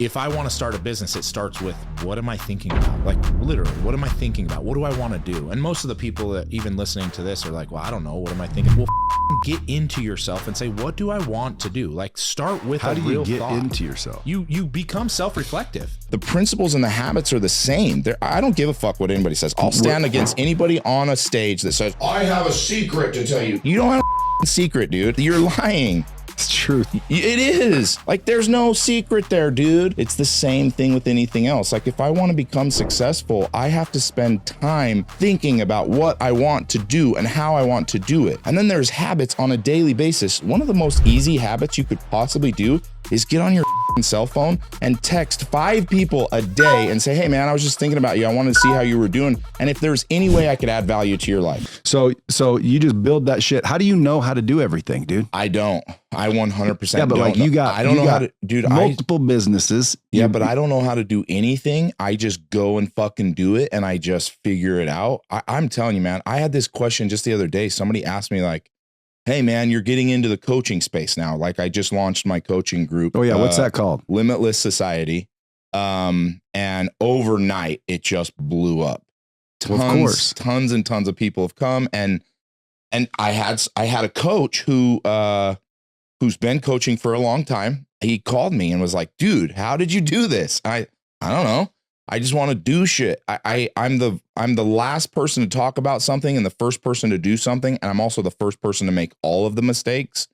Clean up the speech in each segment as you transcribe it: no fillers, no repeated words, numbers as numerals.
if I want to start a business, it starts with, what am I thinking about? Like, literally, what am I thinking about? What do I want to do? And most of the people that even listening to this are like, well, I don't know. What am I thinking? Well, get into yourself and say, what do I want to do? Like, start with how a do real you get thought. into yourself? You become self-reflective. The principles and the habits are the same. I don't give a fuck what anybody says. I'll stand against anybody on a stage that says, I have a secret to tell you. You don't have a secret, dude. You're lying. It's true. It is. Like, there's no secret there, dude. It's the same thing with anything else. Like, if I want to become successful, I have to spend time thinking about what I want to do and how I want to do it. And then there's habits on a daily basis. One of the most easy habits you could possibly do is get on your cell phone and text 5 people a day and say, hey man, I was just thinking about you. I wanted to see how you were doing. And if there's any way I could add value to your life. So you just build that shit. How do you know how to do everything, dude? I don't. I 100% yeah, but don't like know. you got, I don't know how to, dude. Multiple businesses. Yeah, but I don't know how to do anything. I just go and fucking do it, and I just figure it out. I'm telling you, man. I had this question just the other day. Somebody asked me like, hey man, you're getting into the coaching space now. Like, I just launched my coaching group. Oh yeah, what's that called? Limitless Society. And overnight it just blew up. Tons and tons of people have come, and I had a coach who's been coaching for a long time. He called me and was like, dude, how did you do this? I don't know. I just want to do shit. I'm the last person to talk about something and the first person to do something. And I'm also the first person to make all of the mistakes.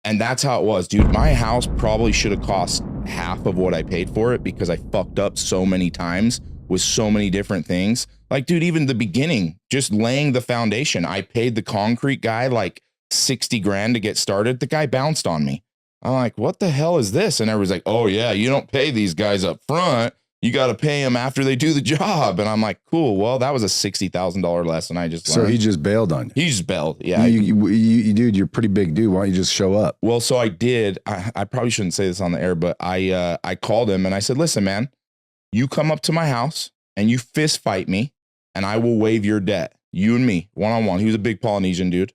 And that's how it was, dude. My house probably should have cost half of what I paid for it because I fucked up so many times with so many different things. Like, dude, even the beginning, just laying the foundation, I paid the concrete guy like 60 grand to get started. The guy bounced on me. I'm like, what the hell is this? And everybody's like, oh yeah, you don't pay these guys up front. You got to pay them after they do the job. And I'm like, cool. Well, that was a $60,000 lesson I just learned. So he just bailed on you. He just bailed. Yeah. You dude, you're a pretty big dude. Why don't you just show up? Well, so I did. I probably shouldn't say this on the air, but I called him and I said, listen, man, you come up to my house and you fist fight me and I will waive your debt. You and me, one-on-one. He was a big Polynesian dude.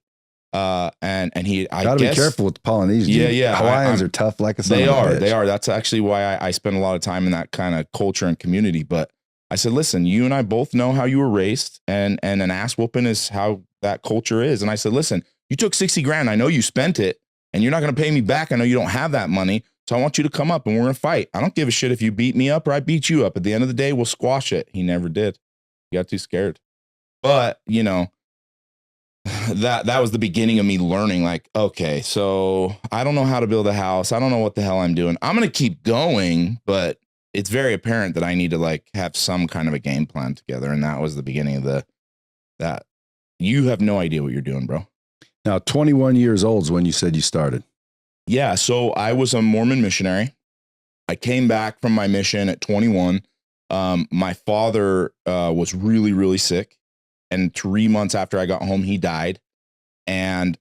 And he, I gotta guess, be careful with the Polynesians. Yeah, yeah. Hawaiians are tough like a son They of a are. bitch. They are. That's actually why I spend a lot of time in that kind of culture and community. But I said, listen, you and I both know how you were raised, and an ass whooping is how that culture is. And I said, listen, you took 60 grand. I know you spent it, and you're not going to pay me back. I know you don't have that money. So I want you to come up and we're going to fight. I don't give a shit if you beat me up or I beat you up. At the end of the day, we'll squash it. He never did. He got too scared. But, you know, that was the beginning of me learning, like, okay, so I don't know how to build a house. I don't know what the hell I'm doing. I'm going to keep going, but it's very apparent that I need to like have some kind of a game plan together. And that was the beginning of that you have no idea what you're doing, bro. Now, 21 years old is when you said you started. Yeah. So I was a Mormon missionary. I came back from my mission at 21. My father was really, really sick. And 3 months after I got home, he died. And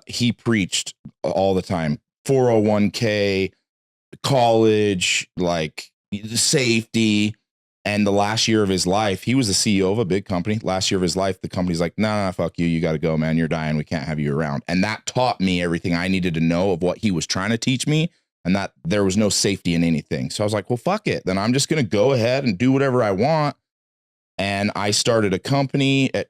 he preached all the time. 401k, college, like safety. And the last year of his life, he was the CEO of a big company. Last year of his life, the company's like, no, fuck you. You got to go, man. You're dying. We can't have you around. And that taught me everything I needed to know of what he was trying to teach me. And that there was no safety in anything. So I was like, well, fuck it. Then I'm just going to go ahead and do whatever I want. And I started a company at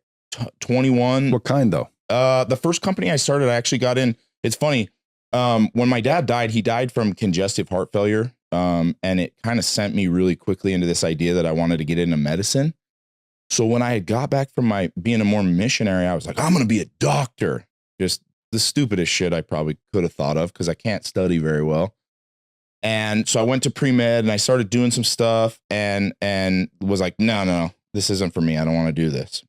21. What kind though? The first company I started, I actually got in. It's funny. When my dad died, he died from congestive heart failure. And it kind of sent me really quickly into this idea that I wanted to get into medicine. So when I had got back from my being a Mormon missionary, I was like, I'm going to be a doctor. Just the stupidest shit I probably could have thought of because I can't study very well. And so I went to pre-med and I started doing some stuff and was like, no, this isn't for me. I don't want to do this.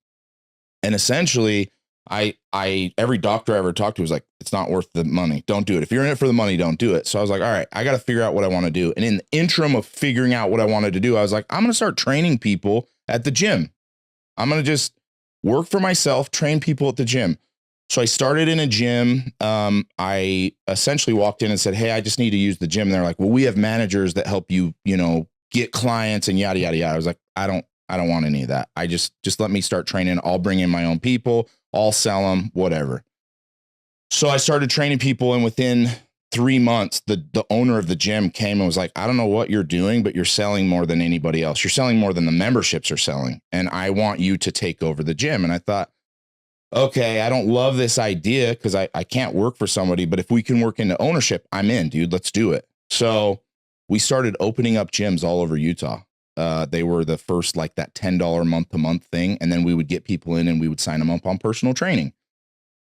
And essentially every doctor I ever talked to was like, it's not worth the money. Don't do it. If you're in it for the money, don't do it. So I was like, all right, I got to figure out what I want to do. And in the interim of figuring out what I wanted to do, I was like, I'm going to start training people at the gym. I'm going to just work for myself, train people at the gym. So I started in a gym. I essentially walked in and said, hey, I just need to use the gym. And they're like, well, we have managers that help you, get clients and yada, yada, yada. I was like, I don't want any of that. I just let me start training. I'll bring in my own people. I'll sell them, whatever. So I started training people. And within 3 months, the owner of the gym came and was like, I don't know what you're doing, but you're selling more than anybody else. You're selling more than the memberships are selling. And I want you to take over the gym. And I thought, okay, I don't love this idea because I can't work for somebody, but if we can work into ownership, I'm in, dude. Let's do it. So we started opening up gyms all over Utah. They were the first, like that $10 month to month thing. And then we would get people in and we would sign them up on personal training.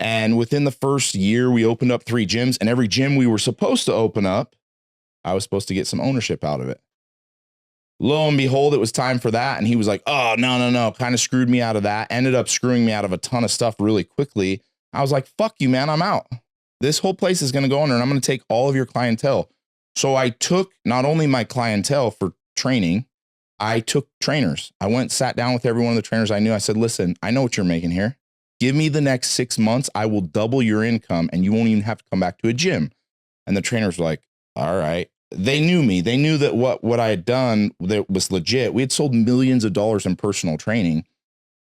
And within the first year, we opened up 3 gyms, and every gym we were supposed to open up, I was supposed to get some ownership out of it. Lo and behold, it was time for that. And he was like, oh, no. Kind of screwed me out of that. Ended up screwing me out of a ton of stuff really quickly. I was like, fuck you, man. I'm out. This whole place is going to go under and I'm going to take all of your clientele. So I took not only my clientele for training, I took trainers. I went, sat down with every one of the trainers I knew. I said, listen, I know what you're making here. Give me the next 6 months. I will double your income and you won't even have to come back to a gym. And the trainers were like, all right. They knew me. They knew that what I had done that was legit. We had sold millions of dollars in personal training.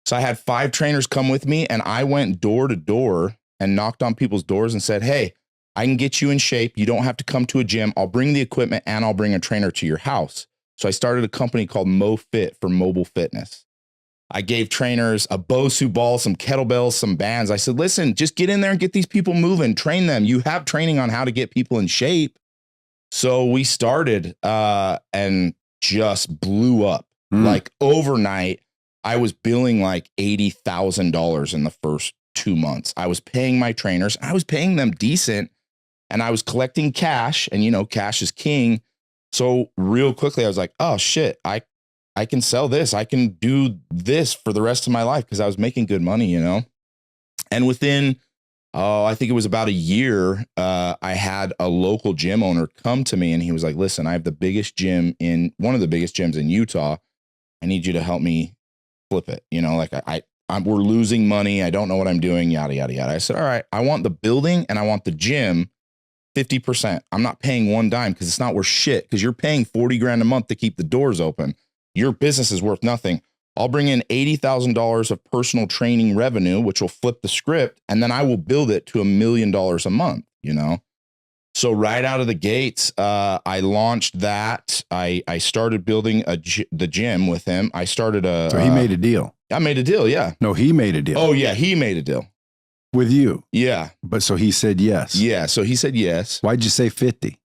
So I had 5 trainers come with me and I went door to door and knocked on people's doors and said, hey, I can get you in shape. You don't have to come to a gym. I'll bring the equipment and I'll bring a trainer to your house. So I started a company called MoFit for mobile fitness. I gave trainers a Bosu ball, some kettlebells, some bands. I said, listen, just get in there and get these people moving, train them. You have training on how to get people in shape. So we started and just blew up. Like overnight, I was billing like $80,000 in the first 2 months. I was paying my trainers. I was paying them decent and I was collecting cash, and you know, cash is king. So real quickly, I was like, oh shit, I can sell this. I can do this for the rest of my life because I was making good money, you know? And within, I think it was about a year, I had a local gym owner come to me and he was like, listen, I have the biggest gym in one of the biggest gyms in Utah. I need you to help me flip it. You know, like we're losing money. I don't know what I'm doing, yada, yada, yada. I said, all right, I want the building and I want the gym 50%. I'm not paying one dime because it's not worth shit because you're paying 40 grand a month to keep the doors open. Your business is worth nothing. I'll bring in $80,000 of personal training revenue, which will flip the script. And then I will build it to $1 million a month, you know? So right out of the gates, I launched that. I started building the gym with him. I started So he made a deal. I made a deal. Yeah. No, he made a deal. Oh yeah. He made a deal. With you. Yeah. But so he said yes. Yeah. So he said yes. Why'd you say 50?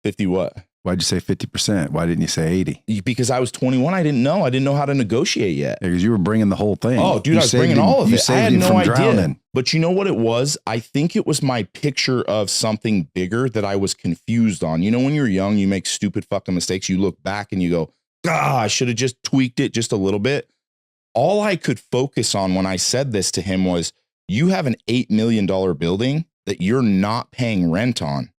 50 what? Why'd you say 50%? Why didn't you say 80? Because I was 21. I didn't know. I didn't know how to negotiate yet. Because you were bringing the whole thing. Oh, dude, I was bringing all of it. I had no idea. Drowning. But you know what it was? I think it was my picture of something bigger that I was confused on. You know, when you're young, you make stupid fucking mistakes. You look back and you go, I should have just tweaked it just a little bit. All I could focus on when I said this to him was, you have an $8 million building that you're not paying rent on,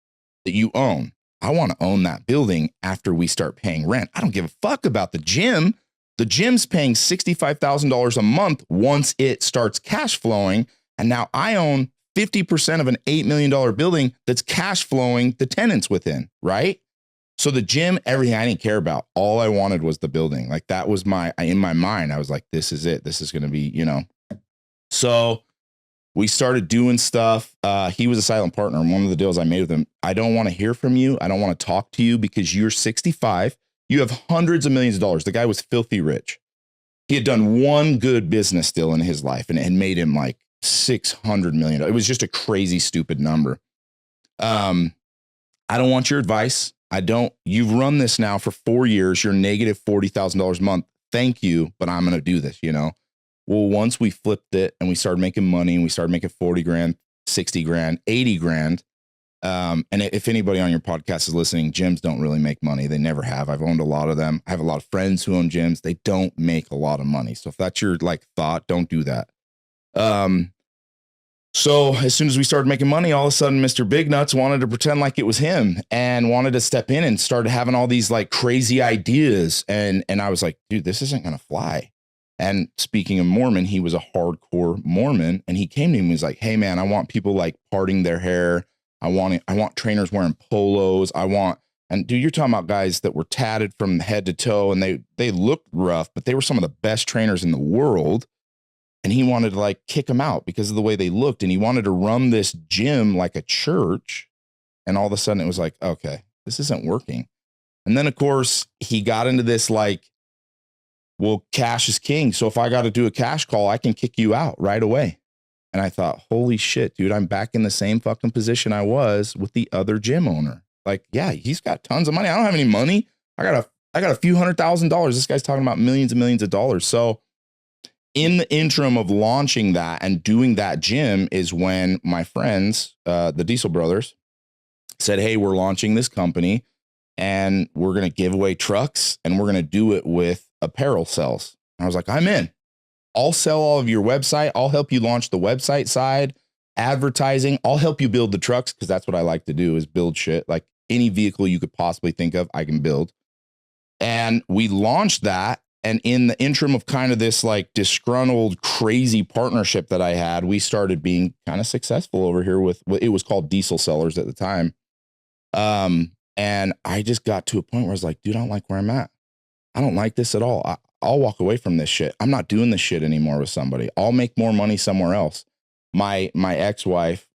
that you own. I want to own that building after we start paying rent. I don't give a fuck about the gym. The gym's paying $65,000 a month once it starts cash flowing. And now I own 50% of an $8 million building that's cash flowing the tenants within, right? So the gym, everything I didn't care about. All I wanted was the building. Like that was in my mind, I was like, this is it. This is going to be, you know. So we started doing stuff. He was a silent partner. And one of the deals I made with him, I don't want to hear from you. I don't want to talk to you because you're 65. You have hundreds of millions of dollars. The guy was filthy rich. He had done one good business deal in his life and it had made him like 600 million. It was just a crazy, stupid number. I don't want your advice. You've run this now for 4 years. You're negative $40,000 a month. Thank you. But I'm going to do this, you know? Well, once we flipped it and we started making money and we started making 40 grand, 60 grand, 80 grand. And if anybody on your podcast is listening, gyms don't really make money. They never have. I've owned a lot of them. I have a lot of friends who own gyms. They don't make a lot of money. So if that's your like thought, don't do that. So as soon as we started making money, all of a sudden, Mr. Big Nuts wanted to pretend like it was him and wanted to step in and started having all these like crazy ideas. And I was like, dude, this isn't going to fly. And speaking of Mormon, he was a hardcore Mormon. And he came to me and was like, hey, man, I want people like parting their hair. I want trainers wearing polos. And dude, you're talking about guys that were tatted from head to toe and they looked rough, but they were some of the best trainers in the world. And he wanted to like kick them out because of the way they looked. And he wanted to run this gym like a church And all of a sudden it was like, okay, this isn't working. And then of course he got into this like, well, cash is king. So if I got to do a cash call, I can kick you out right away. And I thought, holy shit, dude, I'm back in the same fucking position I was with the other gym owner. Like, yeah, he's got tons of money. I don't have any money. I got a few $100,000. This guy's talking about millions and millions of dollars. So in the interim of launching that and doing that gym is when my friends, the Diesel brothers, said, hey, we're launching this company and we're going to give away trucks and we're going to do it with apparel sales. And I was like, I'm in. I'll sell all of your website. I'll help you launch the website side, advertising. I'll help you build the trucks because that's what I like to do is build shit. Like any vehicle you could possibly think of, I can build. And we launched that. And in the interim of kind of this like disgruntled, crazy partnership that I had, we started being kind of successful over here with what it was called Diesel Sellers at the time. And I just got to a point where I was like, dude, I don't like where I'm at. I don't like this at all. I'll walk away from this shit. I'm not doing this shit anymore with somebody. I'll make more money somewhere else. My ex-wife,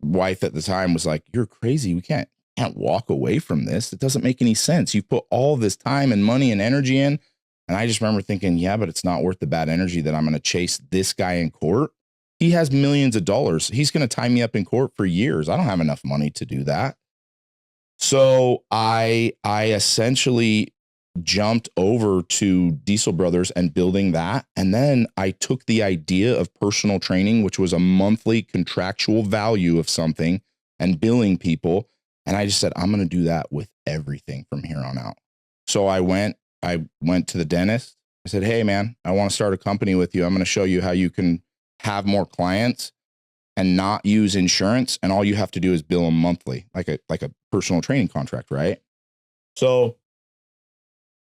wife at the time was like, you're crazy. We can't walk away from this. It doesn't make any sense. You put all this time and money and energy in. And I just remember thinking, yeah, but it's not worth the bad energy that I'm going to chase this guy in court. He has millions of dollars. He's going to tie me up in court for years. I don't have enough money to do that. So I essentially jumped over to Diesel Brothers and building that. And then I took the idea of personal training, which was a monthly contractual value of something and billing people. And I just said, I'm going to do that with everything from here on out. So I went to the dentist. I said, hey man, I want to start a company with you. I'm going to show you how you can have more clients and not use insurance. And all you have to do is bill them monthly, like a personal training contract. Right. So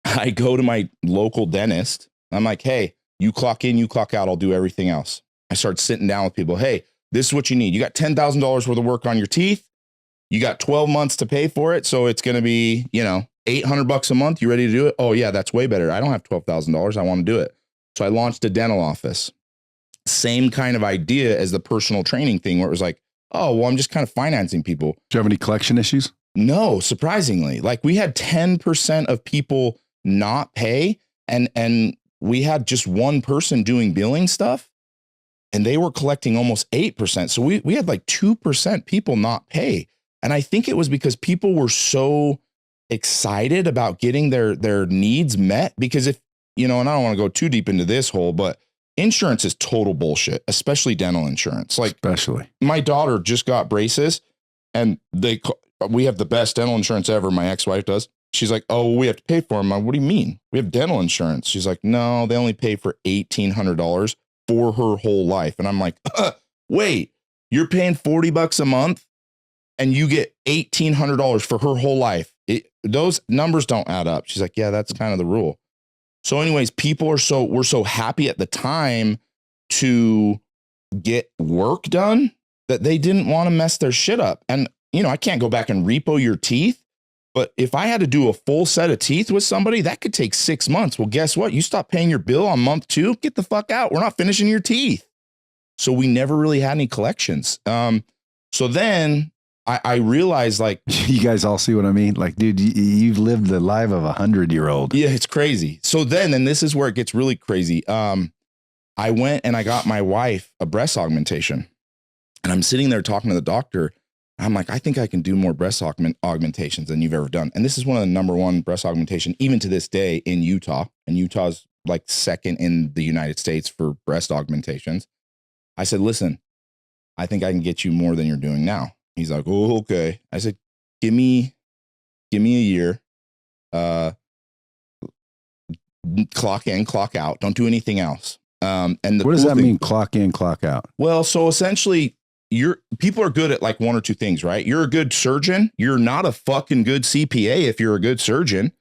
I go to my local dentist. I'm like, hey, you clock in, you clock out. I'll do everything else. I start sitting down with people. Hey, this is what you need. You got $10,000 worth of work on your teeth. You got 12 months to pay for it. So it's going to be, $800 a month. You ready to do it? Oh yeah, that's way better. I don't have $12,000. I want to do it. So I launched a dental office. Same kind of idea as the personal training thing where it was like, oh, well, I'm just kind of financing people. Do you have any collection issues? No, surprisingly. Like we had 10% of people not pay and we had just one person doing billing stuff and they were collecting almost 8%. So we had like 2% people not pay. And I think it was because people were so excited about getting their needs met because if, and I don't want to go too deep into this hole, but insurance is total bullshit, especially dental insurance. Like especially my daughter just got braces and we have the best dental insurance ever. My ex-wife does. She's like, oh, we have to pay for them. What do you mean? We have dental insurance. She's like, no, they only pay for $1,800 for her whole life. And I'm like, wait, you're paying $40 a month and you get $1,800 for her whole life. Those numbers don't add up. She's like, yeah, that's kind of the rule. So anyways, we're so happy at the time to get work done that they didn't want to mess their shit up. And, I can't go back and repo your teeth. But if I had to do a full set of teeth with somebody, that could take 6 months. Well, guess what? You stop paying your bill on month 2, get the fuck out. We're not finishing your teeth. So we never really had any collections. So then I realized like, you guys all see what I mean? Like, dude, you've lived the life of 100-year-old. Yeah, it's crazy. So then, and this is where it gets really crazy. I went and I got my wife a breast augmentation and I'm sitting there talking to the doctor. I'm like, I think I can do more breast augmentations than you've ever done. And this is one of the #1 breast augmentation, even to this day in Utah. And Utah's like second in the United States for breast augmentations. I said, listen, I think I can get you more than you're doing now. He's like, oh, okay. I said, give me a year. Clock in, clock out. Don't do anything else. And what does that mean? Clock in, clock out. Well, so essentially people are good at like one or two things, right? You're a good surgeon. You're not a fucking good CPA if you're a good surgeon.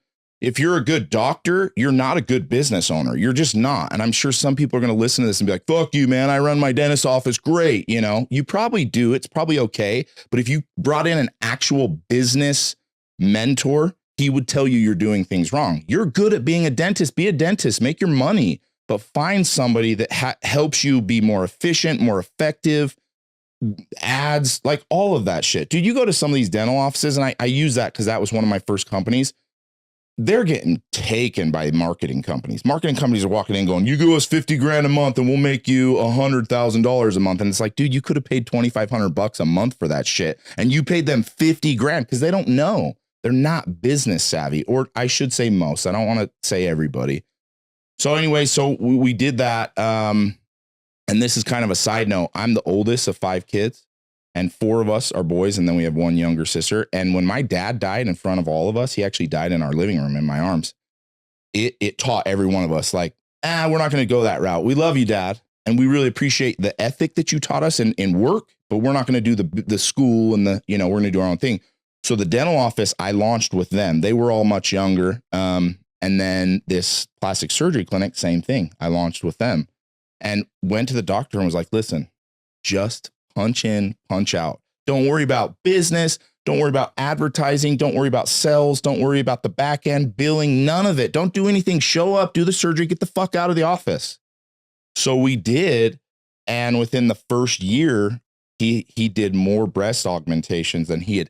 If you're a good doctor, you're not a good business owner. You're just not. And I'm sure some people are going to listen to this and be like, fuck you, man. I run my dentist office. Great. You probably do. It's probably okay. But if you brought in an actual business mentor, he would tell you you're doing things wrong. You're good at being a dentist. Be a dentist. Make your money. But find somebody that helps you be more efficient, more effective, ads, like all of that shit. Dude, you go to some of these dental offices, and I use that because that was one of my first companies. They're getting taken by marketing companies. Marketing companies are walking in going, you give us 50 grand a month and we'll make you $100,000 a month. And it's like, dude, you could have paid $2,500 a month for that shit. And you paid them 50 grand because they don't know. They're not business savvy, or I should say most. I don't want to say everybody. So anyway, so we did that. And this is kind of a side note. I'm the oldest of 5 kids, and 4 of us are boys. And then we have 1 younger sister. And when my dad died in front of all of us, he actually died in our living room in my arms. It taught every one of us, like, we're not going to go that route. We love you, Dad. And we really appreciate the ethic that you taught us in work, but we're not going to do the school and we're going to do our own thing. So the dental office, I launched with them. They were all much younger. And then this plastic surgery clinic, same thing. I launched with them and went to the doctor and was like, listen, just punch in, punch out. Don't worry about business. Don't worry about advertising. Don't worry about sales. Don't worry about the back end billing. None of it. Don't do anything. Show up, do the surgery, get the fuck out of the office. So we did. And within the first year, he did more breast augmentations than he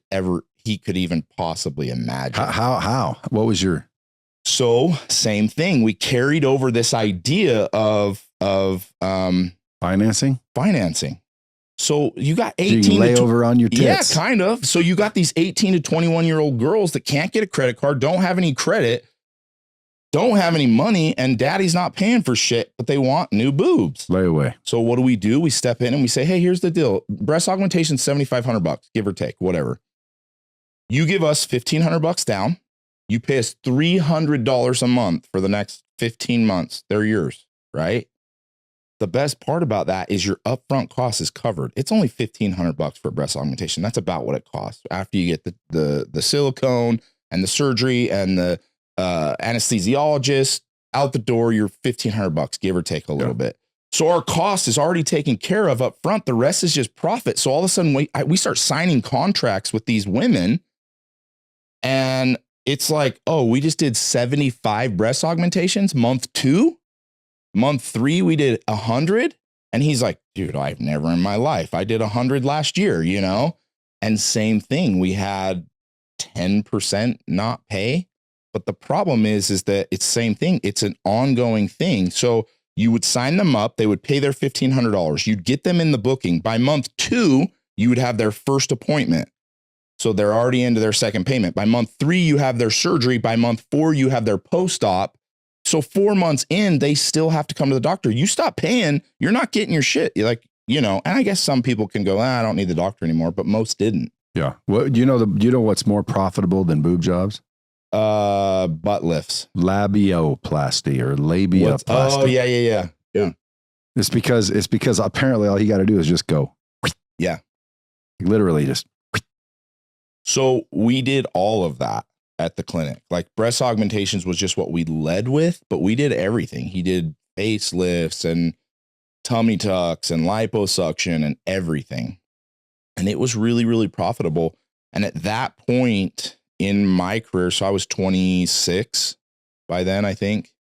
could even possibly imagine. How? What was your? So same thing. We carried over this idea of Financing. So you got 18 so you lay over on your tits. Yeah, kind of. So you got these 18 to 21-year-old girls that can't get a credit card, don't have any credit, don't have any money, and daddy's not paying for shit, but they want new boobs. Lay away. So what do? We step in and we say, hey, here's the deal. Breast augmentation, $7,500, give or take, whatever. You give us $1,500 down. You pay us $300 a month for the next 15 months. They're yours, right? The best part about that is your upfront cost is covered. It's only $1,500 for breast augmentation. That's about what it costs. After you get the silicone and the surgery and the anesthesiologist out the door, you're $1,500, give or take a little bit. So our cost is already taken care of up front. The rest is just profit. So all of a sudden we start signing contracts with these women, and it's like, oh, we just did 75 breast augmentations month 2. Month 3, we did 100. And he's like, dude, I've never in my life. I did 100 last year, And same thing. We had 10% not pay. But the problem is that it's the same thing. It's an ongoing thing. So you would sign them up. They would pay their $1,500. You'd get them in the booking. By month 2, you would have their first appointment. So they're already into their second payment. By month 3, you have their surgery. By month 4, you have their post-op. So 4 months in, they still have to come to the doctor. You stop paying, you're not getting your shit. You're like, and I guess some people can go, I don't need the doctor anymore, but most didn't. Yeah. What do you know what's more profitable than boob jobs? Butt lifts. Labioplasty or labiaplasty. Oh, yeah. It's because apparently all you got to do is just go. Yeah. Literally just. So we did all of that at the clinic. Like breast augmentations was just what we led with, but we did everything. He did facelifts and tummy tucks and liposuction and everything. And it was really, really profitable. And at that point in my career, so I was 26 by then, I think,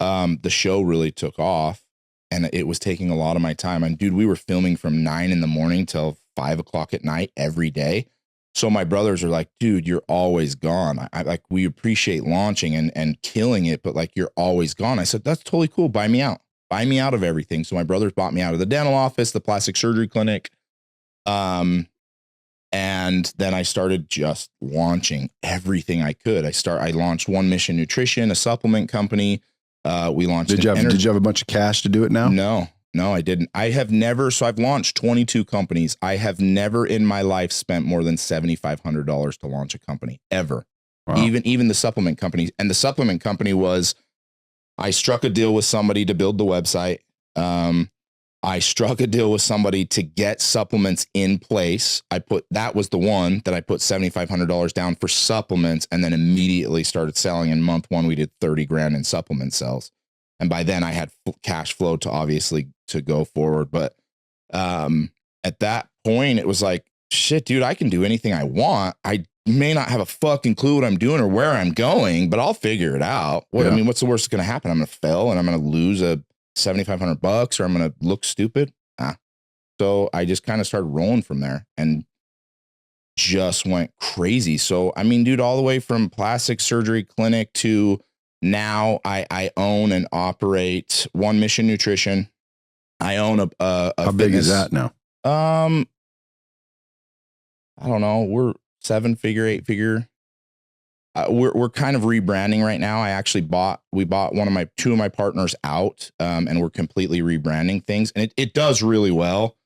the show really took off and it was taking a lot of my time. And dude, we were filming from 9 a.m. till 5 o'clock at night every day. So my brothers are like, dude, you're always gone. I like, we appreciate launching and killing it, but like, you're always gone. I said, that's totally cool. Buy me out of everything. So my brothers bought me out of the dental office, the plastic surgery clinic. And then I started just launching everything I could. I launched One Mission Nutrition, a supplement company. We launched. Did you have a bunch of cash to do it now? No, I didn't. I have never. So I've launched 22 companies. I have never in my life spent more than $7,500 to launch a company ever. Wow. Even the supplement company. And the supplement company was, I struck a deal with somebody to build the website. I struck a deal with somebody to get supplements in place. That was the one that I put $7,500 down for supplements, and then immediately started selling. In month 1, we did 30 grand in supplement sales. And by then I had cash flow to go forward. But at that point, it was like, shit, dude, I can do anything I want. I may not have a fucking clue what I'm doing or where I'm going, but I'll figure it out. I mean, what's the worst that's going to happen? I'm going to fail and I'm going to lose $7,500 or I'm going to look stupid. So I just kind of started rolling from there and just went crazy. So, I mean, dude, all the way from plastic surgery clinic to now I own and operate One Mission Nutrition. I own a How big is that now? I don't know. We're 7-figure, 8-figure. We're kind of rebranding right now. We bought two of my partners out, and we're completely rebranding things, and it does really well.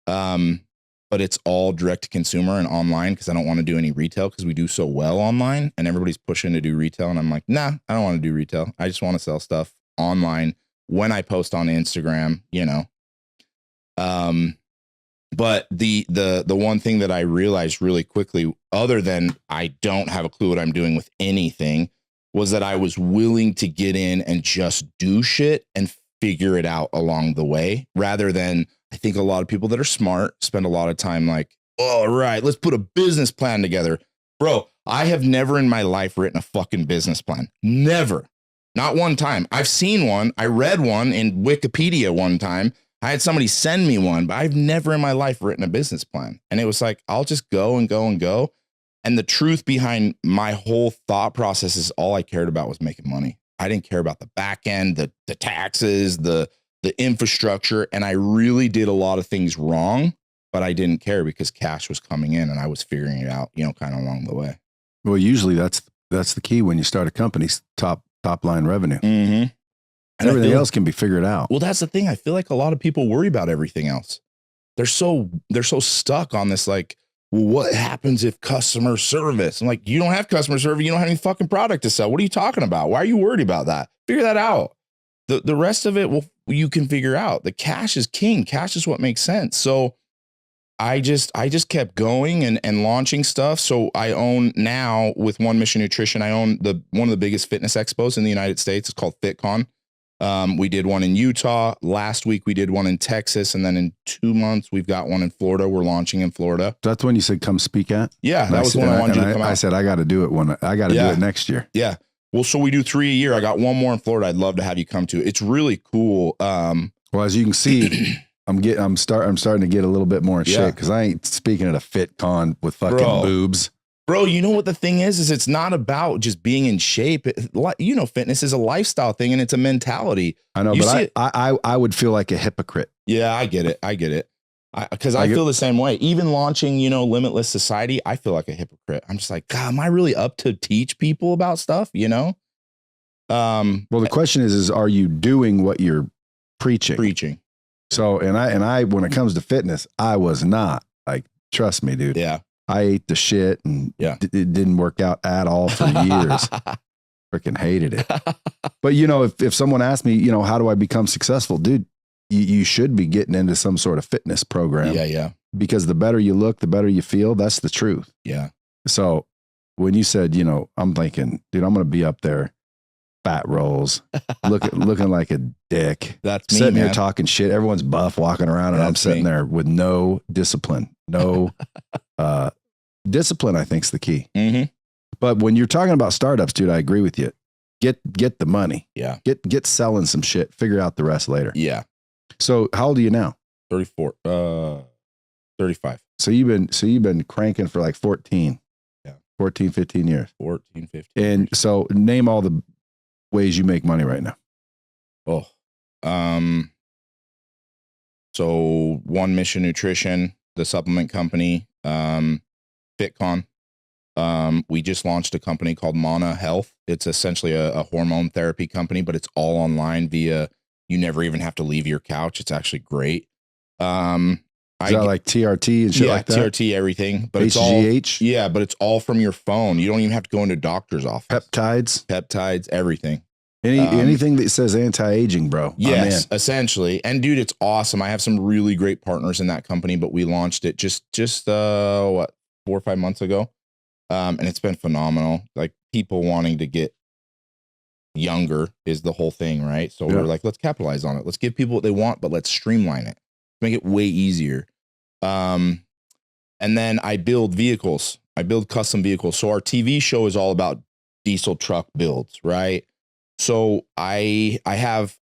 But it's all direct to consumer and online because I don't want to do any retail because we do so well online and everybody's pushing to do retail. And I'm like, nah, I don't want to do retail. I just want to sell stuff online when I post on Instagram, you know. But the one thing that I realized really quickly, other than I don't have a clue what I'm doing with anything, was that I was willing to get in and just do shit and figure it out along the way, rather than, I think a lot of people that are smart spend a lot of time like, all right, let's put a business plan together. Bro, I have never in my life written a fucking business plan. Never. Not one time. I've seen one. I read one in Wikipedia one time. I had somebody send me one, but I've never in my life written a business plan. And it was like, I'll just go and go and go. And the truth behind my whole thought process is all I cared about was making money. I didn't care about the back end, the taxes, the infrastructure. And I really did a lot of things wrong, but I didn't care because cash was coming in and I was figuring it out, you know, kind of along the way. Well, usually that's the key when you start a company's top line revenue. Mm-hmm. And everything else can be figured out. Well, that's the thing. I feel like a lot of people worry about everything else. They're so stuck on this, like, well, what happens if customer service? I'm like, you don't have customer service. You don't have any fucking product to sell. What are you talking about? Why are you worried about that? Figure that out. The rest of it, well, you can figure out. The cash is king. Cash is what makes sense. So I just kept going and launching stuff. So I own now with One Mission Nutrition, I own one of the biggest fitness expos in the United States. It's called FitCon. We did one in Utah. Last week we did one in Texas. And then in 2 months, we've got one in Florida. We're launching in Florida. That's when you said, come speak at? Yeah, that was when I wanted you to come out. I said, I got to do it do it next year. Yeah. Well, so we do 3 a year. I got one more in Florida. I'd love to have you come to. It's really cool. Well, as you can see, I'm starting to get a little bit more in shape because I ain't speaking at a FitCon with fucking boobs. Bro, you know what the thing is it's not about just being in shape. You know, fitness is a lifestyle thing and it's a mentality. I know, but I would feel like a hypocrite. Yeah, I get it. Because I feel the same way. Even launching, you know, Limitless Society, I feel like a hypocrite. I'm just like, God, am I really up to teach people about stuff, you know? Well, the question is are you doing what you're preaching? So, and I, when it comes to fitness, I was not. Like, trust me, dude. Yeah. I ate the shit and it didn't work out at all for years. Freaking hated it. But, you know, if someone asked me, you know, how do I become successful? Dude, you should be getting into some sort of fitness program. Yeah. Because the better you look, the better you feel. That's the truth. Yeah. So when you said, you know, I'm thinking, dude, I'm going to be up there, fat rolls, looking like a dick. That's me, sitting man. there talking shit. Everyone's buff walking around and I'm sitting there with no discipline, no discipline, I think is the key. Mm-hmm. But when you're talking about startups, dude, I agree with you. Get the money. Yeah. Get selling some shit. Figure out the rest later. Yeah. So how old are you now? 34. 35. So you've been cranking for like 14. Yeah. 14, 15 years. 14, 15. And years. so name all the ways you make money right now. Oh. So One Mission Nutrition, the supplement company, FitCon. We just launched a company called Mana Health. It's essentially a hormone therapy company, but it's all online via, you never even have to leave your couch. It's actually great. Is that like TRT and shit like that? TRT, everything. But HGH? it's all, yeah, but it's all from your phone. You don't even have to go into a doctor's office. Peptides, everything. Anything that says anti-aging, bro. Yes, essentially. And dude, it's awesome. I have some really great partners in that company, but we launched it just 4 or 5 months ago. And it's been phenomenal. Like, people wanting to get younger is the whole thing, right? So we're like, let's capitalize on it. Let's give people what they want, but let's streamline it. Make it way easier. And then I build vehicles. I build custom vehicles. So our TV show is all about diesel truck builds, right? So I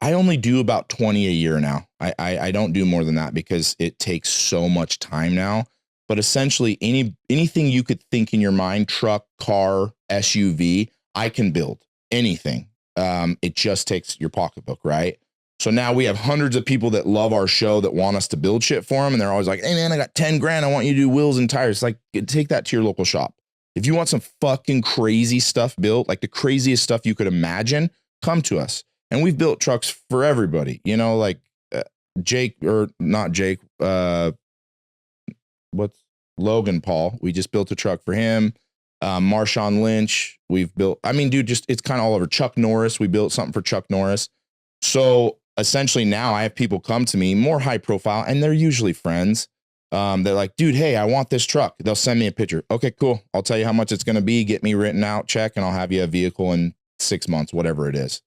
only do about 20 a year now. I don't do more than that because it takes so much time now. But essentially anything you could think in your mind, truck, car, SUV, I can build anything. It just takes your pocketbook, right? So now we have hundreds of people that love our show that want us to build shit for them. And they're always like, hey man, I got 10 grand. I want you to do wheels and tires. Like, take that to your local shop. If you want some fucking crazy stuff built, like the craziest stuff you could imagine, come to us. And we've built trucks for everybody, you know, like Jake, or not Jake, what's Logan Paul. We just built a truck for him. Marshawn Lynch, we've built, I mean, dude, just, it's kind of all over. Chuck Norris, we built something for Chuck Norris. So essentially now I have people come to me, more high profile, and they're usually friends. They're like, dude, hey, I want this truck. They'll send me a picture. Okay, cool. I'll tell you how much it's going to be. Get me written out, check, and I'll have you a vehicle in 6 months, whatever it is.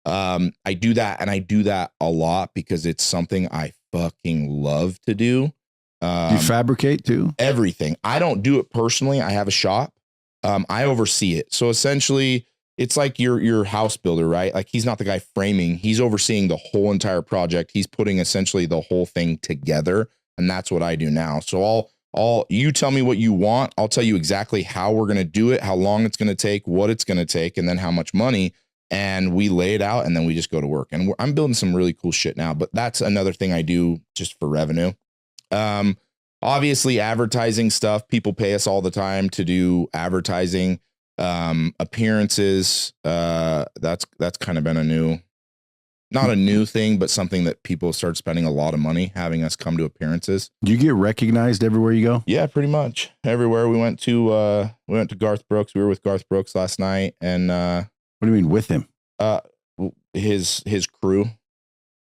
I do that, and I do that a lot because it's something I fucking love to do. You fabricate too? Everything. I don't do it personally. I have a shop. I oversee it. So essentially, it's like your house builder, right? Like, he's not the guy framing. He's overseeing the whole entire project. He's putting essentially the whole thing together. And that's what I do now. So all you tell me what you want. I'll tell you exactly how we're going to do it, how long it's going to take, what it's going to take, and then how much money. And we lay it out, and then we just go to work. And I'm building some really cool shit now, but that's another thing I do just for revenue. Obviously advertising stuff. People pay us all the time to do advertising, appearances. That's kind of been not a new thing, but something that people start spending a lot of money having us come to appearances. Do you get recognized everywhere you go? Yeah, pretty much everywhere. We went to Garth Brooks. We were with Garth Brooks last night. And what do you mean with him? His crew.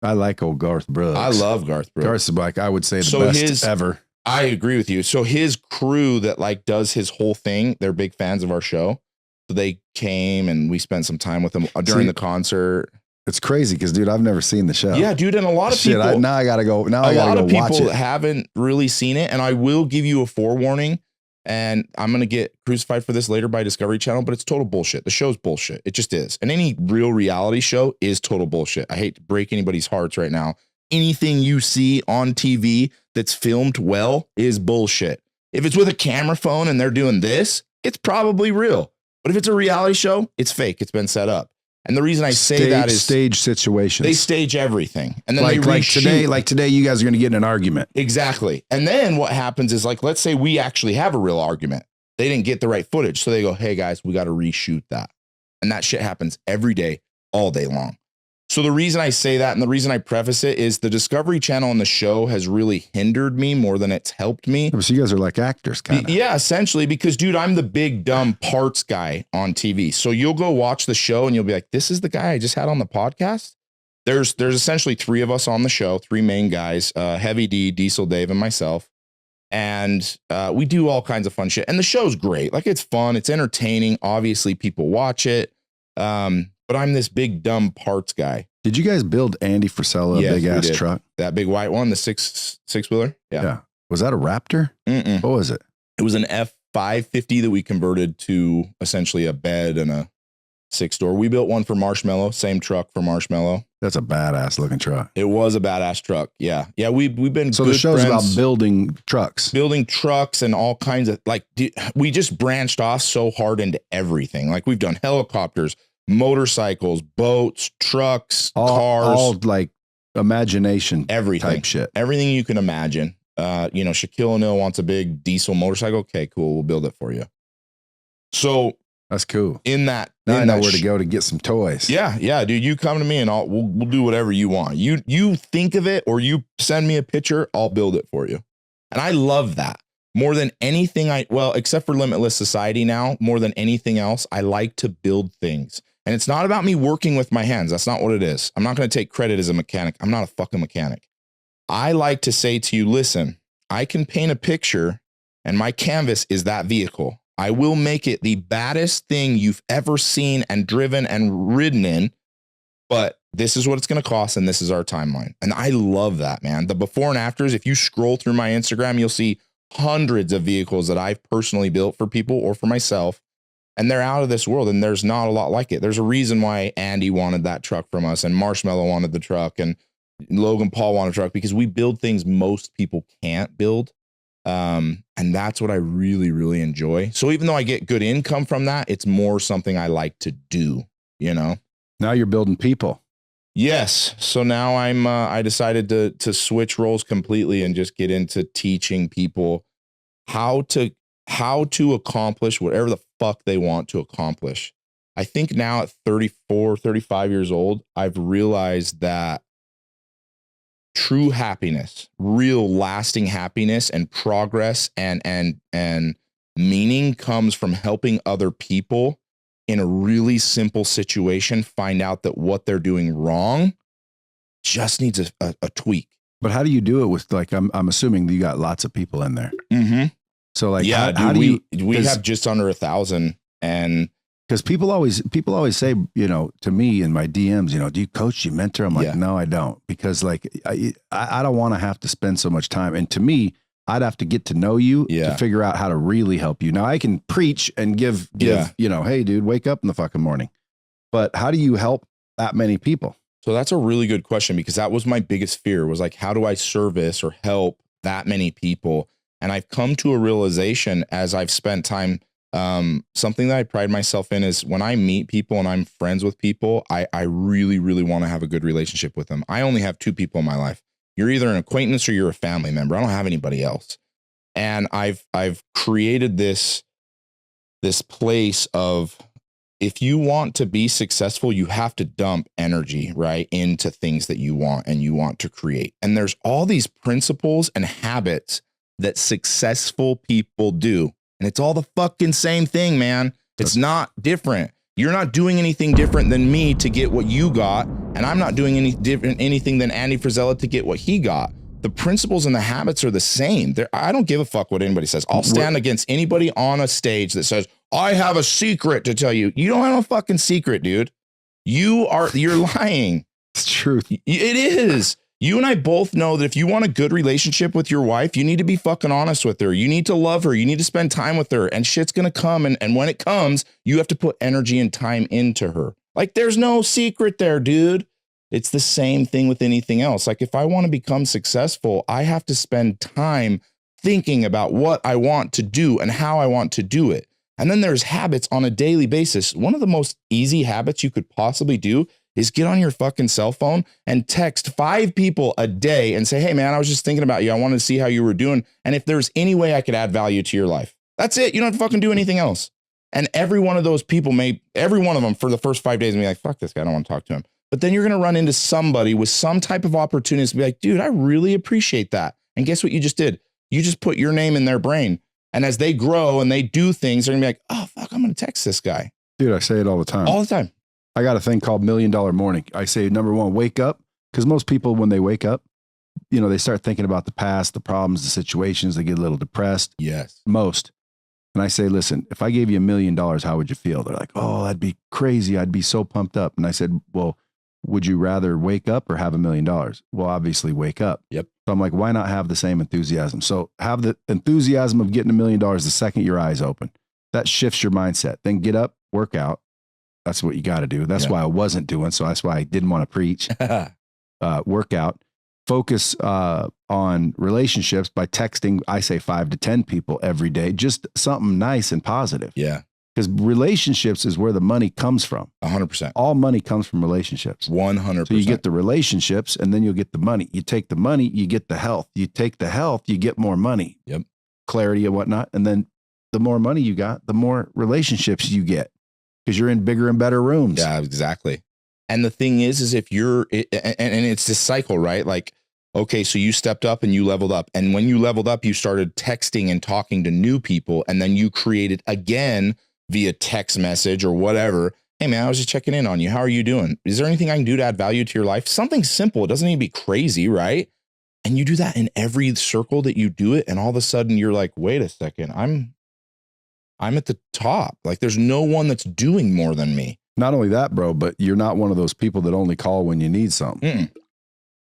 I like old Garth Brooks. I love Garth Brooks. Garth's like, I would say the best ever. I agree with you. So his crew that like does his whole thing, they're big fans of our show. So they came and we spent some time with them during the concert. It's crazy because, dude, I've never seen the show. Yeah, dude, and a lot of people. Now I gotta go. Now I gotta go watch it. A lot of people haven't really seen it, and I will give you a forewarning. And I'm gonna get crucified for this later by Discovery Channel, but it's total bullshit. The show's bullshit. It just is. And any real reality show is total bullshit. I hate to break anybody's hearts right now. Anything you see on TV that's filmed well is bullshit. If it's with a camera phone and they're doing this, it's probably real. But if it's a reality show, it's fake. It's been set up. And the reason I say that is stage situations. They stage everything. And then like today, you guys are going to get in an argument. Exactly. And then what happens is, like, let's say we actually have a real argument. They didn't get the right footage. So they go, hey guys, we got to reshoot that. And that shit happens every day, all day long. So the reason I say that and the reason I preface it is the Discovery Channel and the show has really hindered me more than it's helped me. So you guys are like actors, kind of. Yeah, essentially, because, dude, I'm the big dumb parts guy on TV. So you'll go watch the show and you'll be like, this is the guy I just had on the podcast. There's essentially three of us on the show, three main guys, Heavy D, Diesel Dave, and myself. And we do all kinds of fun shit. And the show's great. Like, it's fun. It's entertaining. Obviously, people watch it. But I'm this big dumb parts guy. Did you guys build Andy Frisella a big ass truck? That big white one, the six wheeler. Yeah. Was that a Raptor? Mm-mm. What was it? It was an F550 that we converted to essentially a bed and a 6-door. We built one for Marshmallow, same truck for Marshmallow. That's a badass looking truck. It was a badass truck. Yeah. Yeah. We've been so good the show's friends, about building trucks and all kinds of, like, we just branched off so hard into everything. Like, we've done helicopters, motorcycles, boats, trucks, cars, all like imagination, everything type shit, everything you can imagine. Shaquille O'Neal wants a big diesel motorcycle. Okay, cool. We'll build it for you. So that's cool. Now I know where to go to get some toys. Yeah. Yeah, dude, you come to me and we'll do whatever you want. You think of it or you send me a picture, I'll build it for you. And I love that. More than anything, except for Limitless Society now, more than anything else, I like to build things. And it's not about me working with my hands. That's not what it is. I'm not going to take credit as a mechanic. I'm not a fucking mechanic. I like to say to you, listen, I can paint a picture and my canvas is that vehicle. I will make it the baddest thing you've ever seen and driven and ridden in, but this is what it's going to cost and this is our timeline. And I love that, man. The before and afters, if you scroll through my Instagram, you'll see hundreds of vehicles that I've personally built for people or for myself. and they're out of this world, and there's not a lot like it. There's a reason why Andy wanted that truck from us, and Marshmallow wanted the truck, and Logan Paul wanted a truck, because we build things most people can't build. And that's what I really, really enjoy. So even though I get good income from that, it's more something I like to do, you know? Now you're building people. Yes. So now I decided to switch roles completely and just get into teaching people how to accomplish whatever the fuck they want to accomplish. I think now at 34, 35 years old, I've realized that true happiness, real lasting happiness and progress and meaning comes from helping other people in a really simple situation find out that what they're doing wrong just needs a tweak. But how do you do it with, like, I'm assuming you got lots of people in there. Mm-hmm. So like, yeah, how do we have just under 1,000, and because people always say, you know, to me in my DMs, you know, do you coach, do you mentor? I'm like, no, I don't, because like I don't want to have to spend so much time. And to me, I'd have to get to know you to figure out how to really help you. Now I can preach and give, you know, hey dude, wake up in the fucking morning. But how do you help that many people? So that's a really good question, because that was my biggest fear, was like, how do I service or help that many people? And I've come to a realization as I've spent time, something that I pride myself in is when I meet people and I'm friends with people, I really, really want to have a good relationship with them. I only have 2 people in my life. You're either an acquaintance or you're a family member. I don't have anybody else. And I've created this place of, if you want to be successful, you have to dump energy, right, into things that you want and you want to create. And there's all these principles and habits that successful people do. And it's all the fucking same thing, man. It's not different. You're not doing anything different than me to get what you got. And I'm not doing anything than Andy Frisella to get what he got. The principles and the habits are the same. I don't give a fuck what anybody says. I'll stand against anybody on a stage that says, I have a secret to tell you. You don't have a fucking secret, dude. You're lying. It's truth. It is. You and I both know that if you want a good relationship with your wife, you need to be fucking honest with her. You need to love her. You need to spend time with her, and shit's going to come. And when it comes, you have to put energy and time into her. Like, there's no secret there, dude. It's the same thing with anything else. Like, if I want to become successful, I have to spend time thinking about what I want to do and how I want to do it. And then there's habits on a daily basis. One of the most easy habits you could possibly do is get on your fucking cell phone and text 5 people a day and say, hey man, I was just thinking about you. I wanted to see how you were doing. And if there's any way I could add value to your life, that's it. You don't have to fucking do anything else. And every one of those people every one of them for the first 5 days, and be like, fuck this guy, I don't want to talk to him. But then you're going to run into somebody with some type of opportunity to be like, dude, I really appreciate that. And guess what you just did? You just put your name in their brain. And as they grow and they do things, they're gonna be like, oh, fuck, I'm going to text this guy. Dude, I say it all the time. All the time. I got a thing called $1 Million Morning. I say, number 1, wake up. Because most people, when they wake up, you know, they start thinking about the past, the problems, the situations. They get a little depressed. Yes. Most. And I say, listen, if I gave you $1 million, how would you feel? They're like, oh, that'd be crazy. I'd be so pumped up. And I said, well, would you rather wake up or have $1 million? Well, obviously wake up. Yep. So I'm like, why not have the same enthusiasm? So have the enthusiasm of getting $1 million the second your eyes open. That shifts your mindset. Then get up, work out. That's what you got to do. That's why I wasn't doing. So that's why I didn't want to preach. Work out. Focus on relationships by texting, I say 5 to 10 people every day. Just something nice and positive. Yeah. Because relationships is where the money comes from. 100%. All money comes from relationships. 100%. So you get the relationships and then you'll get the money. You take the money, you get the health. You take the health, you get more money. Yep. Clarity and whatnot. And then the more money you got, the more relationships you get because you're in bigger and better rooms. Yeah, exactly. And the thing is if you're, and it's this cycle, right? Like, okay, so you stepped up and you leveled up. And when you leveled up, you started texting and talking to new people. And then you created again via text message or whatever. Hey man, I was just checking in on you. How are you doing? Is there anything I can do to add value to your life? Something simple. It doesn't need to be crazy, right? And you do that in every circle that you do it. And all of a sudden you're like, wait a second, I'm at the top. Like there's no one that's doing more than me. Not only that, bro, but you're not one of those people that only call when you need something.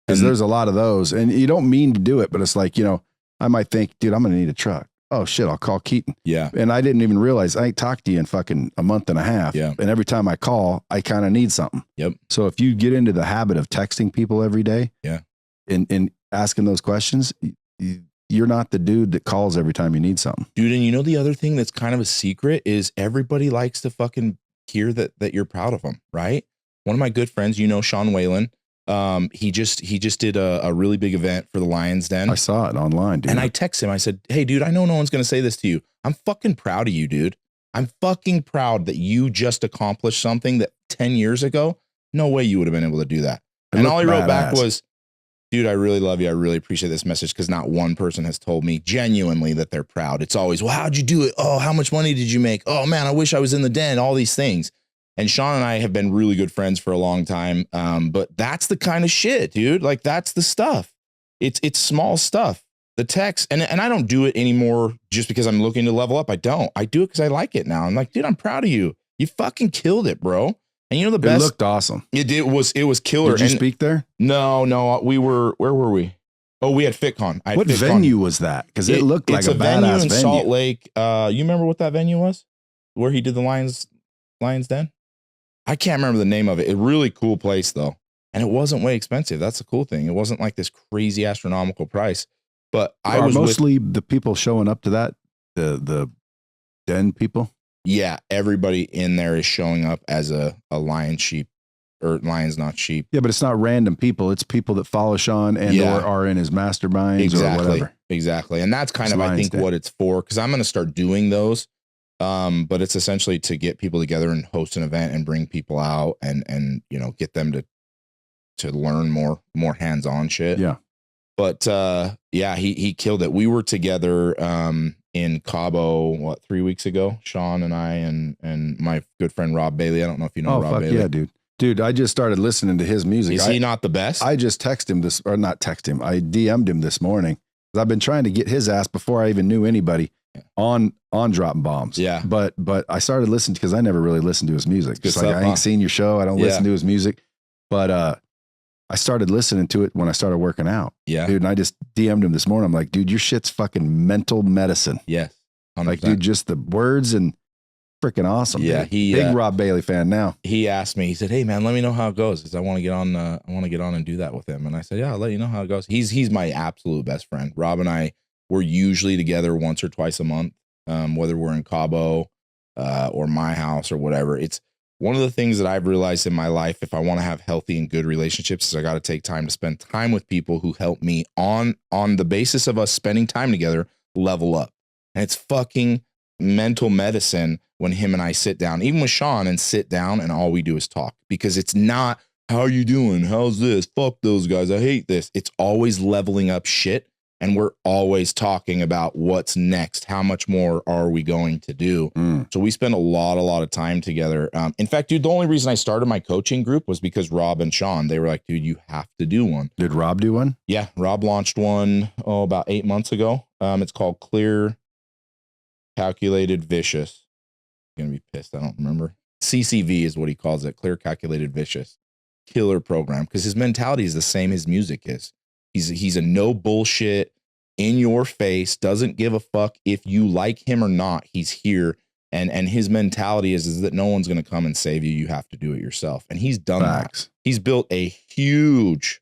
Because there's a lot of those and you don't mean to do it, but it's like, you know, I might think, dude, I'm going to need a truck. oh shit, I'll call Keaton. Yeah. And I didn't even realize I ain't talked to you in fucking a month and a half. Yeah. And every time I call, I kind of need something. Yep. So if you get into the habit of texting people every day, yeah, and asking those questions, you're not the dude that calls every time you need something. Dude, and you know the other thing that's kind of a secret is everybody likes to fucking hear that you're proud of them, right? One of my good friends, you know, Sean Whalen, he just did a really big event for the Lions Den. I saw it online, dude. And I text him. I said, hey, dude, I know no one's going to say this to you. I'm fucking proud of you, dude. I'm fucking proud that you just accomplished something that 10 years ago, no way you would have been able to do that. And all he wrote back was, dude, I really love you. I really appreciate this message because not one person has told me genuinely that they're proud. It's always, well, how'd you do it? Oh, how much money did you make? Oh, man, I wish I was in the den, all these things. And Sean and I have been really good friends for a long time. But that's the kind of shit, dude. Like, that's the stuff. It's small stuff. The text, and I don't do it anymore just because I'm looking to level up. I don't. I do it because I like it now. I'm like, dude, I'm proud of you. You fucking killed it, bro. And you know the best. It looked awesome. It was killer. Did you speak there? No. Where were we? Oh, we had FitCon. What venue was that? Because it looked like a badass venue. In Salt Lake. You remember what that venue was? Where he did the Lions Den? I can't remember the name of it. A really cool place though. And it wasn't way expensive. That's the cool thing. It wasn't like this crazy astronomical price. But I was mostly the people showing up to that, the den people. Yeah, everybody in there is showing up as a lion sheep, or lions not sheep. Yeah, but it's not random people. It's people that follow Sean and or are in his masterminds or whatever. Exactly. And that's kind of, I think, what it's for, because I'm going to start doing those. But it's essentially to get people together and host an event and bring people out and you know, get them to learn more hands-on shit. Yeah. But yeah, he killed it. We were together in Cabo, 3 weeks ago, Sean and I and my good friend Rob Bailey. I don't know if you know Rob Bailey. Yeah, dude. Dude, I just started listening to his music. Is he not the best? I just texted him this, or not text him. I DM'd him this morning. I've been trying to get his ass before I even knew anybody on dropping bombs. Yeah. But I started listening because I never really listened to his music. Just like, I ain't seen your show. I don't listen to his music. But I started listening to it when I started working out. Yeah. Dude, and I just DM'd him this morning. I'm like, dude, your shit's fucking mental medicine. Yes. 100%. Like, dude, just the words and freaking awesome. Yeah. Dude. Big Rob Bailey fan now. He asked me, he said, hey man, let me know how it goes. Because I want to get on, and do that with him. And I said, yeah, I'll let you know how it goes. He's my absolute best friend. Rob and I, we're usually together once or twice a month. Whether we're in Cabo, or my house or whatever. It's one of the things that I've realized in my life, if I want to have healthy and good relationships, is I got to take time to spend time with people who help me on the basis of us spending time together, level up. And it's fucking mental medicine when him and I sit down, even with Sean, and sit down and all we do is talk, because it's not, how are you doing? How's this? Fuck those guys. I hate this. It's always leveling up shit. And we're always talking about what's next. How much more are we going to do? So we spend a lot of time together. In fact, dude, the only reason I started my coaching group was because Rob and Sean, they were like, dude, you have to do one. Did Rob do one? Yeah. Rob launched one, about 8 months ago. It's called Clear, Calculated, Vicious. I'm going to be pissed. I don't remember. CCV is what he calls it. Clear, Calculated, Vicious. Killer program. Because his mentality is the same his music is. He's a no bullshit, in your face, doesn't give a fuck if you like him or not. He's here. And his mentality is that no one's going to come and save you. You have to do it yourself. And he's done that. He's built a huge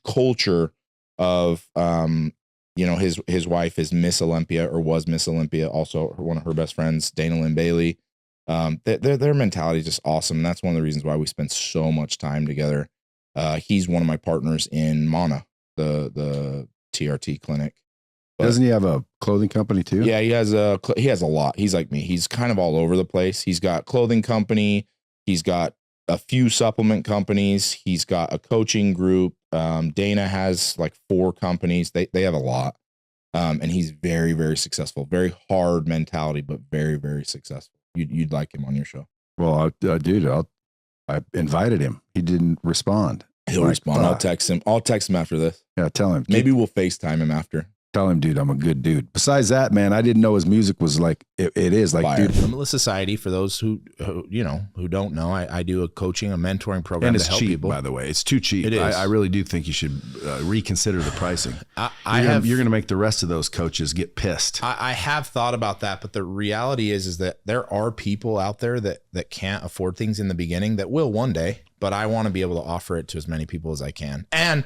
culture of, his wife is Miss Olympia, or was Miss Olympia. Also one of her best friends, Dana Lynn Bailey. Their mentality is just awesome. And that's one of the reasons why we spend so much time together. He's one of my partners in Mana, the TRT clinic. But doesn't he have a clothing company too? Yeah, he has a lot. He's like me. He's kind of all over the place. He's got clothing company. He's got a few supplement companies. He's got a coaching group. Dana has like 4 companies. They have a lot. And he's very, very successful. Very hard mentality, but very, very successful. You'd like him on your show. Well, dude, I invited him. He didn't respond. He'll respond. I'll text him. I'll text him after this. Yeah, tell him. Maybe we'll FaceTime him after. Tell him, dude, I'm a good dude. Besides that, man, I didn't know his music was like it is. Like, Fire. dude, Limitless Society, for those who don't know, I do a coaching, a mentoring program and it's to help cheap, people. by the way. It's too cheap. It is. I really do think you should reconsider the pricing. You're You're going to make the rest of those coaches get pissed. I have thought about that, but the reality is that there are people out there that can't afford things in the beginning that will one day, but I want to be able to offer it to as many people as I can. And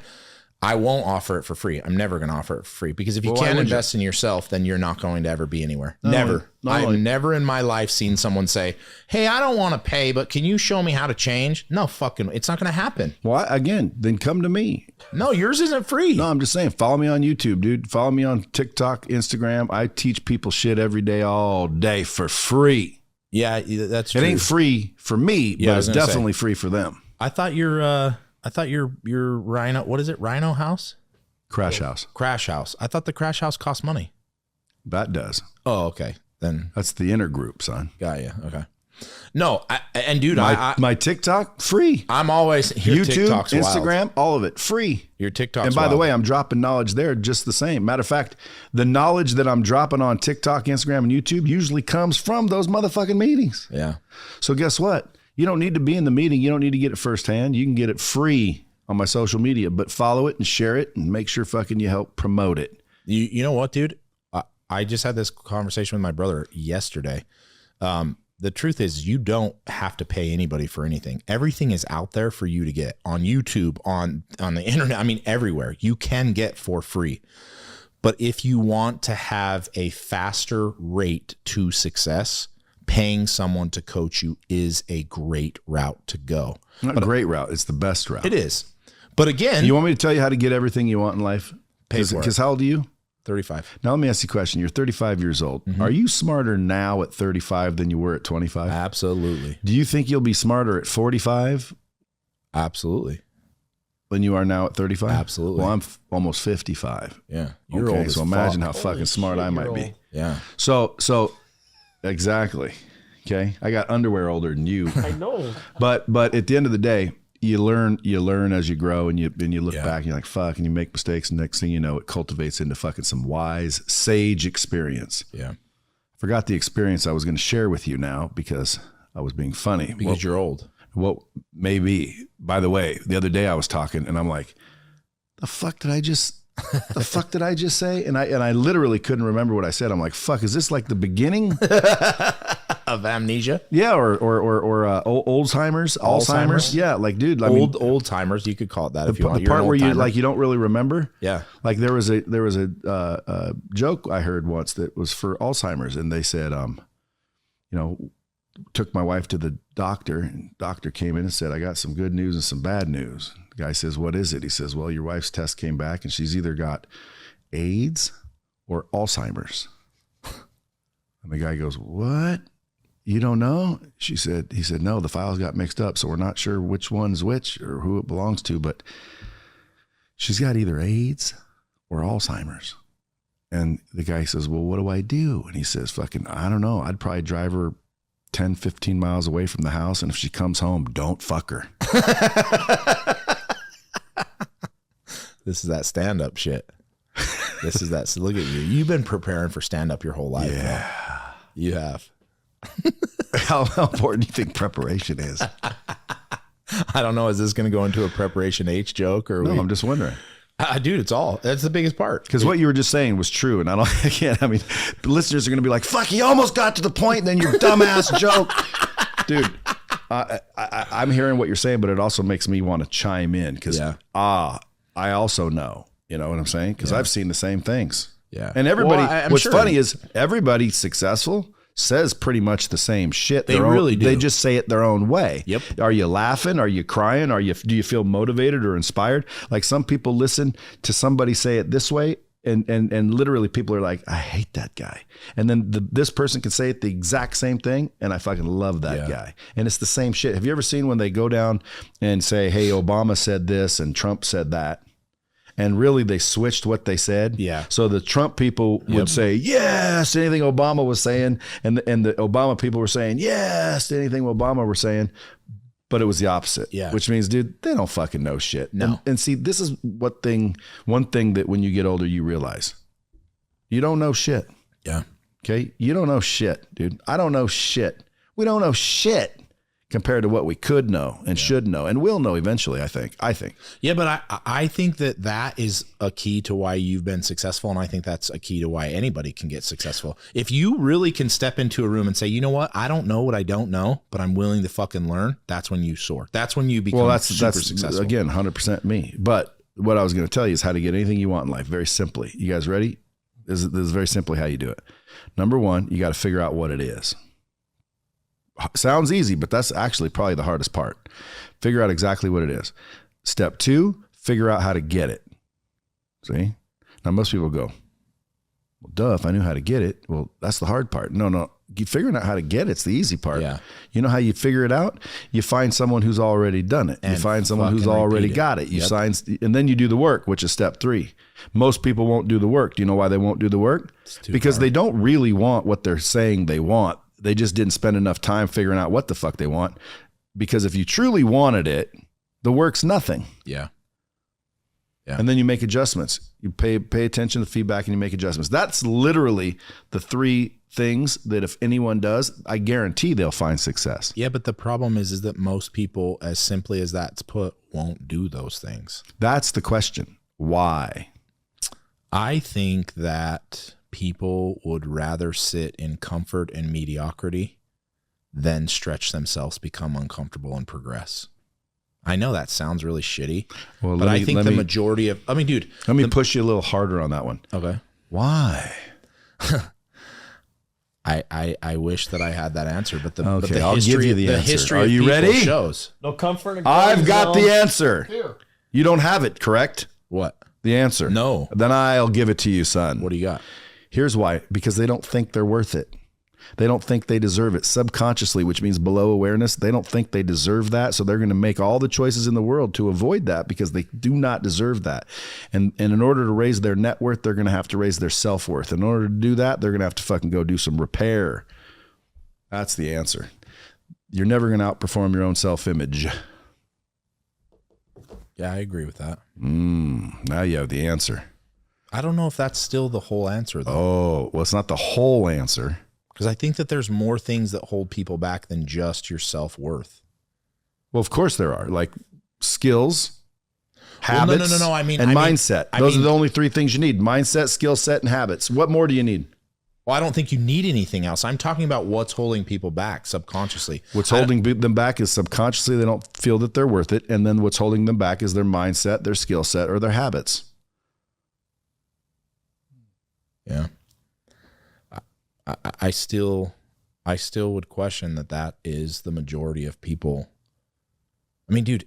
I won't offer it for free. I'm never going to offer it for free, because if you can't invest in yourself, then you're not going to ever be anywhere. Never. I've never in my life seen someone say, hey, I don't want to pay, but can you show me how to change? No, fucking, it's not going to happen. Well, again, then come to me. No, yours isn't free. No, I'm just saying, follow me on YouTube, dude. Follow me on TikTok, Instagram. I teach people shit every day, all day for free. Yeah, that's true. It ain't free for me, Yeah, but it's definitely free for them. I thought your Rhino, what is it? Rhino House? Crash House. Crash House. I thought the Crash House cost money. That does. Oh, okay. Then That's the inner group, son. got you. Okay. No, dude, My TikTok, free. I'm always your YouTube, TikTok's Instagram, wild. all of it, free. Your TikTok's And by the wild. way, I'm dropping knowledge there just the same. Matter of fact, the knowledge that I'm dropping on TikTok, Instagram, and YouTube usually comes from those motherfucking meetings. Yeah. So guess what? You don't need to be in the meeting. You don't need to get it firsthand. You can get it free on my social media, but follow it and share it and make sure fucking you help promote it. You know what, dude? I just had this conversation with my brother yesterday. The truth is, you don't have to pay anybody for anything. Everything is out there for you to get on YouTube, on the internet. I mean, everywhere you can get for free. But if you want to have a faster rate to success, paying someone to coach you is a great route to go. Not a great route. It's the best route. It is. But again, You want me to tell you how to get everything you want in life? Pay for it. Because how old are you? 35. Now let me ask you a question. You're 35 years old. Are you smarter now at 35 than you were at 25? Absolutely. Do you think you'll be smarter at 45 Absolutely. than you are now at 35? Absolutely. Well, I'm almost 55. Yeah. You're Okay, old as so imagine fuck. how fucking smart I might be. Yeah. So exactly. Okay. I got underwear older than you. I know. But at the end of the day, you learn as you grow, and you look back and you're like, fuck, and you make mistakes, and next thing you know, it cultivates into fucking some wise, sage experience. Yeah. I forgot the experience I was going to share with you now because I was being funny. Because you're old. Well, maybe. By the way, the other day I was talking and I'm like, the fuck did I just say? And I literally couldn't remember what I said. I'm like, fuck, is this like the beginning Of amnesia? Yeah, or Alzheimer's. Yeah, like, dude, Old timers, you could call it that if you want. the part where you don't really remember. Yeah. Like there was a joke I heard once that was for Alzheimer's, and they said, took my wife to the doctor, and doctor came in and said, I got some good news and some bad news. The guy says, what is it? He says, well, your wife's test came back and she's either got AIDS or Alzheimer's. And the guy goes, what? You don't know? He said, no, the files got mixed up, so we're not sure which one's which or who it belongs to, but she's got either AIDS or Alzheimer's. And the guy says, well, what do I do? And he says, fucking, I don't know. I'd probably drive her 10, 15 miles away from the house, and if she comes home, don't fuck her. This is that stand-up shit. This is that. Look at you. You've been preparing for stand-up your whole life. Yeah. Bro. You have. How important do you think preparation is? I don't know. Is this going to go into a preparation H joke or? No, I'm just wondering. Dude, that's the biggest part. Because what you were just saying was true, and I mean, the listeners are going to be like, "Fuck, he almost got to the point, and then your dumbass joke." Dude, I'm hearing what you're saying, but it also makes me want to chime in because I also know, you know what I'm saying? Because I've seen the same things. Yeah, and everybody. Well, what's funny is everybody successful says pretty much the same shit. They really do. They just say it their own way. Yep. Are you laughing? Are you crying? Do you feel motivated or inspired? Like some people listen to somebody say it this way, and literally people are like, I hate that guy. And then this person can say it the exact same thing, and I fucking love that guy. And it's the same shit. Have you ever seen when they go down and say, hey, Obama said this and Trump said that? And really, they switched what they said. Yeah. So the Trump people would say yes to anything Obama was saying, and the Obama people were saying yes to anything Obama were saying, but it was the opposite. Yeah. Which means, dude, they don't fucking know shit. No. And see, this is one thing that when you get older, you realize You don't know shit. Yeah. Okay. You don't know shit, dude. I don't know shit. We don't know shit compared to what we could know and should know and will know eventually, I think. Yeah, but I think that is a key to why you've been successful, and I think that's a key to why anybody can get successful. If you really can step into a room and say, you know what, I don't know what I don't know, but I'm willing to fucking learn, that's when you soar. That's when you become super successful. Again, 100% me. But what I was going to tell you is how to get anything you want in life very simply. You guys ready? This is very simply how you do it. Number one, you got to figure out what it is. Sounds easy, but that's actually probably the hardest part. Figure out exactly what it is. Step two, figure out how to get it. See? Now, most people go, well, duh, if I knew how to get it, well, that's the hard part. No. You figuring out how to get it's the easy part. Yeah. You know how you figure it out? You find someone who's already done it. And you find someone who's already got it. You sign, and then you do the work, which is step three. Most people won't do the work. Do you know why they won't do the work? Because they don't really want what they're saying they want. They just didn't spend enough time figuring out what the fuck they want. Because if you truly wanted it, the work's nothing. Yeah. And then you make adjustments. You pay attention to the feedback and you make adjustments. That's literally the three things that if anyone does, I guarantee they'll find success. Yeah, but the problem is that most people, as simply as that's put, won't do those things. That's the question. Why? I think that people would rather sit in comfort and mediocrity than stretch themselves, become uncomfortable, and progress. I know that sounds really shitty, but I think the majority of, dude. Let me push you a little harder on that one. Okay. Why? I wish that I had that answer, but the I'll give you the answer. History Are you ready? Shows. No comfort. I've got the answer. You don't have it, correct? What? The answer. No. Then I'll give it to you, son. What do you got? Here's why. Because they don't think they're worth it. They don't think they deserve it subconsciously, which means below awareness. They don't think they deserve that. So they're going to make all the choices in the world to avoid that because they do not deserve that. And in order to raise their net worth, they're going to have to raise their self-worth. In order to do that, they're going to have to fucking go do some repair. That's the answer. You're never going to outperform your own self-image. Yeah, I agree with that. Now you have the answer. I don't know if that's still the whole answer, though. Oh, well, it's not the whole answer. Because I think that there's more things that hold people back than just your self-worth. Well, of course there are, like skills, habits, no. mindset. Those are the only three things you need: mindset, skill set, and habits. What more do you need? Well, I don't think you need anything else. I'm talking about what's holding people back subconsciously. What's holding them back is subconsciously they don't feel that they're worth it, and then what's holding them back is their mindset, their skill set, or their habits. Yeah. I still would question that is the majority of people. I mean, dude,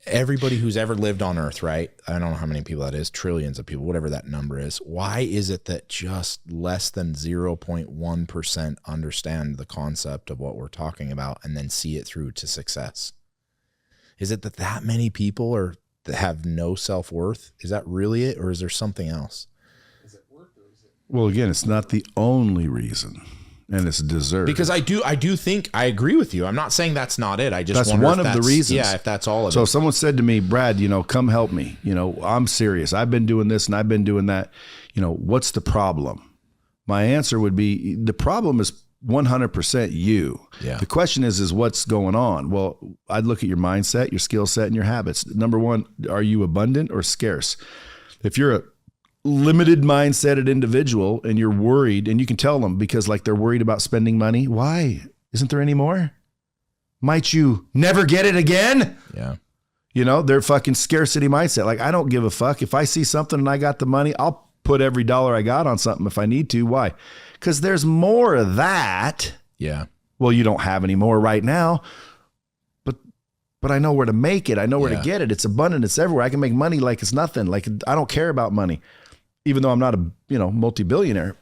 everybody who's ever lived on Earth, right? I don't know how many people that is, trillions of people, whatever that number is. Why is it that just less than 0.1% understand the concept of what we're talking about and then see it through to success? Is it that many people that have no self-worth? Is that really it, or is there something else? Well, again, it's not the only reason, and it's deserved. Because I do think I agree with you. I'm not saying that's not it. I just that's wonder one if of the reasons. Yeah, if that's all of it. So if someone said to me, Brad, come help me. I'm serious. I've been doing this and I've been doing that. What's the problem? My answer would be the problem is 100% you. Yeah. The question is what's going on? Well, I'd look at your mindset, your skill set, and your habits. Number one, are you abundant or scarce? If you're a limited mindseted individual and you're worried, and you can tell them because they're worried about spending money. Why? Isn't there any more? Might you never get it again? Yeah. They're fucking scarcity mindset. I don't give a fuck. If I see something and I got the money, I'll put every dollar I got on something if I need to. Why? Because there's more of that. Yeah. Well, you don't have any more right now, but I know where to make it. I know where to get it. It's abundant. It's everywhere. I can make money like it's nothing. I don't care about money. Even though I'm not a multi-billionaire,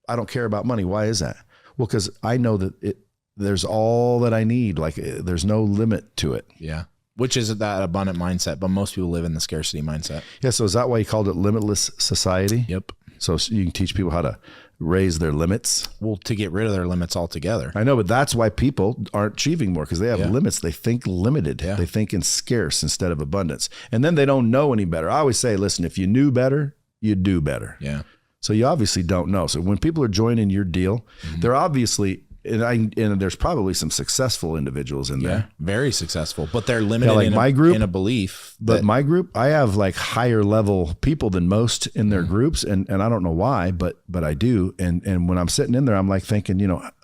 I don't care about money. Why is that? Well, because I know that there's all that I need. There's no limit to it. Yeah. Which is that abundant mindset, but most people live in the scarcity mindset. Yeah. So is that why you called it limitless society? Yep. So you can teach people how to raise their limits. Well, to get rid of their limits altogether. I know, but that's why people aren't achieving more, because they have limits. They think limited. Yeah. They think in scarce instead of abundance. And then they don't know any better. I always say, listen, if you knew better, you'd do better. Yeah. So you obviously don't know. So when people are joining your deal, they're obviously, and there's probably some successful individuals in there. Very successful, but they're limited like my group, in a belief. But my group, I have like higher level people than most in their groups. And I don't know why, but I do. And when I'm sitting in there, I'm like thinking,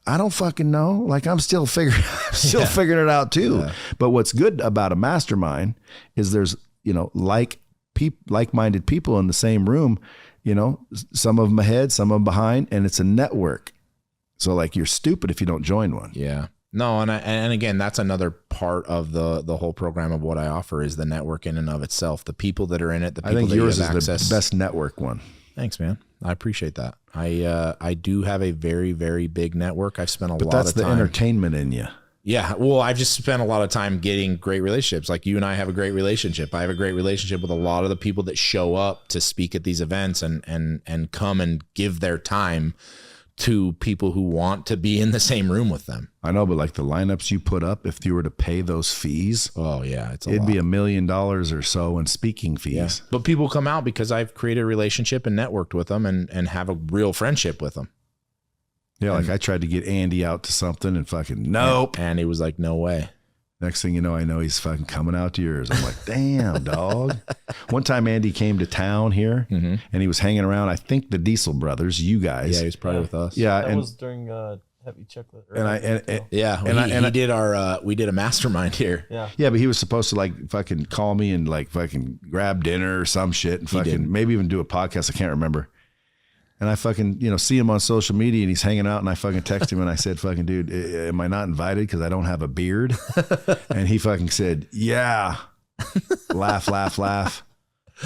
I don't fucking know. Like I'm still figuring figuring it out too. Yeah. But what's good about a mastermind is there's, like-minded people in the same room, some of them ahead, some of them behind, and it's a network. So like you're stupid if you don't join one. Yeah. No, and again, that's another part of the whole program of what I offer is the network in and of itself. The people that are in it, the people I think that yours you have is access. the best network one. Thanks, man. I appreciate that. I do have a very, very big network. I've spent a lot of time. But that's the entertainment in you. Yeah. Well, I've just spent a lot of time getting great relationships. Like you and I have a great relationship. I have a great relationship with a lot of the people that show up to speak at these events and come and give their time to people who want to be in the same room with them. I know, but like the lineups you put up, if you were to pay those fees, oh yeah, it'd be $1 million or so in speaking fees. Yeah. But people come out because I've created a relationship and networked with them and have a real friendship with them. Yeah, like I tried to get Andy out to something and fucking nope. And he was like, no way. Next thing you know, I know he's fucking coming out to yours. I'm like, damn, dog. One time Andy came to town here and he was hanging around, I think the Diesel Brothers, you guys. Yeah, he was probably with us. Yeah. That was during Heavy Chocolate. We did a mastermind here. Yeah. Yeah, but he was supposed to like fucking call me and like fucking grab dinner or some shit and fucking maybe even do a podcast. I can't remember. And I fucking, see him on social media and he's hanging out and I fucking text him and I said, fucking dude, am I not invited because I don't have a beard? And he fucking said, yeah. Laugh, laugh, laugh.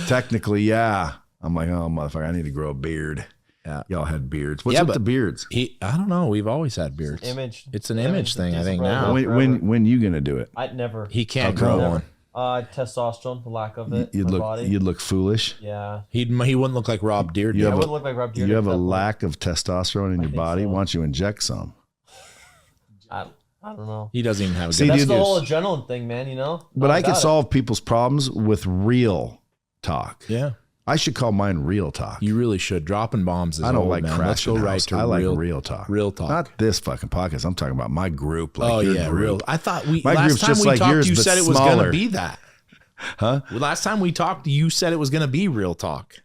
Technically, yeah. I'm like, oh, motherfucker, I need to grow a beard. Yeah. Y'all had beards. What's with the beards? I don't know. We've always had beards. It's an image thing, I think now. When you going to do it? I'd never. He can't grow one. Testosterone, the lack of it. You'd look foolish. Yeah. He wouldn't look like Rob Deere. I wouldn't look like Rob Deere. You have a lack of testosterone in your body. So. Why don't you inject some? I don't know. He doesn't even have a good. That's the whole adrenaline thing, man. But I can solve people's problems with real talk. Yeah. I should call mine real talk. You really should. Dropping bombs is I don't old, like man. crashing. Let's go right to I like real talk. Real talk. Not this fucking podcast. I'm talking about my group. Like oh, your yeah. group. Real. I thought my last group's time just we like talked, yours, you but said it was smaller. going to be that. Huh? Well, last time we talked, you said it was going to be real talk.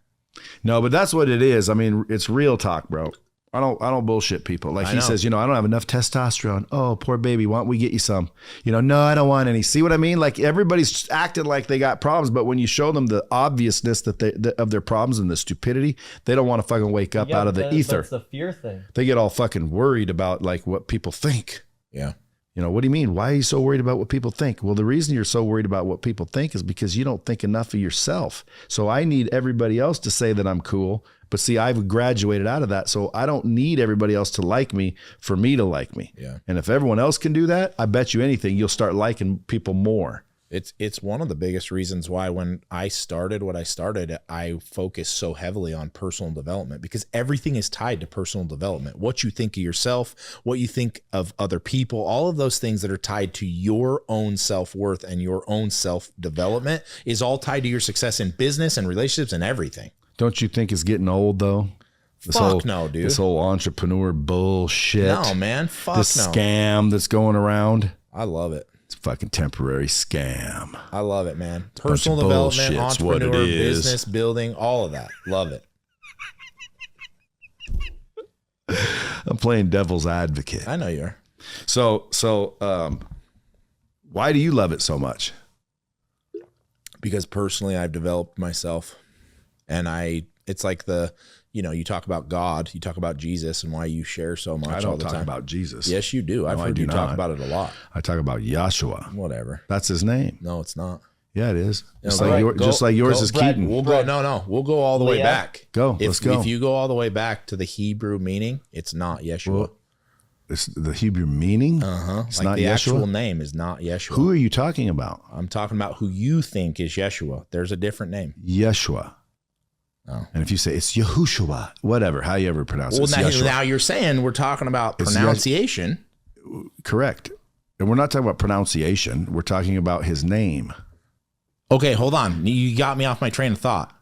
No, but that's what it is. I mean, it's real talk, bro. I don't bullshit people. Like he says, I don't have enough testosterone. Oh, poor baby. Why don't we get you some? No, I don't want any. See what I mean? Like everybody's acting like they got problems, but when you show them the obviousness of their problems and the stupidity, they don't want to fucking wake up out of the ether. It's the fear thing. They get all fucking worried about like what people think. Yeah. What do you mean? Why are you so worried about what people think? Well, the reason you're so worried about what people think is because you don't think enough of yourself. So I need everybody else to say that I'm cool. But see, I've graduated out of that. So I don't need everybody else to like me for me to like me. Yeah. And if everyone else can do that, I bet you anything, you'll start liking people more. It's one of the biggest reasons why when I started what I started, I focused so heavily on personal development because everything is tied to personal development. What you think of yourself, what you think of other people, all of those things that are tied to your own self-worth and your own self-development is all tied to your success in business and relationships and everything. Don't you think it's getting old though? No, dude. This whole entrepreneur bullshit. No, man. This scam that's going around. I love it. It's a fucking temporary scam. I love it, man. Personal development, entrepreneur, business building, all of that. Love it. I'm playing devil's advocate. I know you are. So, why do you love it so much? Because personally, I've developed myself, and it's like you talk about God, you talk about Jesus, and why you share so much. I don't all the talk time. about Jesus. Yes, you do. I've heard you talk about it a lot. I talk about Yahshua. Whatever. That's his name. No, it's not. Yeah, it is. Just like yours is Keaton. We'll go. No. We'll go all the way back. Let's go. If you go all the way back to the Hebrew meaning, it's not Yeshua. Well, it's the Hebrew meaning. It's like not the Yeshua? Actual name is not Yeshua. Who are you talking about? I'm talking about who you think is Yeshua. There's a different name. Yeshua. Oh. And if you say it's Yahushua, whatever, how you ever pronounce it. Now you're saying we're talking about pronunciation. Correct. And we're not talking about pronunciation. We're talking about his name. Okay, hold on. You got me off my train of thought.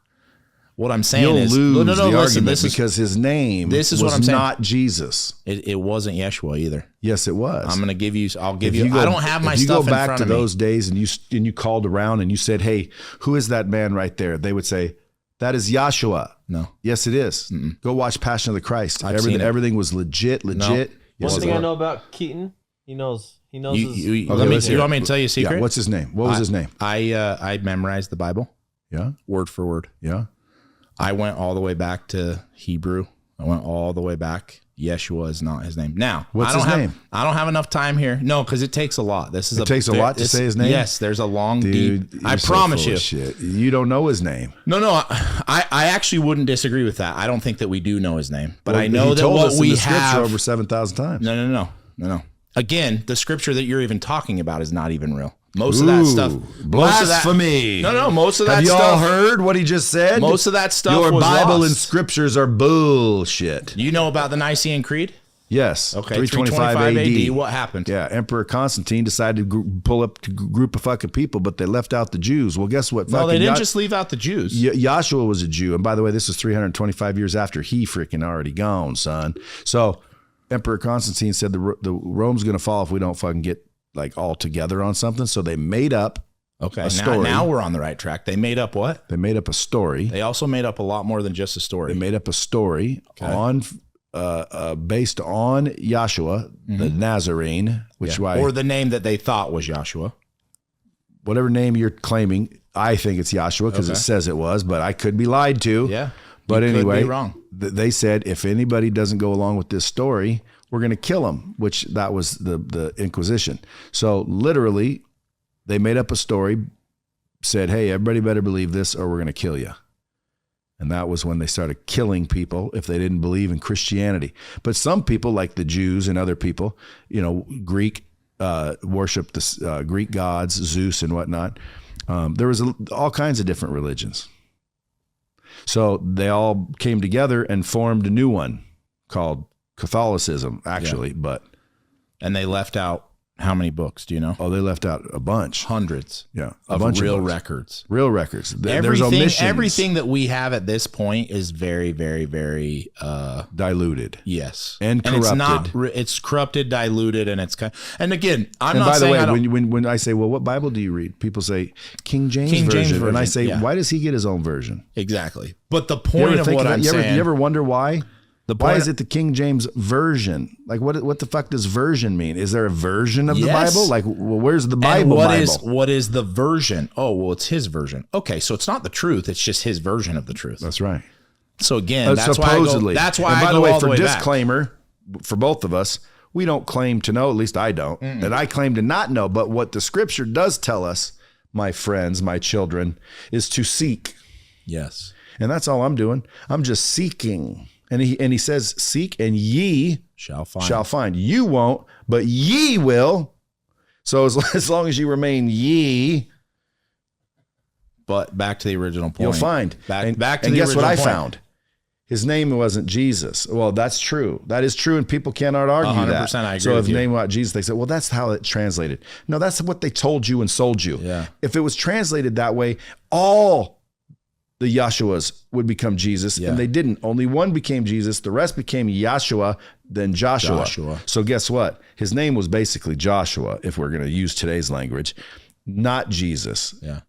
What I'm saying You'll is, lose the listen, argument because his name this is was what I'm saying. not Jesus. It wasn't Yeshua either. Yes, it was. I'm going to give you. I'll give If you. I don't have my if you stuff go back in front to of me. those days and you called around and you said, "Hey, who is that man right there?" They would say, "That is Yahshua." No. Yes, it is. Go watch Passion of the Christ. I've seen it. Everything was legit. One Yes, thing it I was. know about Keaton, he knows his. Let me. let's hear You want it. me to tell you a secret? Yeah, what's his name? What was his name? I memorized the Bible Yeah, word for word. yeah. I went all the way back to Hebrew. I went all the way back. Yeshua is not his name. Now, What's his name? I don't have enough time here. No, because it takes a lot. It takes a lot to say his name? Yes, there's a long, Dude, deep. you're I so promise full you. of shit. You don't know his name. No. I actually wouldn't disagree with that. I don't think that we do know his name, but Well, I know he that told what us in we the scripture have. over 7,000 times. No. Again, the scripture that you're even talking about is not even real. Most of that stuff. Blasphemy. No. Most of that Have you stuff. all heard what he just said? Most of that stuff Your was Bible and lost. scriptures are bullshit. You know about the Nicene Creed? Yes. Okay, 325 AD. What happened? Yeah, Emperor Constantine decided to pull up a group of fucking people, but they left out the Jews. Well, guess what? No, they didn't just leave out the Jews. Yahshua was a Jew. And by the way, this was 325 years after he freaking already gone, son. So Emperor Constantine said the Rome's going to fall if we don't fucking get like all together on something. So they made up Okay, a story. now we're on the right track. They made up what? They made up a story. They also made up a lot more than just a story. They made up a story on based on Yahshua, the Nazarene, which why or the name that they thought was Joshua. whatever name you're claiming, I think it's Yahshua because it says it was, but I could be lied to. Yeah. But You could anyway, be wrong. They said if anybody doesn't go along with this story, we're going to kill him, which that was the Inquisition. So literally, they made up a story, said, "Hey, everybody better believe this, or we're going to kill you." And that was when they started killing people if they didn't believe in Christianity. But some people, like the Jews and other people, Greek worshiped the Greek gods, Zeus and whatnot. There was all kinds of different religions. So they all came together and formed a new one called Catholicism, actually. And they left out how many books? Do you know? Oh, they left out a bunch. Hundreds. Yeah, Of bunch real books. records. Real records. There's omissions. Everything that we have at this point is very, very, very diluted. yes, And it's not. corrupted. It's corrupted, diluted, and it's kind. And again, I'm And not by the saying way, I don't. when I say, well, what Bible do you read? People say King James King James version. And I Version, say, yeah. why does he get his own version? Exactly. But the You point ever of think what of that? I'm You saying. ever wonder why? Why point- is it the King James version? Like, what the fuck does version mean? Is there a version of the Yes. Bible? Like, well, where's the And Bible? what is the version? Oh, well, it's his version. Okay, so it's not the truth. It's just his version of the truth. That's right. So again, that's supposedly. why I go. That's why and I by go the way, all the for way back. disclaimer, for both of us, we don't claim to know. At least I don't. And I claim to not know. But what the Scripture does tell us, my friends, my children, is to seek. Yes. And that's all I'm doing. I'm just seeking. And he says, seek and ye Shall find. shall find. You won't, but ye will. So as long as you remain ye, But back to the original point. you'll find. Back and, to and the guess what original I point. found? His name wasn't Jesus. Well, that's true. That is true, and people cannot argue 100% that. I agree So if with the you. name was Jesus, they said, well, that's how it translated. No, that's what they told you and sold you. Yeah. If it was translated that way, all the Yahshuas would become Jesus, Yeah. and they didn't. Only one became Jesus. The rest became Yahshua, then Joshua. Joshua. So guess what? His name was basically Joshua, if we're going to use today's language, not Jesus. Yeah.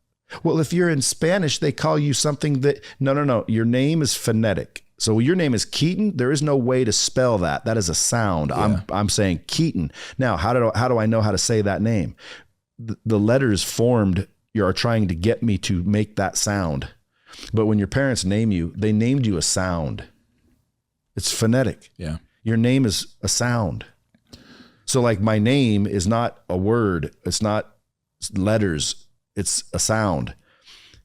Well, if you're in Spanish, they call you something that, no. Your name is phonetic. So your name is Keaton. There is no way to spell that. That is a sound. I'm saying Keaton. Now, how do I know how to say that name? The letters formed, you are trying to get me to make that sound. But when your parents name you, they named you a sound. It's phonetic. Yeah. Your name is a sound. So like my name is not a word. It's not letters. It's a sound,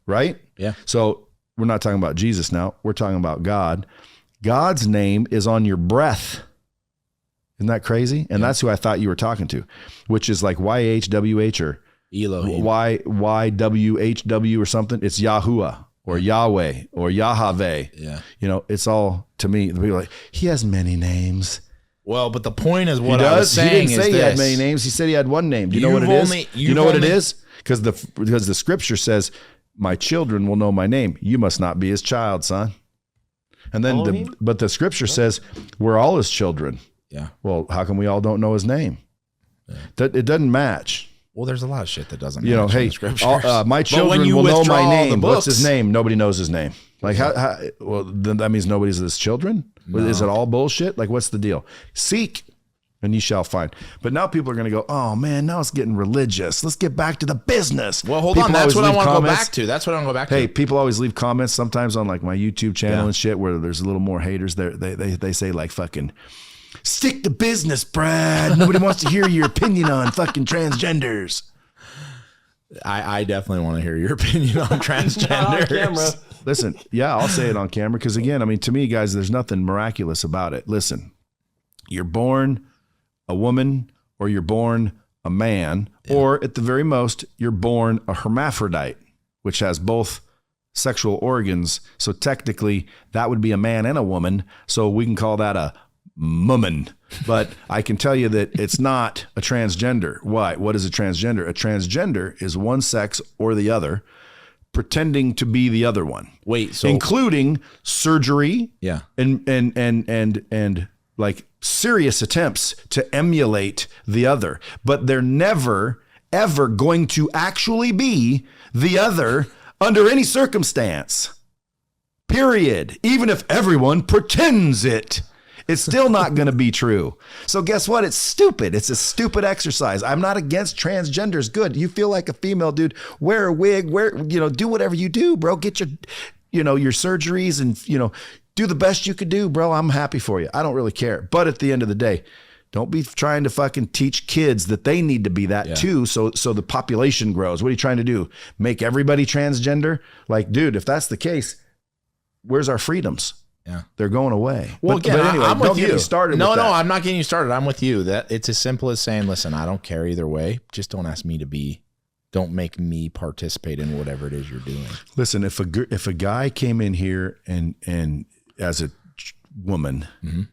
right? Yeah. So we're not talking about Jesus now. We're talking about God. God's name is on your breath. Isn't that crazy? And that's who I thought you were talking to, which is like YHWH or Elohim. YWHW or something. It's Yahuwah or Yahweh or Yahweh. Yeah. It's all, to me, the people are like, he has many names. Well, but the point is what He I was does. saying He didn't say is he had this. many names. He said he had one name. Do you know what it You've is? only- Do you know what it you've is? Because the Scripture says my children will know my name. You must not be his child, son. And then, but the scripture says we're all his children. Yeah. Well, how come we all don't know his name? Yeah. It doesn't match. Well, there's a lot of shit that doesn't match. You know, hey, my children will know my name. What's his name? Nobody knows his name. Like, well, then that means nobody's his children? No. Is it all bullshit? Like, what's the deal? Seek and you shall find. But now people are going to go, oh man, now it's getting religious. Let's get back to the business. Well, hold on. That's what I want to go back to. That's what I want to go back to. Hey, people always leave comments sometimes on like my YouTube channel and shit where there's a little more haters there. They say like fucking, stick to business, Brad. Nobody wants to hear your opinion on fucking transgenders. I definitely want to hear your opinion on transgenders. Listen, yeah, I'll say it on camera because again, I mean, to me, guys, there's nothing miraculous about it. Listen, you're born a woman or you're born a man, or at the very most, you're born a hermaphrodite, which has both sexual organs. So technically, that would be a man and a woman. So we can call that a mummin. But I can tell you that it's not a transgender. Why? What is a transgender? A transgender is one sex or the other pretending to be the other one. Wait, so including surgery, yeah, and like serious attempts to emulate the other, but they're never ever going to actually be the other under any circumstance. Period. Even if everyone pretends it. It's still not going to be true. So guess what? It's stupid. It's a stupid exercise. I'm not against transgenders. Good. You feel like a female, dude. Wear a wig. Do whatever you do, bro. Get your, your surgeries and, do the best you could do, bro. I'm happy for you. I don't really care. But at the end of the day, don't be trying to fucking teach kids that they need to be that too. So the population grows. What are you trying to do? Make everybody transgender? Like, dude, if that's the case, where's our freedoms? Yeah, they're going away. Well, again, anyway, I'm don't with get you. me started. No, with that. I'm not getting you started. I'm with you. That it's as simple as saying, listen, I don't care either way. Just don't ask me to be. Don't make me participate in whatever it is you're doing. Listen, if a guy came in here and as a woman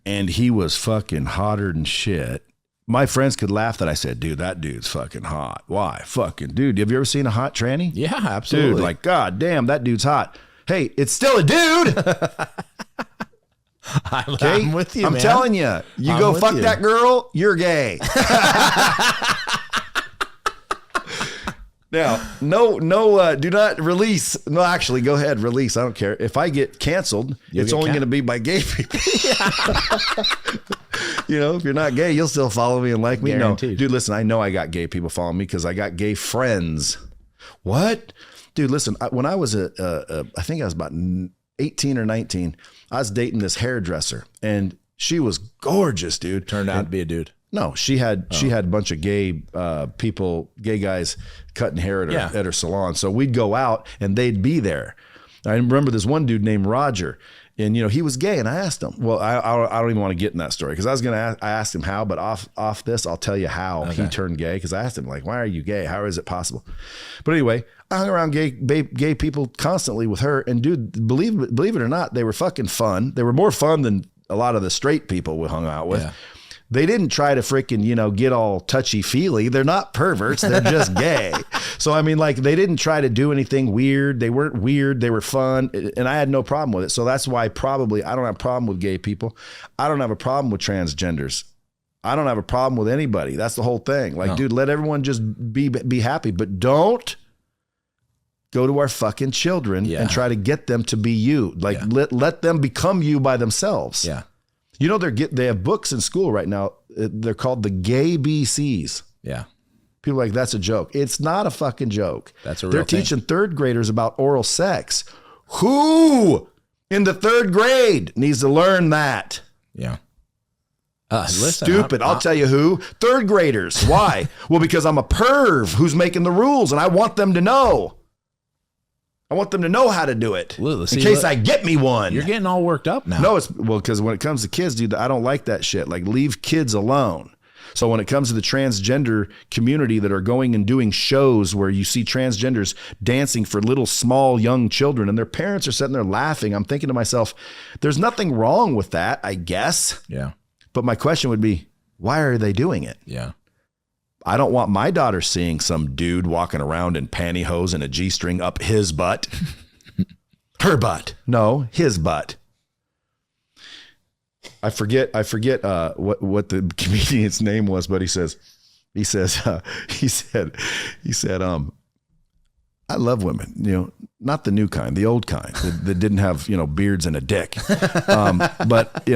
and he was fucking hotter than shit, my friends could laugh that I said, dude, that dude's fucking hot. Why? Fucking dude. Have you ever seen a hot tranny? Yeah, absolutely. Dude, like, God damn, that dude's hot. Hey, it's still a dude. I'm with you, I'm man. telling you, you go fuck that girl, you're gay. Now, do not release. No, actually, go ahead, release. I don't care. If I get canceled, it's only going to be by gay people. If you're not gay, you'll still follow me and like me. Guaranteed. No, dude, listen, I know I got gay people following me because I got gay friends. What? Dude, listen, when I was I think I was about 18 or 19, I was dating this hairdresser and she was gorgeous, dude. Turned out to be a dude. No, she had a bunch of gay gay guys cutting hair at her salon. So we'd go out and they'd be there. I remember this one dude named Roger, and he was gay. And I asked him. Well, I don't even want to get in that story because I asked him how, but off this, I'll tell you how he turned gay because I asked him like, why are you gay? How is it possible? But anyway, I hung around gay people constantly with her, and dude, believe it or not, they were fucking fun. They were more fun than a lot of the straight people we hung out with. Yeah. They didn't try to freaking, get all touchy-feely. They're not perverts. They're just gay. So, I mean, like, they didn't try to do anything weird. They weren't weird. They were fun. And I had no problem with it. So that's why probably I don't have a problem with gay people. I don't have a problem with transgenders. I don't have a problem with anybody. That's the whole thing. Like, dude, let everyone just be happy. But don't go to our fucking children and try to get them to be you. Like, let them become you by themselves. Yeah. They have books in school right now. They're called the gay BCs. Yeah. People are like, that's a joke. It's not a fucking joke. That's a real They're teaching third graders about oral sex. Who in the third grade needs to learn that? Yeah. Listen, Stupid. I'll tell you who. Third graders. Why? Well, because I'm a perv who's making the rules and I want them to know. I want them to know how to do it in case I get me one. You're getting all worked up now. No, because when it comes to kids, dude, I don't like that shit. Like, leave kids alone. So when it comes to the transgender community that are going and doing shows where you see transgenders dancing for little, small, young children and their parents are sitting there laughing, I'm thinking to myself, there's nothing wrong with that, I guess. Yeah. But my question would be, why are they doing it? Yeah. I don't want my daughter seeing some dude walking around in pantyhose and a G-string up his butt. Her butt. No, his butt. I forget what the comedian's name was, but he said, I love women, not the new kind, the old kind that didn't have, beards and a dick. But,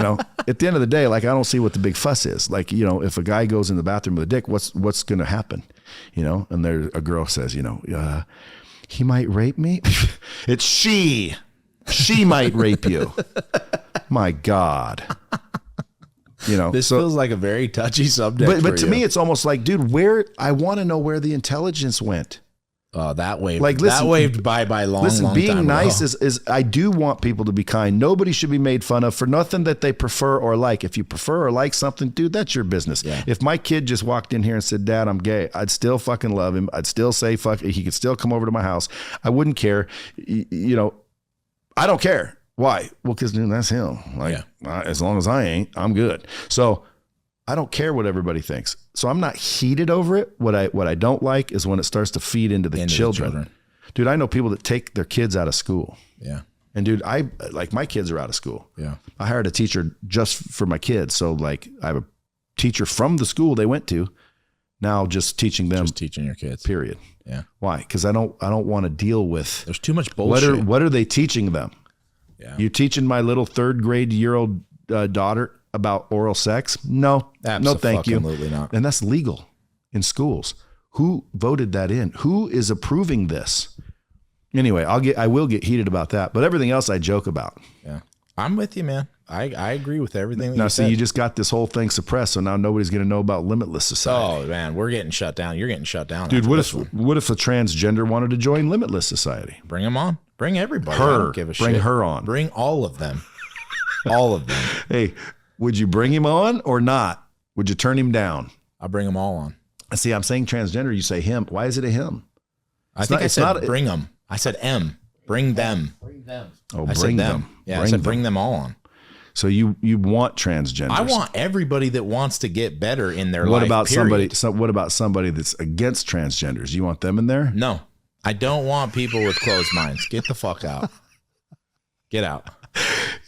at the end of the day, like, I don't see what the big fuss is. Like, if a guy goes in the bathroom with a dick, what's going to happen? And there a girl says, he might rape me. It's she might rape you. My God. This feels like a very touchy subject. But to me, it's almost like, dude, I want to know where the intelligence went. Oh, that waved. Like, listen, that waved by long. Listen, long being time nice ago. is I do want people to be kind. Nobody should be made fun of for nothing that they prefer or like. If you prefer or like something, dude, that's your business. Yeah. If my kid just walked in here and said, Dad, I'm gay, I'd still fucking love him. I'd still say fuck. He could still come over to my house. I wouldn't care. I don't care. Why? Well, because, dude, that's him. Like, as long as I ain't, I'm good. So I don't care what everybody thinks. So I'm not heated over it. What I don't like is when it starts to feed into the children. Dude, I know people that take their kids out of school. Yeah. And dude, my kids are out of school. Yeah. I hired a teacher just for my kids. So like, I have a teacher from the school they went to, now just teaching them. Just teaching your kids. Period. Yeah. Why? Because I don't want to deal with. There's too much bullshit. What are they teaching them? Yeah. You teaching my little 3rd grade year old daughter about oral sex? No, no, thank you. Absolutely not. And that's legal in schools. Who voted that in? Who is approving this? Anyway, I will get heated about that, but everything else I joke about. Yeah. I'm with you, man. I agree with everything that Now, you said. see, you just got this whole thing suppressed, so now nobody's going to know about Limitless Society. Oh, man, we're getting shut down. You're getting shut down. Dude, after what this if one. a transgender wanted to join Limitless Society? Bring them on. Bring everybody. Her. I don't give a Bring shit. her on. Bring all of them. All of them. Hey, would you bring him on or not? Would you turn him down? I'll bring them all on. See, I'm saying transgender. You say him. Why is it a him? I said bring them. I said M. Bring them. Oh, I said bring them. Yeah, I said bring them all on. So you want transgenders? I want everybody that wants to get better in their life. What about period. what about somebody that's against transgenders? You want them in there? No, I don't want people with closed minds. Get the fuck out. Get out.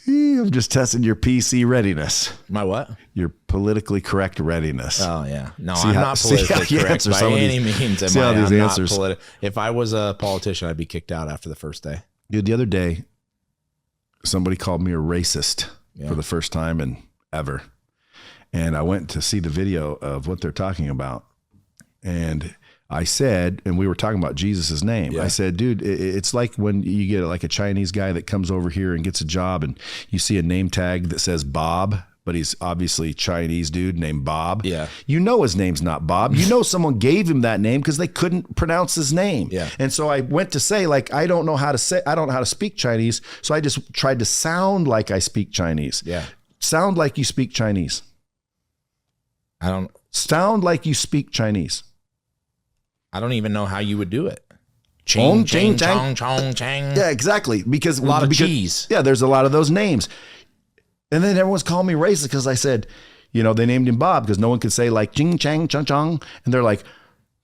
I'm just testing your PC readiness. My what? Your politically correct readiness. Oh yeah, no, See I'm how- not see how politically you correct answer by some of any these- means. see how these I'm answers- not If I was a politician, I'd be kicked out after the first day. Dude, the other day, somebody called me a racist Yeah. for the first time in ever. And I went to see the video of what they're talking about. And I said, and we were talking about Jesus's name. Yeah. I said, dude, it's like when you get like a Chinese guy that comes over here and gets a job and you see a name tag that says Bob, but he's obviously Chinese dude named Bob. Yeah. You know his name's not Bob. You know someone gave him that name because they couldn't pronounce his name. Yeah. And so I went to say, like, I don't know how to speak Chinese. So I just tried to sound like I speak Chinese. Yeah. Sound like you speak Chinese. Sound like you speak Chinese. I don't even know how you would do it. Chong, Ching, chang, chong, chong, chang. Yeah, exactly. Because A lot of cheese. Yeah, there's a lot of those names. And then everyone's calling me racist because I said, they named him Bob because no one could say like ching, chang, chong, chong. And they're like,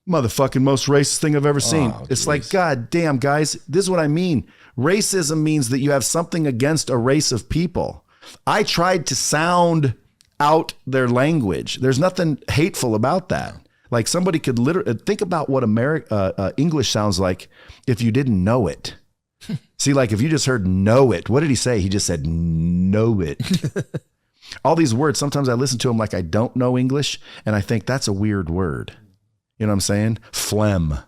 motherfucking most racist thing I've ever seen. It's like, God damn, guys, this is what I mean. Racism means that you have something against a race of people. I tried to sound out their language. There's nothing hateful about that. Like somebody could literally think about what English sounds like if you didn't know it. See, like if you just heard know it, what did he say? He just said know it. All these words, sometimes I listen to them like I don't know English and I think that's a weird word. You know what I'm saying? Phlegm.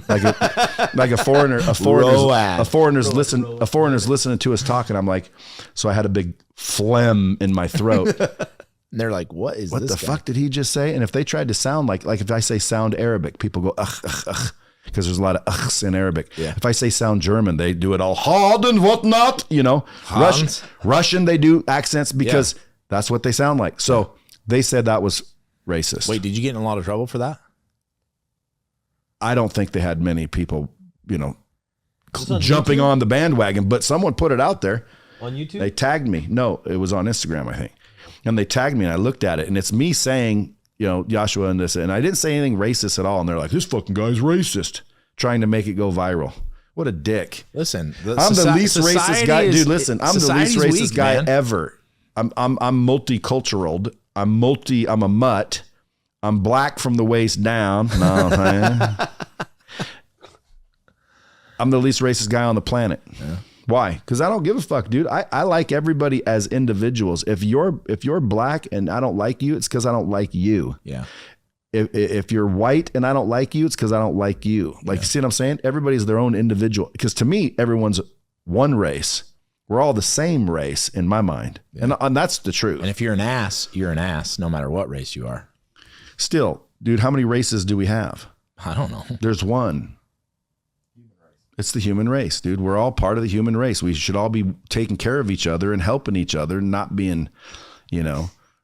Like a foreigner's listening to us talking. I'm like, so I had a big phlegm in my throat. And they're like, what is What this the guy? fuck did he just say? And if they tried to sound like if I say sound Arabic, people go ugh, ugh, ugh, because there's a lot of ughs in Arabic. Yeah. If I say sound German, they do it all hard and whatnot, Hans. Russian, they do accents because that's what they sound like. So they said that was racist. Wait, did you get in a lot of trouble for that? I don't think they had many people, Is this on jumping YouTube? on the bandwagon, but someone put it out there. On YouTube? They tagged me. No, it was on Instagram, I think. And they tagged me and I looked at it and it's me saying Joshua and this, and I didn't say anything racist at all. And they're like, this fucking guy's racist, trying to make it go viral. What a dick. Listen, I'm the least racist guy. Dude, listen, I'm the least racist guy ever. I'm multicultural. I'm a mutt. I'm black from the waist down. No, man. I'm the least racist guy on the planet. Yeah. Why? Because I don't give a fuck, dude. I like everybody as individuals. If you're black and I don't like you, it's because I don't like you. Yeah. If you're white and I don't like you, it's because I don't like you. Like, you see what I'm saying? Everybody's their own individual. Because to me, everyone's one race. We're all the same race in my mind. Yeah. And that's the truth. And if you're an ass, you're an ass, no matter what race you are. Still, dude, how many races do we have? I don't know. There's one. It's the human race, dude. We're all part of the human race. We should all be taking care of each other and helping each other, not being,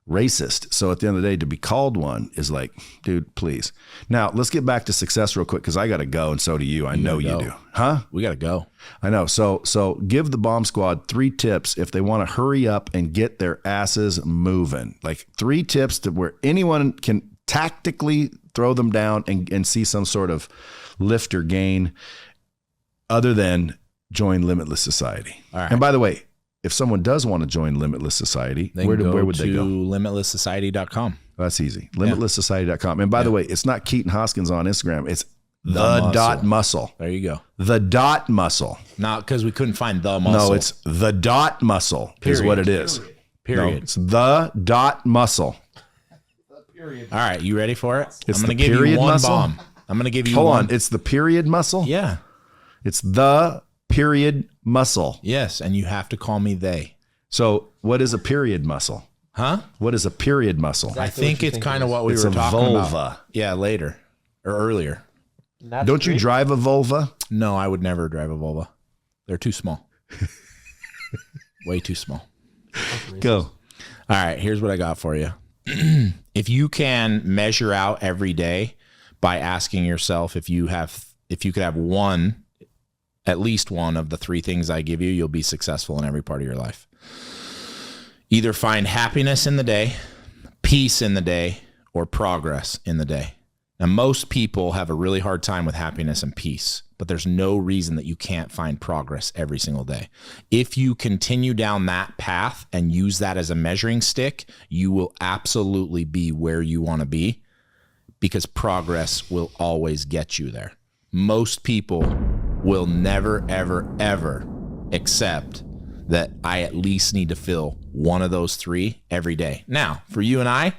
racist. So at the end of the day, to be called one is like, dude, please. Now, let's get back to success real quick, because I got to go, and so do you. I know you do. Huh? We got to go. I know. So give the Bomb Squad 3 tips if they want to hurry up and get their asses moving. Like 3 tips to where anyone can tactically throw them down and see some sort of lift or gain other than join Limitless Society. All right. And by the way, if someone does want to join Limitless Society, where would they go? limitlesssociety.com. That's easy. Limitlesssociety.com. And by the way, it's not Keaton Hoskins on Instagram. It's the dot muscle. There you go. The dot muscle. Not because we couldn't find the muscle. No, it's the dot muscle is what it is. Period. No, it's the dot muscle. All right, you ready for it? It's I'm going the to give you period one muscle? bomb. I'm going to give you Hold one. on. It's the period muscle? Yeah. It's the period muscle. Yes, and you have to call me they. So what is a period muscle? Huh? What is a period muscle? Exactly. I think it's kind of what we were talking vulva. about. Yeah, later or earlier. Don't you drive a vulva? No, I would never drive a Volvo. They're too small. Way too small. Go. All right, here's what I got for you. If you can measure out every day by asking yourself if you could have at least one of the 3 things I give you, you'll be successful in every part of your life. Either find happiness in the day, peace in the day, or progress in the day. Now, most people have a really hard time with happiness and peace, but there's no reason that you can't find progress every single day. If you continue down that path and use that as a measuring stick, you will absolutely be where you want to be, because progress will always get you there. Most people will never, ever, ever accept that I at least need to feel one of those 3 every day. Now, for you and I,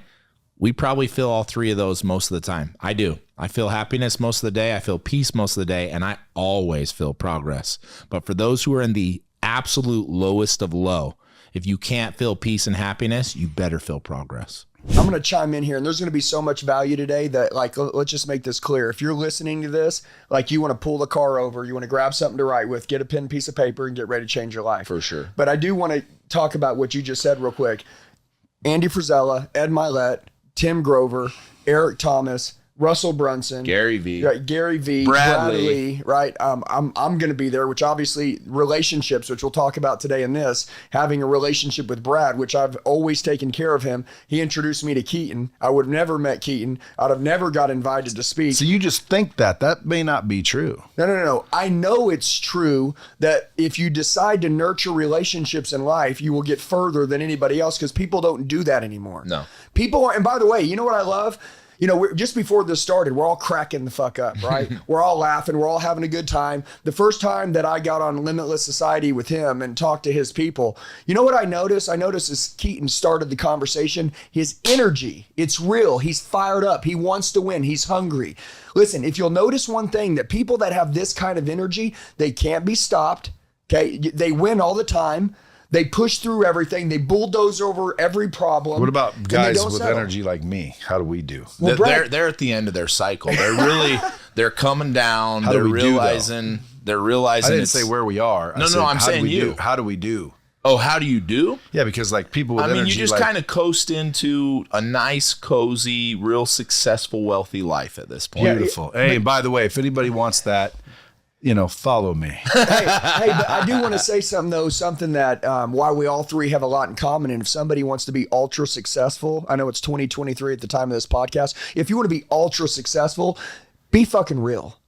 we probably feel all 3 of those most of the time. I do. I feel happiness most of the day. I feel peace most of the day. And I always feel progress. But for those who are in the absolute lowest of low, if you can't feel peace and happiness, you better feel progress. I'm going to chime in here, and there's going to be so much value today that, like, let's just make this clear. If you're listening to this, like, you want to pull the car over, you want to grab something to write with, get a pen, piece of paper, and get ready to change your life. For sure. But I do want to talk about what you just said real quick. Andy Frisella, Ed Milet, Tim Grover, Eric Thomas, Russell Brunson, Gary V, right, Gary V, Bradley, right? I'm going to be there, which obviously relationships, which we'll talk about today in this, having a relationship with Brad, which I've always taken care of him. He introduced me to Keaton. I would have never met Keaton. I'd have never got invited to speak. So you just think that may not be true. No. I know it's true that if you decide to nurture relationships in life, you will get further than anybody else, because people don't do that anymore. No. People are, and by the way, you know what I love? Just before this started, we're all cracking the fuck up, right? We're all laughing. We're all having a good time. The first time that I got on Limitless Society with him and talked to his people, you know what I noticed? I noticed as Keaton started the conversation, his energy, it's real. He's fired up. He wants to win. He's hungry. Listen, if you'll notice one thing, that people that have this kind of energy, they can't be stopped. Okay. They win all the time. They push through everything. They bulldoze over every problem. What about guys with energy like me? How do we do? Well, they're at the end of their cycle. They're coming down. They're realizing. I didn't say where we are. I'm saying you. How do we do? Oh, how do you do? Yeah, because like people with energy. You just kind of coast into a nice, cozy, real successful, wealthy life at this point. Beautiful. Hey, by the way, if anybody wants that, follow me. Hey, but I do want to say something though, something that why we all three have a lot in common. And if somebody wants to be ultra successful, I know it's 2023 at the time of this podcast. If you want to be ultra successful, be fucking real.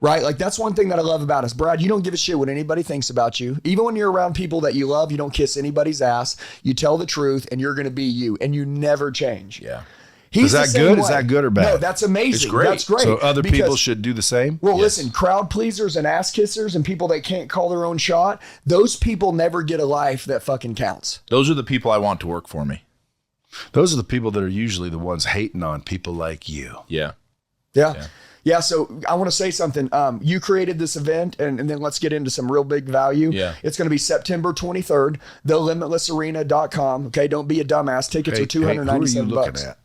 Right? Like that's one thing that I love about us. Brad, you don't give a shit what anybody thinks about you. Even when you're around people that you love, you don't kiss anybody's ass. You tell the truth and you're going to be you and you never change. Yeah. He's Is that good? Is that good or bad? No, that's amazing. It's great. That's great. So other people should do the same? Well, listen, crowd pleasers and ass kissers and people that can't call their own shot, those people never get a life that fucking counts. Those are the people I want to work for me. Those are the people that are usually the ones hating on people like you. Yeah. Yeah, so I want to say something. You created this event, and then let's get into some real big value. Yeah. It's going to be September 23rd, thelimitlessarena.com. Okay, don't be a dumbass. Tickets are $297. Who are you looking at?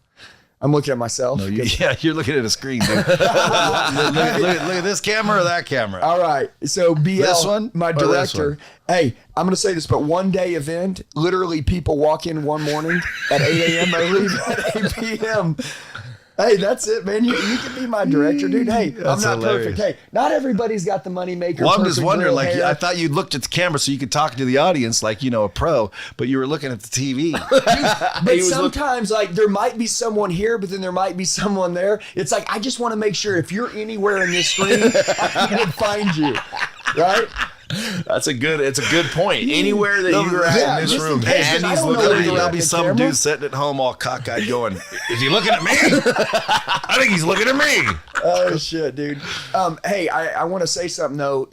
I'm looking at myself. No, you're looking at a screen, dude. look at this camera or that camera. All right, so BL, This one my or this director. one? Hey, I'm going to say this, but one day event, literally people walk in one morning at 8 a.m. They leave at 8 p.m. Hey, that's it, man. You can be my director, dude. Hey, That's I'm not hilarious. perfect. Hey, not everybody's got the money maker. Well, I'm just perfect wondering, real like, hair. I thought you looked at the camera so you could talk to the audience like, a pro, but you were looking at the TV. But sometimes, like, there might be someone here, but then there might be someone there. It's like, I just want to make sure if you're anywhere in this screen, I can find you, right? It's a good point. Anywhere that you're at in this just room, in case, 'cause I Andy's don't know looking where at you're you. There'll be the some camera? dude sitting at home all cockeyed going, is he looking at me? I think he's looking at me. Oh shit, dude. Hey, I want to say something though.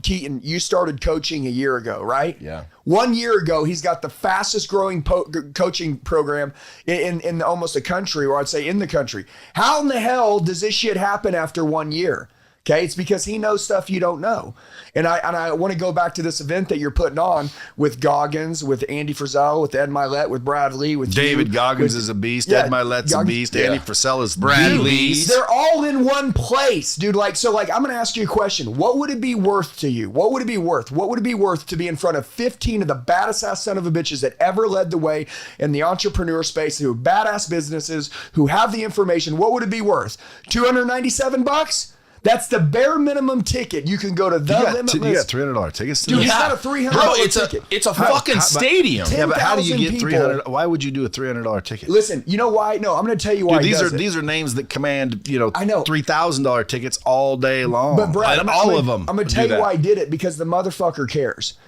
Keaton, you started coaching a year ago, right? Yeah. 1 year ago, he's got the fastest growing coaching program in almost a country, or I'd say in the country. How in the hell does this shit happen after 1 year? Okay, it's because he knows stuff you don't know. And I want to go back to this event that you're putting on with Goggins, with Andy Frizzell, with Ed Milet, with Brad Lee, with David you, Goggins with- is a beast. Yeah, Ed Milet's a Goggins- beast. yeah. Andy Frisell is Brad Dude, Lee. they're all in one place, dude. I'm going to ask you a question. What would it be worth to you? What would it be worth? What would it be worth to be in front of 15 of the baddest ass son of a bitches that ever led the way in the entrepreneur space, who have badass businesses, who have the information? What would it be worth? $297? That's the bare minimum ticket. You can go to the You got Limitless. $300 tickets to Dude, this? it's not a $300 Bro, ticket. it's a fucking stadium. Ten- Yeah, but how do you 10,000 get people. $300? Why would you do a $300 ticket? Listen, you know why? No, I'm going to tell you why. Dude, he does these are names that command, I know. $3,000 tickets all day long. But Brad, and I'm all gonna- of them. I'm going to do tell you that. why I did it, because the motherfucker cares.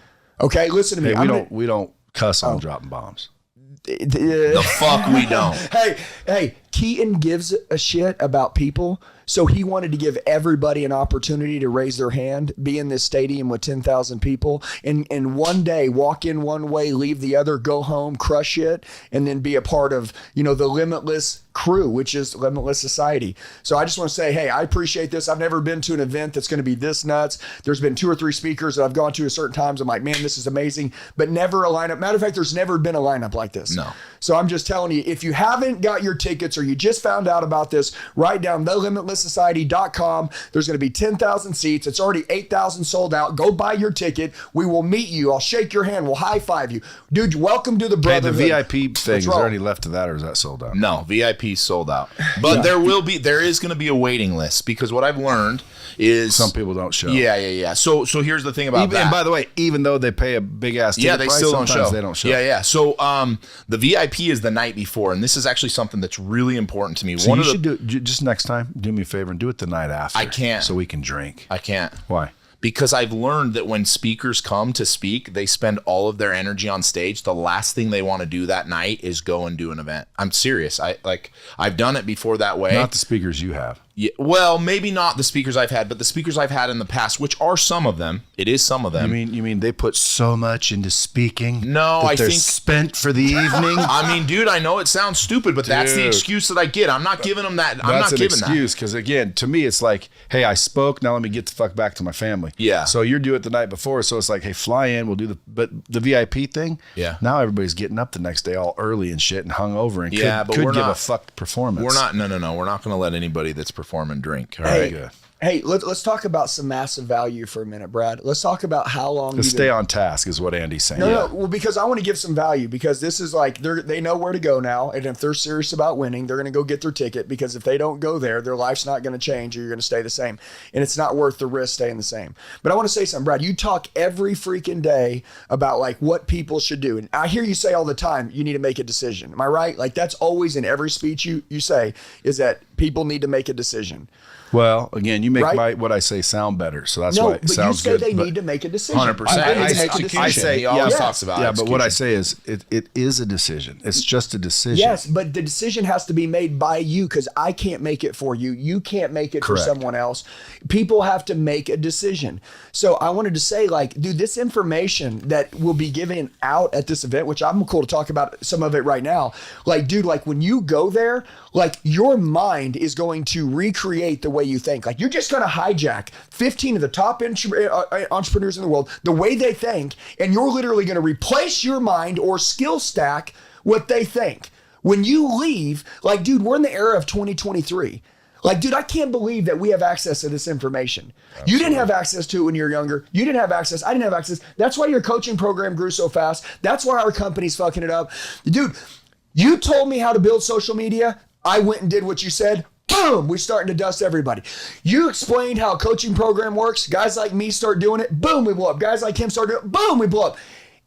Okay, listen to me. Hey, we don't cuss on dropping bombs. The fuck we don't. Hey, Keaton gives a shit about people, so he wanted to give everybody an opportunity to raise their hand, be in this stadium with 10,000 people, and one day walk in one way, leave the other, go home, crush it, and then be a part of, the Limitless crew, which is Limitless Society. So I just want to say, hey, I appreciate this. I've never been to an event that's going to be this nuts. There's been 2 or 3 speakers that I've gone to at certain times. I'm like, man, this is amazing, but never a lineup. Matter of fact, there's never been a lineup like this. No. So I'm just telling you, if you haven't got your tickets or you just found out about this, write down thelimitlesssociety.com. There's going to be 10,000 seats. It's already 8,000 sold out. Go buy your ticket. We will meet you. I'll shake your hand. We'll high five you. Dude, welcome to the Hey, the brotherhood. VIP thing, is roll. there any left of that, or is that sold out? No, VIP sold out. But there is going to be a waiting list, because what I've learned is Some people don't show. Yeah. So here's the thing about that. And by the way, even though they pay a big ass ticket they price, still don't sometimes show. they don't show. Yeah. So the VIP is the night before, and this is actually something that's really important to me. So you should do it just next time. Do me a favor and do it the night after. I can't. So we can drink. I can't. Why? Because I've learned that when speakers come to speak, they spend all of their energy on stage. The last thing they want to do that night is go and do an event. I'm serious. I've done it before that way. Not the speakers you have. Yeah, well, maybe not the speakers I've had, but the speakers I've had in the past, which are some of them. It is some of them. You mean they put so much into speaking? No, that I they're think- spent for the evening. I mean, dude, I know it sounds stupid, but that's the Dude. excuse that I get. I'm not giving them that. I'm That's not an giving that. excuse, because again, to me, it's like, hey, I spoke. Now let me get the fuck back to my family. Yeah. So you do it the night before. So it's like, hey, fly in. We'll do but the VIP thing. Yeah. Now everybody's getting up the next day all early and shit and hung over and Yeah, could but we're give not- a fucked performance. We're not. No. We're not going to let anybody that's performing drink. All Hey, right. Hey, let's talk about some massive value for a minute, Brad. Let's talk about how long. To stay on task is what Andy's saying. No, well, because I want to give some value, because this is like they know where to go now, and if they're serious about winning, they're going to go get their ticket, because if they don't go there, their life's not going to change, or you're going to stay the same, and it's not worth the risk staying the same. But I want to say something, Brad. You talk every freaking day about like what people should do, and I hear you say all the time, you need to make a decision. Am I right? Like that's always in every speech you say, is that people need to make a decision. Well, again, you make Right? what I say sound better, so that's No, why it but you sounds say good. they but- need to make a decision. 100%. I say, he always yes. talks about yeah, but what I execution. say is it is a decision. It's just a decision. Yes, but the decision has to be made by you, because I can't make it for you. You can't make it Correct. for someone else. People have to make a decision. So I wanted to say, like, dude, this information that will be given out at this event, which I'm cool to talk about some of it right now. Like, dude, like when you go there, like your mind is going to recreate the way you think. Like you're just going to hijack 15 of the top entrepreneurs in the world, the way they think, and you're literally going to replace your mind or skill stack what they think. When you leave, like, dude, we're in the era of 2023. Like, dude, I can't believe that we have access to this information. Absolutely. You didn't have access to it when you were younger. You didn't have access. I didn't have access. That's why your coaching program grew so fast. That's why our company's fucking it up. Dude, you told me how to build social media. I went and did what you said. Boom, we're starting to dust everybody. You explained how a coaching program works. Guys like me start doing it. Boom, we blow up. Guys like him start doing it. Boom, we blow up.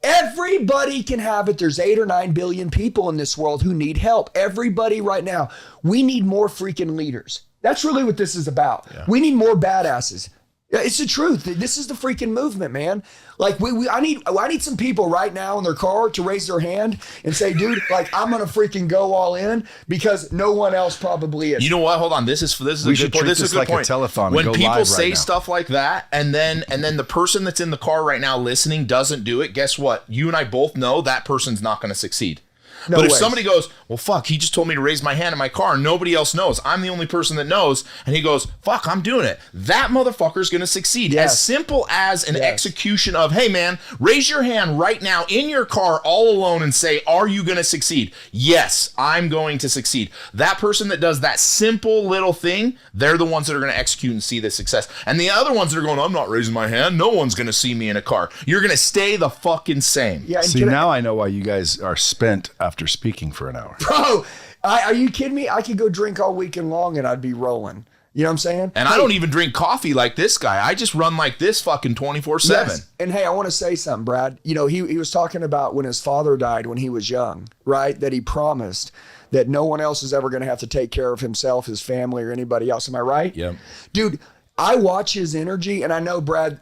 Everybody can have it. There's 8 or 9 billion people in this world who need help. Everybody right now. We need more freaking leaders. That's really what this is about. Yeah. We need more badasses. It's the truth. This is the freaking movement, man. Like I need some people right now in their car to raise their hand and say, dude, like I'm gonna freaking go all in, because no one else probably is. You know what? Hold on. This is a good point. This is a good point. A telethon. When go people live say right now. stuff like that, and then the person that's in the car right now listening doesn't do it, guess what? You and I both know that person's not going to succeed. No but if ways. somebody goes, well, fuck, he just told me to raise my hand in my car and nobody else knows, I'm the only person that knows, and he goes, fuck, I'm doing it, that motherfucker's going to succeed. Yes. As simple as an Yes. execution of, hey, man, raise your hand right now in your car all alone and say, are you going to succeed? Yes, I'm going to succeed. That person that does that simple little thing, they're the ones that are going to execute and see the success. And the other ones that are going, I'm not raising my hand, no one's going to see me in a car. You're going to stay the fucking same. Yeah, and See, now I know why you guys are spent after speaking for an hour. Bro, are you kidding me? I could go drink all weekend long and I'd be rolling. You know what I'm saying? And I don't even drink coffee like this guy. I just run like this fucking 24/7. Yes. And hey, I want to say something, Brad. You know, he was talking about when his father died when he was young, right? That he promised that no one else is ever going to have to take care of himself, his family, or anybody else. Am I right? Yep. Dude, I watch his energy, and I know Brad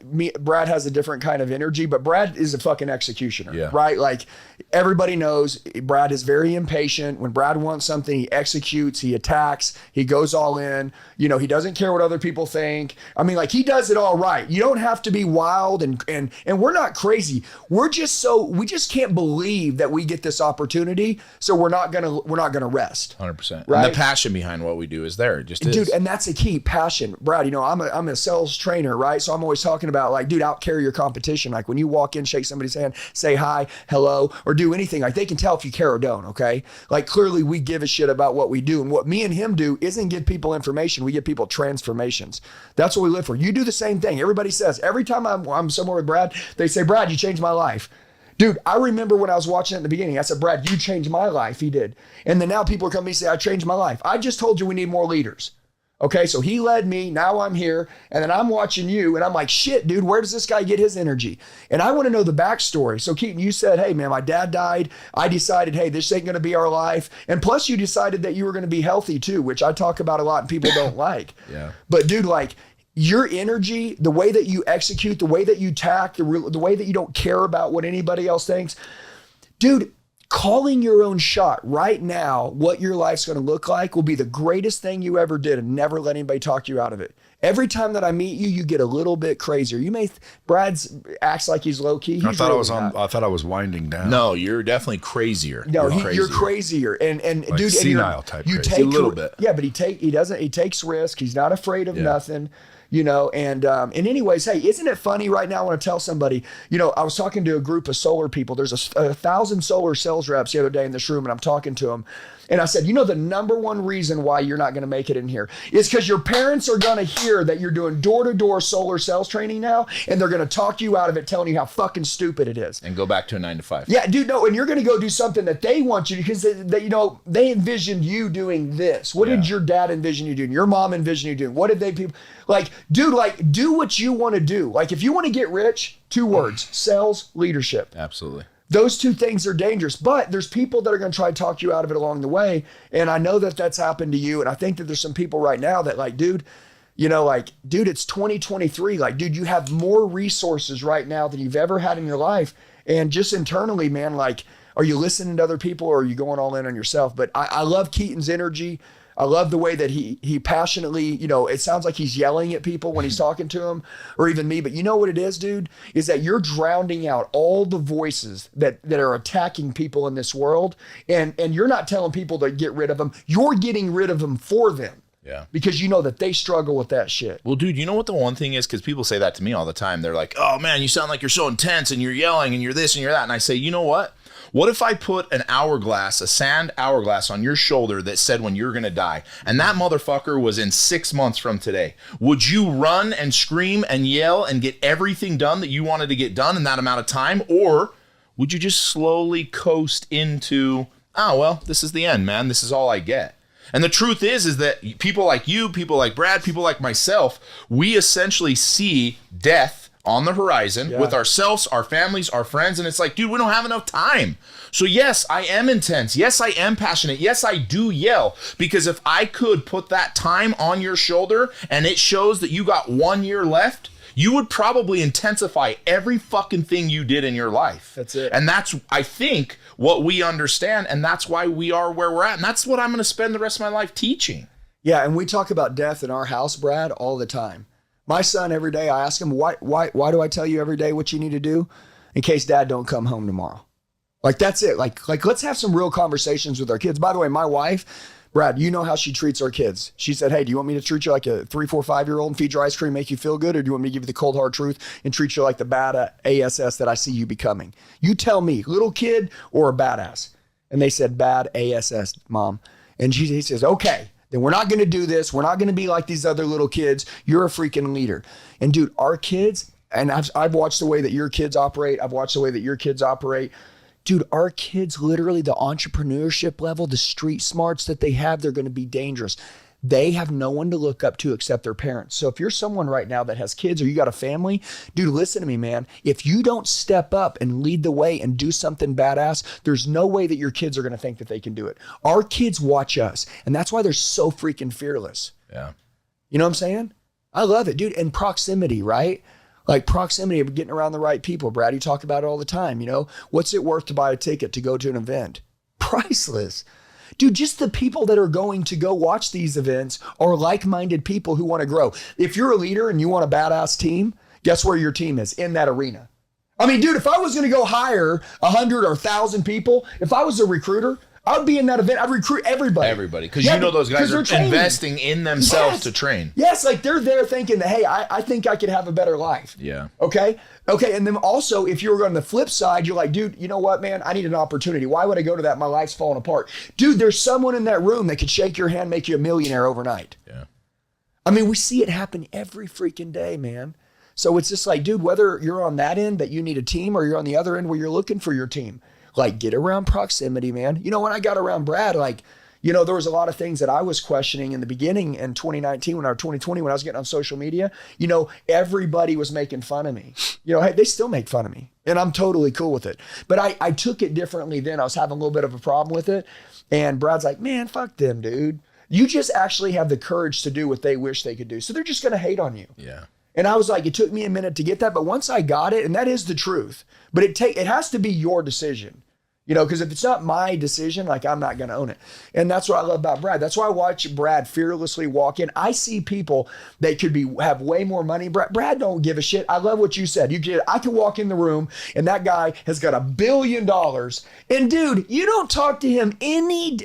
has a different kind of energy, but Brad is a fucking executioner, right? Like everybody knows Brad is very impatient. When Brad wants something, he executes, he attacks, he goes all in. You know, he doesn't care what other people think. I mean, like he does it all right. You don't have to be wild, and we're not crazy. We just can't believe that we get this opportunity, so we're not gonna rest. 100%. Right? And the passion behind what we do is there. It just is. Dude, and that's the key, passion. Brad, you know, I'm a sales trainer, right? So I'm always talking about like, dude, out carry your competition. Like when you walk in, shake somebody's hand, say hi, hello, or do anything. Like they can tell if you care or don't, okay? Like clearly we give a shit about what we do. And what me and him do isn't give people information. We give people transformations. That's what we live for. You do the same thing. Everybody says, every time I'm somewhere with Brad, they say, Brad, you changed my life. Dude, I remember when I was watching it in the beginning, I said, Brad, you changed my life. He did. And then now people are coming to me and say, I changed my life. I just told you we need more leaders. Okay, so he led me, now I'm here, and then I'm watching you, and I'm like, shit, dude, where does this guy get his energy? And I want to know the backstory. So Keaton, you said, hey, man, my dad died. I decided, hey, this ain't going to be our life. And plus you decided that you were going to be healthy too, which I talk about a lot and people don't like. Yeah. But dude, like your energy, the way that you execute, the way that you tack, the way that you don't care about what anybody else thinks, dude, calling your own shot right now, what your life's going to look like will be the greatest thing you ever did, and never let anybody talk you out of it. Every time that I meet you, you get a little bit crazier. You may, Brad's acts like he's low key. I thought I was winding down. No, you're definitely crazier. No, you're crazier. And like dude, senile type you crazy. take a little bit. Yeah, but he takes risk. He's not afraid of nothing. And anyways, hey, isn't it funny right now? I want to tell somebody, I was talking to a group of solar people. There's 1,000 solar sales reps the other day in this room, and I'm talking to them. And I said, the number one reason why you're not going to make it in here is because your parents are going to hear that you're doing door-to-door solar sales training now, and they're going to talk you out of it, telling you how fucking stupid it is. And go back to a 9 to 5. Yeah, dude, no, and you're going to go do something that they want you to, because they envisioned you doing this. What did your dad envision you doing? Your mom envision you doing? What did they people do what you want to do. Like, if you want to get rich, 2 words: sales, leadership. Absolutely. Those 2 things are dangerous, but there's people that are going to try to talk you out of it along the way. And I know that that's happened to you. And I think that there's some people right now that dude, it's 2023. Dude, you have more resources right now than you've ever had in your life. And just internally, man, are you listening to other people, or are you going all in on yourself? But I love Keaton's energy. I love the way that he passionately, it sounds like he's yelling at people when he's talking to them, or even me. But you know what it is, dude, is that you're drowning out all the voices that are attacking people in this world. And you're not telling people to get rid of them. You're getting rid of them for them. Yeah. Because you know that they struggle with that shit. Well, dude, you know what the one thing is? Because people say that to me all the time. They're like, oh, man, you sound like you're so intense, and you're yelling, and you're this, and you're that. And I say, you know what? What if I put an hourglass, a sand hourglass on your shoulder that said when you're going to die, and that motherfucker was in 6 months from today? Would you run and scream and yell and get everything done that you wanted to get done in that amount of time? Or would you just slowly coast into, oh, well, this is the end, man. This is all I get. And the truth is that people like you, people like Brad, people like myself, we essentially see death on the horizon with ourselves, our families, our friends. And it's like, dude, we don't have enough time. So yes, I am intense. Yes, I am passionate. Yes, I do yell. Because if I could put that time on your shoulder and it shows that you got 1 year left, you would probably intensify every fucking thing you did in your life. That's it. And that's, I think, what we understand. And that's why we are where we're at. And that's what I'm going to spend the rest of my life teaching. Yeah, and we talk about death in our house, Brad, all the time. My son, every day, I ask him, why do I tell you every day what you need to do? In case dad don't come home tomorrow. That's it. Let's have some real conversations with our kids. By the way, my wife, Brad, you know how she treats our kids. She said, hey, do you want me to treat you like a 3, 4, 5-year-old and feed your ice cream, make you feel good? Or do you want me to give you the cold, hard truth and treat you like the bad ASS that I see you becoming? You tell me, little kid or a badass? And they said, bad ASS, Mom. And he says, okay. Then we're not going to do this. We're not going to be like these other little kids. You're a freaking leader. And dude, our kids, and I've watched the way that your kids operate. I've watched the way that your kids operate. Dude, our kids, literally the entrepreneurship level, the street smarts that they have, they're going to be dangerous. They have no one to look up to except their parents. So if you're someone right now that has kids or you got a family, dude, listen to me, man. If you don't step up and lead the way and do something badass, there's no way that your kids are going to think that they can do it. Our kids watch us, and that's why they're so freaking fearless. Yeah. You know what I'm saying? I love it, dude. And proximity, right? Proximity of getting around the right people. Brad, you talk about it all the time. What's it worth to buy a ticket to go to an event? Priceless. Dude, just the people that are going to go watch these events are like-minded people who want to grow. If you're a leader and you want a badass team, guess where your team is? In that arena. I mean, dude, if I was going to go hire 100 or 1,000 people, if I was a recruiter, I would be in that event. I'd recruit everybody. Everybody. Because those guys are investing in themselves to train. Yes, they're there thinking that, hey, I think I could have a better life. Yeah. Okay. And then also, if you're on the flip side, you're like, dude, you know what, man? I need an opportunity. Why would I go to that? My life's falling apart. Dude, there's someone in that room that could shake your hand, make you a millionaire overnight. Yeah. I mean, we see it happen every freaking day, man. So it's just like, dude, whether you're on that end that you need a team or you're on the other end where you're looking for your team, get around proximity, man. When I got around Brad, there was a lot of things that I was questioning in the beginning in 2019 or 2020 when I was getting on social media. Everybody was making fun of me. Hey, they still make fun of me and I'm totally cool with it. But I took it differently then. I was having a little bit of a problem with it. And Brad's like, man, fuck them, dude. You just actually have the courage to do what they wish they could do. So they're just going to hate on you. Yeah. And I was like, it took me a minute to get that. But once I got it, and that is the truth, but it has to be your decision. Because if it's not my decision, I'm not going to own it. And that's what I love about Brad. That's why I watch Brad fearlessly walk in. I see people that could have way more money. Brad don't give a shit. I love what you said. I can walk in the room and that guy has got $1 billion. And dude, you don't talk to him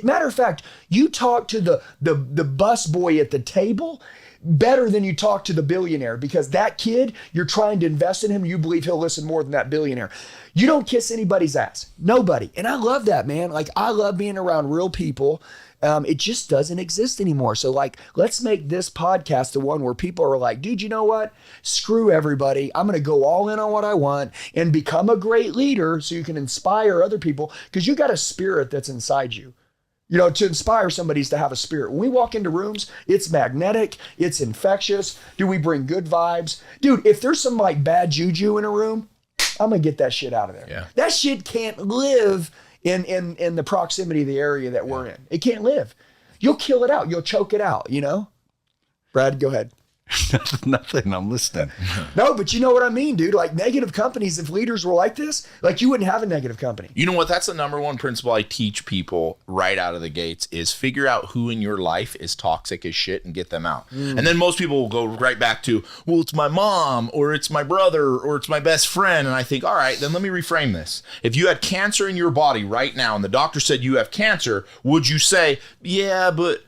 matter of fact, you talk to the bus boy at the table. better than you talk to the billionaire, because that kid, you're trying to invest in him. You believe he'll listen more than that billionaire. You don't kiss anybody's ass. Nobody. And I love that, man. Like, I love being around real people. It just doesn't exist anymore. So like, let's make this podcast the one where people are like, dude, you know what? Screw everybody. I'm going to go all in on what I want and become a great leader so you can inspire other people, because you got a spirit that's inside you. You know, to inspire somebody is to have a spirit. When we walk into rooms, it's magnetic, it's infectious. Do we bring good vibes? Dude, if there's some like bad juju in a room, I'm going to get that shit out of there. Yeah. That shit can't live in the proximity of the area that we're in. It can't live. You'll kill it out. You'll choke it out, you know? Brad, go ahead. Nothing. I'm listening. No, but you know what I mean, dude. Like, negative companies, if leaders were like this, like, you wouldn't have a negative company. You know what? That's the number one principle I teach people right out of the gates is figure out who in your life is toxic as shit and get them out. And then most people will go right back to, well, it's my mom or it's my brother or it's my best friend. And I think, all right, then let me reframe this. If you had cancer in your body right now and the doctor said you have cancer, would you say, yeah, but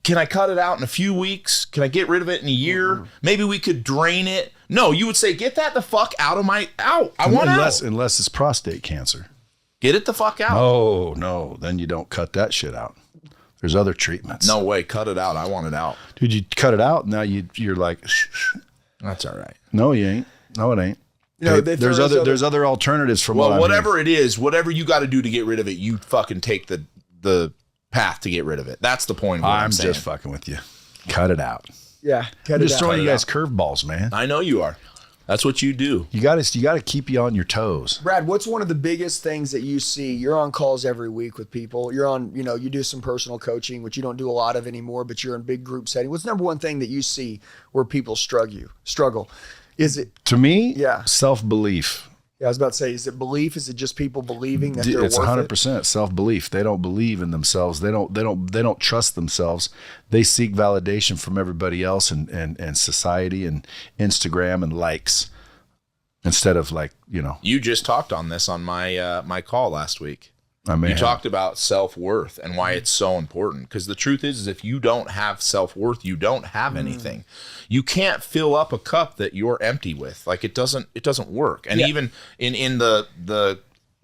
can I cut it out in a few weeks? Can I get rid of it in a year? Maybe we could drain it. No, you would say, get that the fuck out of my, out. I want out. Unless it's prostate cancer. Get it the fuck out. Oh, no. Then you don't cut that shit out. There's other treatments. No way. Cut it out. I want it out. Dude, you cut it out. Now you're like, That's all right. no, you ain't. No, it ain't. You know, there's other alternatives from what I'm whatever hearing. it is, whatever you got to do to get rid of it, you fucking take the path to get rid of it. That's the point of what I'm saying. just fucking with you. Cut it out. Yeah. I'm just throwing Cut you it guys curveballs, man. I know you are. That's what you do. You got to keep you on your toes. Brad, what's one of the biggest things that you see? You're on calls every week with people. You're on, you know, you do some personal coaching, which you don't do a lot of anymore, but you're in big group setting. What's the number one thing that you see where people struggle? Is it, To me, Yeah. self-belief. yeah, I was about to say, is it belief? Is it just people believing that they're It's worth 100% self-belief. They don't believe in themselves. They don't trust themselves. They seek validation from everybody else and society and Instagram and likes instead of, like, you know. You just talked on this on my my call last week. I mean, You talked about self-worth and why it's so important. Because the truth is if you don't have self-worth, you don't have anything. You can't fill up a cup that you're empty with. Like, it doesn't work. And even in the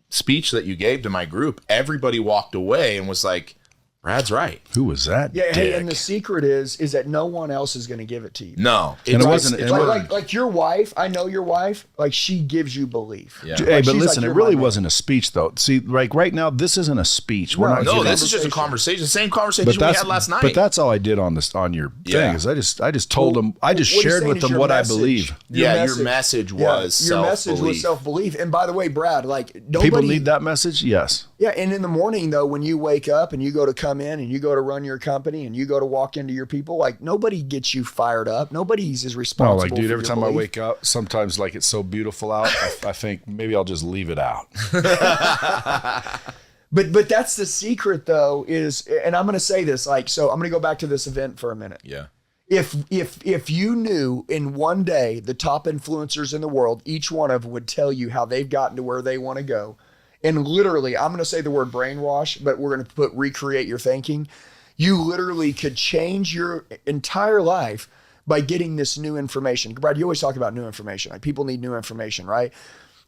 speech that you gave to my group, everybody walked away and was like, Brad's right. who was that? Yeah, hey, dick? and the secret is that no one else is going to give it to you. No. And it wasn't. it's it wasn't- Like your wife, I know your wife, like, she gives you belief. Yeah. Hey, Like, but she's listen, like, it "You're really my man." wasn't a speech, though. See, like right now, this isn't a speech. We're No, not. No, giving- this is just a conversation. Same conversation we had last night. But that's all I did on your Yeah. thing. Is I just told them. I just What he's shared saying with is them your what message. I believe. Your message was your message was self-belief. self-belief. And by the way, Brad, like, nobody, People need that message. Yes. Yeah, and in the morning though, when you wake up and you go to come in and you go to run your company and you go to walk into your people, like, nobody gets you fired up. Nobody's as No, responsible. like, dude, for every your time I belief. wake up, sometimes, like, it's so beautiful out, I think maybe I'll just leave it out. But that's the secret though, is, and I'm going to say this, like, so I'm going to go back to this event for a minute. Yeah. If you knew in one day the top influencers in the world, each one of them would tell you how they've gotten to where they want to go. And literally, I'm going to say the word brainwash, but we're going to put recreate your thinking. You literally could change your entire life by getting this new information. Brad, you always talk about new information. Like, people need new information, right?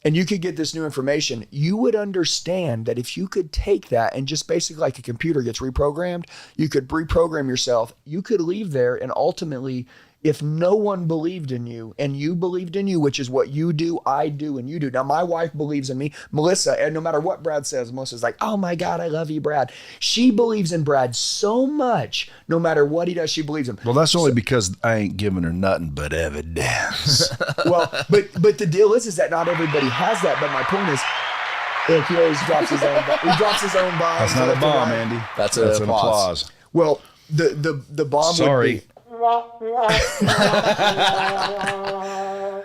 And you could get this new information. You would understand that if you could take that and just basically, like a computer gets reprogrammed, you could reprogram yourself. You could leave there, and ultimately, if no one believed in you and you believed in you, which is what you do, I do, and you do. Now, my wife believes in me, Melissa, and no matter what Brad says, Melissa's like, oh my God, I love you, Brad. She believes in Brad so much, no matter what he does, she believes him. Well, that's only because I ain't giving her nothing but evidence. Well, but the deal is that not everybody has that. But my point is, look, he always drops his own. He drops his own bomb. That's not a bomb, Andy. That's an applause. applause. Well, the bomb. Sorry. Would be,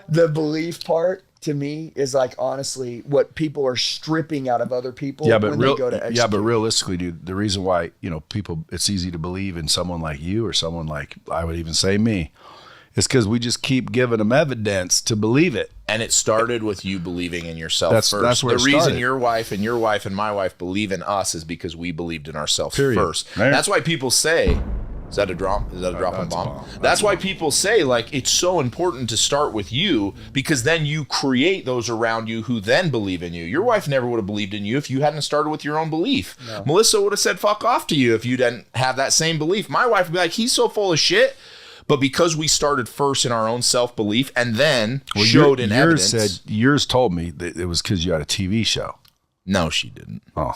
the belief part to me is, like, honestly what people are stripping out of other people Yeah, but when they go to execute. yeah, but realistically, dude, the reason why, people, it's easy to believe in someone like you or someone like, I would even say me, is because we just keep giving them evidence to believe it. And it started with you believing in yourself That's first. where the it reason started. your wife and my wife believe in us is because we believed in ourselves Period. first. Right. That's why people say, Is that a drop? Is that a drop on That's a bomb? bomb. That's why people say like it's so important to start with you, because then you create those around you who then believe in you. Your wife never would have believed in you if you hadn't started with your own belief. No. Melissa would have said fuck off to you if you didn't have that same belief. My wife would be like, he's so full of shit. But because we started first in our own self-belief and then showed in evidence. Yours told me that it was because you had a TV show. No, she didn't. Oh.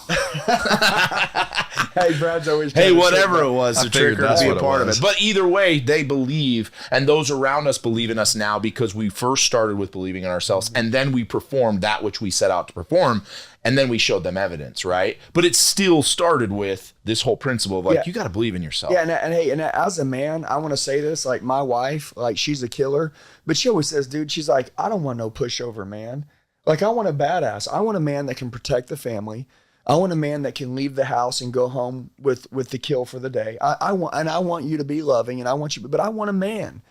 Hey, Brad's always. Hey, whatever it was, the figured trigger to be a what it part of was. it. But either way, they believe, and those around us believe in us now because we first started with believing in ourselves, and then we performed that which we set out to perform, and then we showed them evidence, right? But it still started with this whole principle of like, you got to believe in yourself. Yeah, and hey, and as a man, I want to say this, like my wife, like she's a killer, but she always says, dude, she's like, I don't want no pushover man. Like I want a badass. I want a man that can protect the family. I want a man that can leave the house and go home with the kill for the day. I want you to be loving, and I want you, but I want a man.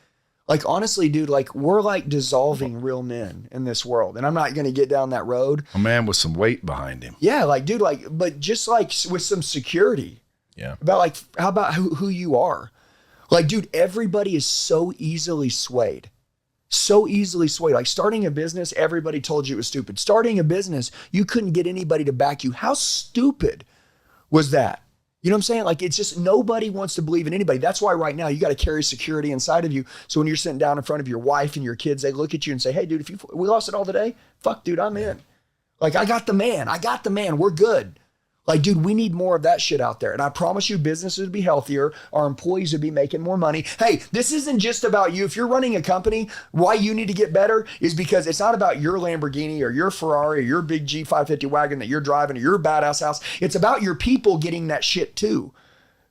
Like honestly, dude, like we're like dissolving real men in this world, and I'm not going to get down that road. A man with some weight behind him. Yeah, like dude, like but just like with some security. Yeah. About like how about who you are? Like dude, everybody is so easily swayed. So easily swayed. Like starting a business, everybody told you it was stupid. Starting a business, you couldn't get anybody to back you. How stupid was that? You know what I'm saying? Like it's just nobody wants to believe in anybody. That's why right now you got to carry security inside of you. So when you're sitting down in front of your wife and your kids, they look at you and say, hey dude, we lost it all today, fuck dude, I'm in. Like I got the man, we're good. Like, dude, we need more of that shit out there. And I promise you businesses would be healthier. Our employees would be making more money. Hey, this isn't just about you. If you're running a company, why you need to get better is because it's not about your Lamborghini or your Ferrari or your big G550 wagon that you're driving or your badass house. It's about your people getting that shit too.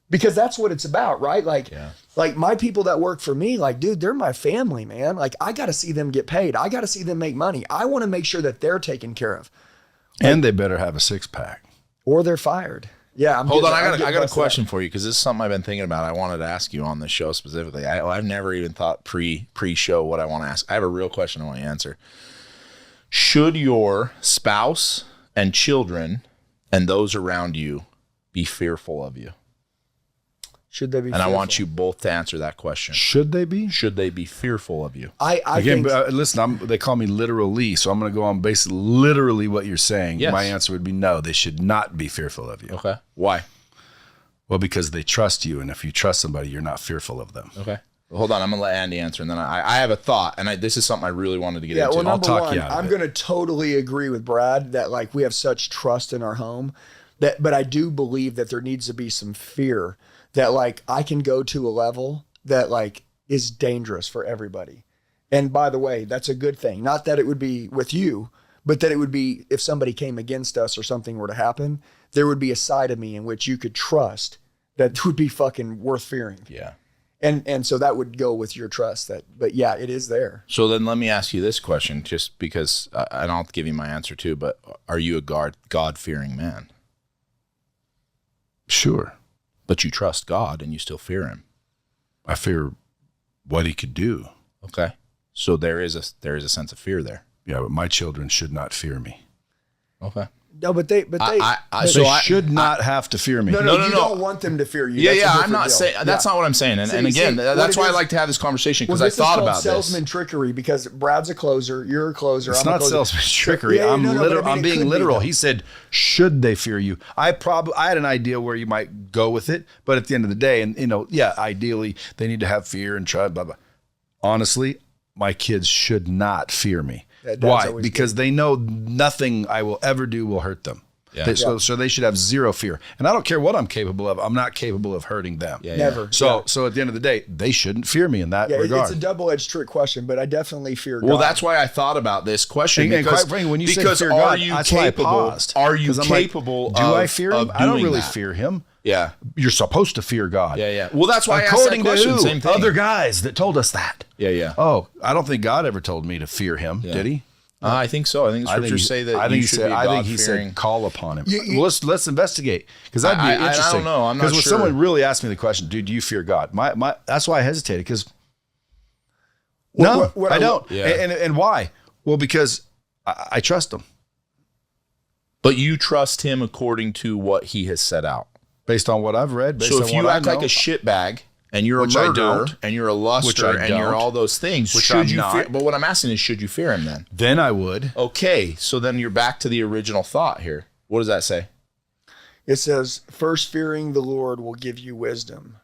Because that's what it's about, right? Like, like my people that work for me, like, dude, they're my family, man. Like, I got to see them get paid. I got to see them make money. I want to make sure that they're taken care of. And they better have a six-pack. Or they're fired. Yeah. Hold on. I got a question for you because this is something I've been thinking about. I wanted to ask you on this show specifically. I've never even thought pre-show what I want to ask. I have a real question I want you to answer. Should your spouse and children and those around you be fearful of you? Should they be fearful? And I want you both to answer that question. Should they be? Should they be fearful of you? I think, listen, they call me Literal Lee, so I'm going to go on basically literally what you're saying. Yes. My answer would be no, they should not be fearful of you. Okay. Why? Well, because they trust you, and if you trust somebody, you're not fearful of them. Okay. Well, hold on. I'm going to let Andy answer, and then I have a thought, and this is something I really wanted to get into. Well, number one, you out of I'm it. going to totally agree with Brad that like we have such trust in our home, but I do believe that there needs to be some fear that like I can go to a level that like is dangerous for everybody. And by the way, that's a good thing. Not that it would be with you, but that it would be if somebody came against us or something were to happen, there would be a side of me in which you could trust that would be fucking worth fearing. Yeah. And so that would go with your trust but yeah, it is there. So then let me ask you this question, just because and I'll give you my answer too, but are you a God-fearing man? Sure. But you trust God and you still fear him. I fear what he could do. Okay. So there is a sense of fear there. Yeah, but my children should not fear me. Okay. No, but they should not have to fear me. No, you don't want them to fear you. Yeah, That's a yeah. I'm different not deal. saying that's not what I'm saying. And again, that's why I like to have this conversation because I thought about this. Salesman trickery because Brad's a closer, you're a closer. It's I'm a not closer. salesman trickery. Yeah, I'm no, but I mean, I'm it being could be, literal. though. He said, "Should they fear you?" I had an idea where you might go with it, but at the end of the day, and ideally they need to have fear and try. Blah blah. Honestly, my kids should not fear me. Why? Because they know nothing I will ever do will hurt them. Yeah. So they should have zero fear. And I don't care what I'm capable of. I'm not capable of hurting them. Yeah, Never. So at the end of the day, they shouldn't fear me in that regard. It's a double-edged trick question, but I definitely fear God. Well, that's why I thought about this question. And quite frankly, when you say fear God, that's why I paused. Are you 'Cause I'm like, capable do I fear him? I don't really that? fear him. Yeah. You're supposed to fear God. Yeah, yeah. Well, that's why I asked that According to question. who? Same thing. Other guys that told us that. Yeah, yeah. Oh, I don't think God ever told me to fear him, did he? I think so. I think the scriptures say that you should be I think he God-fearing. said call upon him. Well, let's investigate because that'd be interesting. I don't know. I'm not Because when sure. someone really asked me the question, dude, do you fear God? That's why I hesitated because I don't. Yeah. And why? Well, because I trust him But you trust him according to what he has set out. based on what I've read. Based So on if you what I act like know. a shitbag and you're Which a I murderer, don't. and you're a luster, Which I and you're don't. all those things, Which should I'm you not. fear? But what I'm asking is, should you fear him then? Then I would. Okay, so then you're back to the original thought here. What does that say? It says, first fearing the Lord will give you wisdom.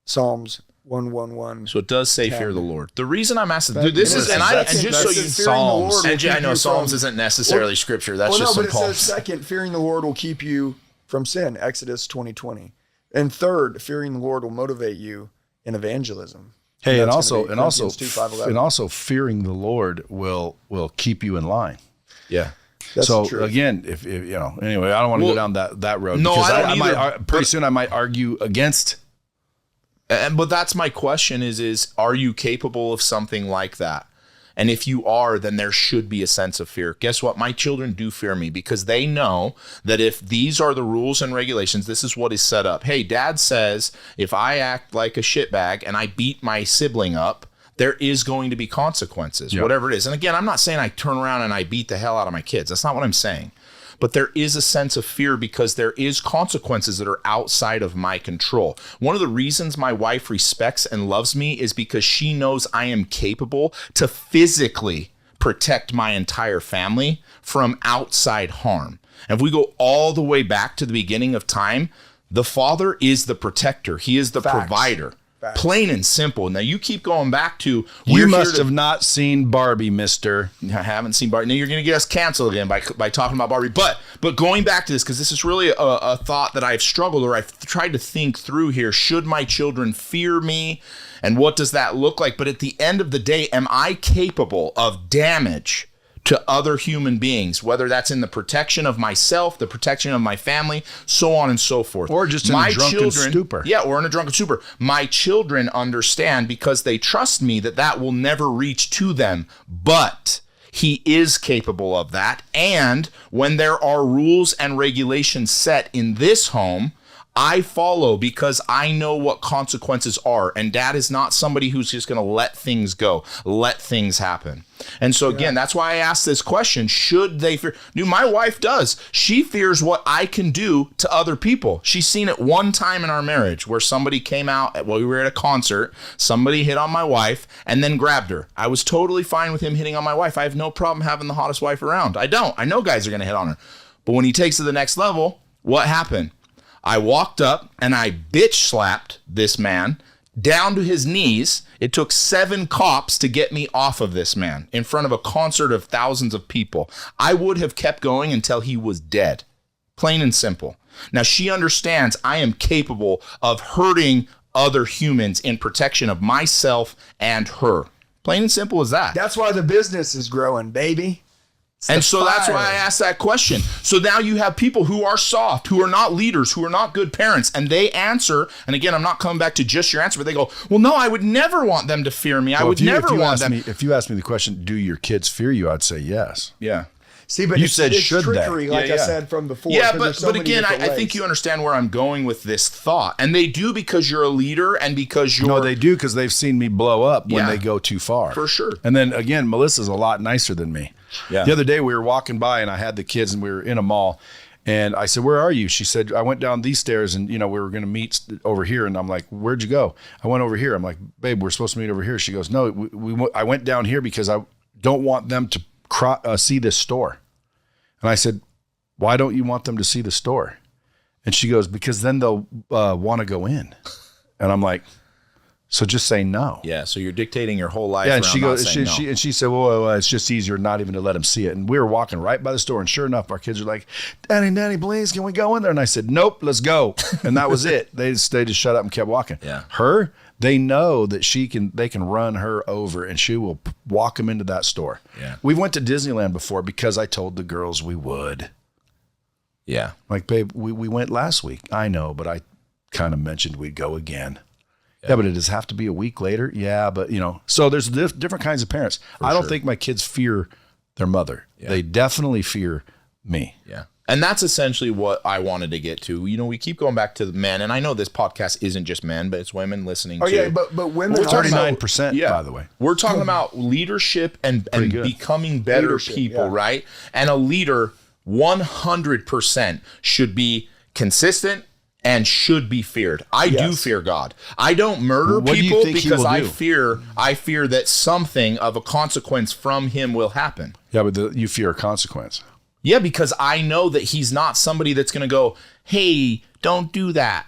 Psalms 111. So it does say fear the Lord. The reason I'm asking, That- dude, this is, that's- and just so you, Psalms. and I know Psalms isn't necessarily scripture. That's just but some it says poems. second, fearing the Lord will keep you from sin. Exodus 20:20. And third, fearing the Lord will motivate you in evangelism. Hey, and That's also, gonna be and Corinthians 2:5-11. and also, fearing the Lord will keep you in line. Yeah. That's so the truth. again, if you know, anyway, I don't want to go down that road. No, because I don't might, either, pretty soon I might argue against. But that's my question is are you capable of something like that? And if you are, then there should be a sense of fear. Guess what? My children do fear me because they know that if these are the rules and regulations, this is what is set up. Hey, dad says if I act like a shitbag and I beat my sibling up, there is going to be consequences, whatever it is. And again, I'm not saying I turn around and I beat the hell out of my kids. That's not what I'm saying. But there is a sense of fear because there is consequences that are outside of my control. One of the reasons my wife respects and loves me is because she knows I am capable to physically protect my entire family from outside harm. And if we go all the way back to the beginning of time, the father is the protector. He is the provider. Plain and simple. Now you keep going back to You must have not seen Barbie, mister. I haven't seen Barbie. Now you're going to get us canceled again by talking about Barbie. But going back to this, because this is really a thought that I've struggled or I've tried to think through here. Should my children fear me? And what does that look like? But at the end of the day, am I capable of damage to other human beings, whether that's in the protection of myself, the protection of my family, so on and so forth. Or just in a drunken stupor. Yeah, or in a drunken stupor. My children understand because they trust me that will never reach to them, but he is capable of that. And when there are rules and regulations set in this home, I follow because I know what consequences are. And dad is not somebody who's just going to let things go, let things happen. And so again, that's why I asked this question. Should they fear? Dude, my wife does. She fears what I can do to other people. She's seen it one time in our marriage where somebody came out while we were at a concert, somebody hit on my wife and then grabbed her. I was totally fine with him hitting on my wife. I have no problem having the hottest wife around. I don't. I know guys are going to hit on her. But when he takes it to the next level, what happened? I walked up and I bitch slapped this man down to his knees. It took 7 cops to get me off of this man in front of a concert of thousands of people. I would have kept going until he was dead. Plain and simple. Now she understands I am capable of hurting other humans in protection of myself and her. Plain and simple as that. That's why the business is growing, baby. And so that's why I asked that question. So now you have people who are soft, who are not leaders, who are not good parents, and they answer. And again, I'm not coming back to just your answer, but they go, well, no, I would never want them to fear me. I would never want them. If you ask me the question, do your kids fear you? I'd say yes. Yeah. See, but You it's, said it's should they? trickery, like Yeah, I yeah. said from before. Yeah, 'cause but there's so but many again, I different think ways. you understand where I'm going with this thought. And they do because you're a leader and because you're... No, they do because they've seen me blow up when Yeah. they go too far. For sure. And then again, Melissa's a lot nicer than me. Yeah. The other day we were walking by and I had the kids and we were in a mall. And I said, where are you? She said, I went down these stairs and, we were going to meet over here. And I'm like, where'd you go? I went over here. I'm like, babe, we're supposed to meet over here. She goes, no, I went down here because I don't want them to see this store. And I said, why don't you want them to see the store? And she goes, because then they'll want to go in. And I'm like, so just say no. Yeah, so you're dictating your whole life. Yeah, and around she not goes, saying no. she said, well, it's just easier not even to let them see it. And we were walking right by the store, and sure enough, our kids are like, Daddy, please, can we go in there? And I said, nope, let's go. And that was it. They just shut up and kept walking. Yeah. Her, they know that they can run her over, and she will walk them into that store. Yeah. We went to Disneyland before because I told the girls we would. Yeah. Like, babe, we went last week. I know, but I kind of mentioned we'd go again. Yeah, but it does have to be a week later. Yeah, but so there's different kinds of parents. I don't think my kids fear their mother. Yeah. They definitely fear me. Yeah. And that's essentially what I wanted to get to. We keep going back to the men, and I know this podcast isn't just men, but it's women listening too. Oh yeah, but women. We're talking about- 39%, by the way. We're talking about leadership and good. becoming better Leadership, people, yeah. right? And a leader 100% should be consistent and should be feared. I do fear God. I don't murder What do you people think he because will I do? fear that something of a consequence from him will happen. Yeah, but you fear a consequence. Yeah, because I know that he's not somebody that's going to go, hey, don't do that.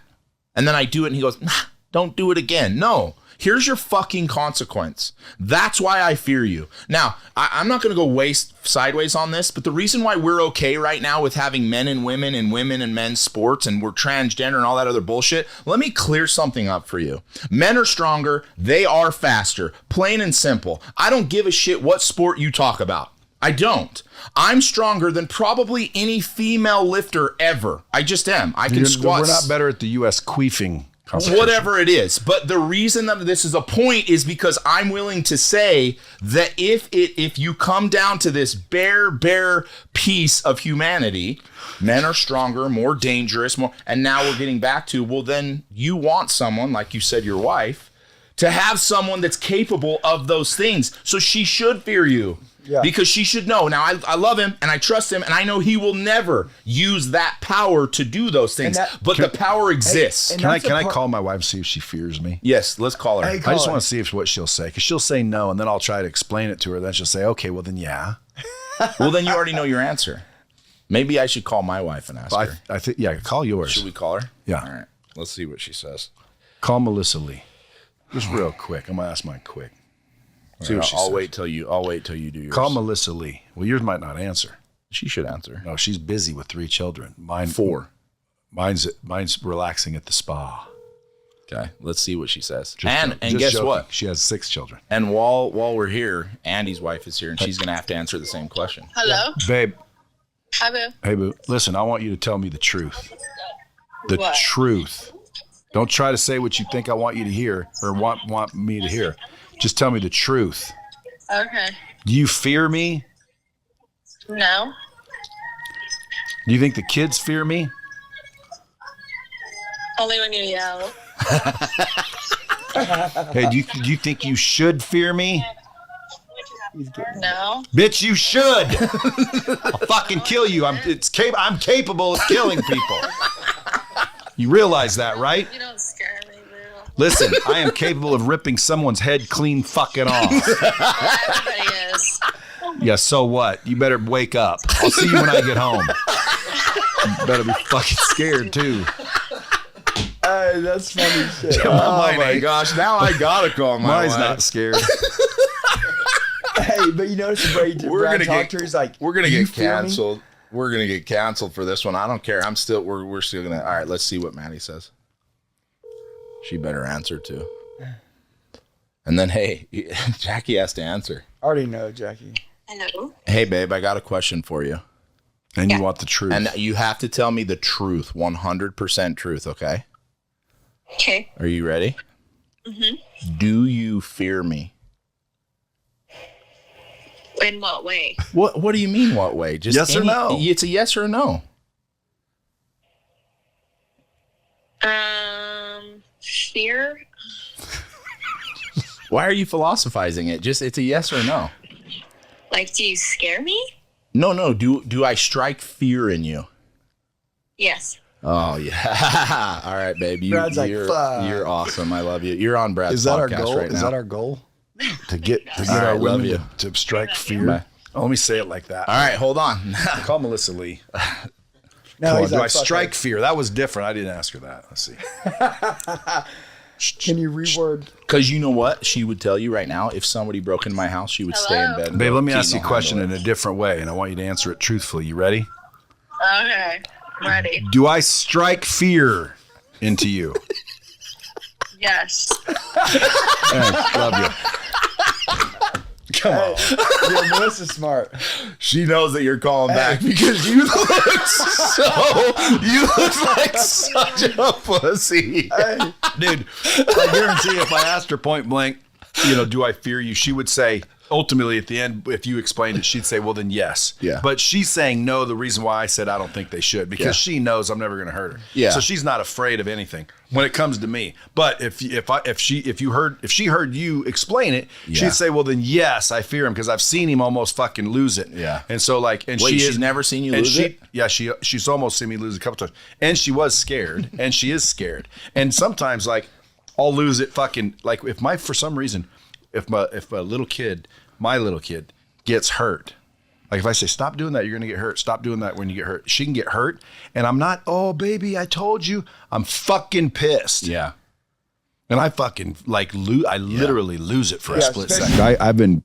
And then I do it and he goes, nah, don't do it again. No, here's your fucking consequence. That's why I fear you. Now, I'm not going to go waste sideways on this, but the reason why we're okay right now with having men and women and men's sports and we're transgender and all that other bullshit, let me clear something up for you. Men are stronger. They are faster. Plain and simple. I don't give a shit what sport you talk about. I don't. I'm stronger than probably any female lifter ever. I just am. I can squat. We're not better at the U.S. queefing competition. Whatever it is. But the reason that this is a point is because I'm willing to say that if you come down to this bare piece of humanity, men are stronger, more dangerous, and now we're getting back to, well, then you want someone, like you said, your wife, to have someone that's capable of those things. So she should fear you. Yeah. Because she should know. Now, I love him and I trust him and I know he will never use that power to do those things. But the power exists. Can I call my wife and see if she fears me? Yes, let's call her. I just want to see what she'll say. Because she'll say no, and then I'll try to explain it to her. Then she'll say, okay, well, then yeah. Well, then you already know your answer. Maybe I should call my wife and ask her. I think, yeah, call yours. Should we call her? Yeah. All right. Let's see what she says. Call Melissa Lee. Just real quick. I'm going to ask mine quick. See what she says. I'll wait till you do yours. Call Melissa Lee. Well, yours might not answer. She should answer. No, she's busy with 3 children. Mine 4. Mine's relaxing at the spa. Okay, let's see what she says. Just guess joking. what? She has 6 children. And while we're here, Andy's wife is here, and she's gonna have to answer the same question. Hello, Babe. hi, boo. Hey, boo. Listen, I want you to tell me the truth. The What? truth. Don't try to say what you think I want you to hear or want me to hear. Just tell me the truth. Okay. Do you fear me? No. Do you think the kids fear me? Only when you yell. Hey, do you think you should fear me? No. Bitch, you should. I'll fucking kill you. I'm capable of killing people. You realize that, right? You don't scare me, boo. Listen, I am capable of ripping someone's head clean fucking off. Everybody is. Yeah, so what? You better wake up. I'll see you when I get home. You better be fucking scared, too. Hey, that's funny shit. Oh my gosh! Now I gotta call my Mine's wife. not scared. Hey, but you notice the way Brad talked to her, he's like, we're gonna "You get fear me?" canceled. We're gonna get canceled for this one. I don't care. We're still gonna. All right, let's see what Maddie says. She better answer too. And then, hey, Jackie has to answer. I already know, Jackie. Hello. Hey, babe, I got a question for you. And you want the truth. And you have to tell me the truth, 100% truth, okay? Okay. Are you ready? Mm-hmm. Do you fear me? In what way? What do you mean, what way? Just Yes or no? It's a yes or no. Fear. Why are you philosophizing it? It's a yes or no. Like, do you scare me? No. Do I strike fear in you? Yes. Oh yeah. All right, babe. Brad's like, fuck. You're awesome. I love you. You're on Brad's Is that our podcast goal? right now. Is that our goal? To get All our right, love women you. to strike fear? Bye. Oh, let me say it like that. All right, hold on. Call Melissa Lee. No, Come on, he's do like, I "Fuck strike it." fear? That was different. I didn't ask her that. Let's see. Can you reword? Because you know what? She would tell you right now, if somebody broke into my house, she would stay in Hello? bed. and Babe, go, let me ask you a "Keaton will question handle in a different way, and I want you to answer it truthfully. You ready? Okay. Ready. Do I strike fear into you? Yes. Hey, love you. Come on. Yeah, Melissa's smart. it." She knows that you're calling back because you look like such a pussy. Dude, I guarantee if I asked her point blank, do I fear you? She would say, ultimately at the end, if you explained it, she'd say, well, then yes. Yeah. But she's saying no, the reason why I said I don't think they should, because she knows I'm never going to hurt her. Yeah. So she's not afraid of anything when it comes to me. But if she heard you explain it, she'd say, well, then yes, I fear him because I've seen him almost fucking lose it. Yeah. And so like, and Wait, she's never seen you lose it? Yeah, she's almost seen me lose a couple times. And she was scared, and she is scared. And sometimes like I'll lose it fucking, like for some reason, if a little kid, my little kid gets hurt, like if I say, stop doing that, you're going to get hurt. Stop doing that when you get hurt. She can get hurt. And I'm not, oh baby, I told you. I'm fucking pissed. Yeah. And I fucking literally lose it for a split especially- second. I've been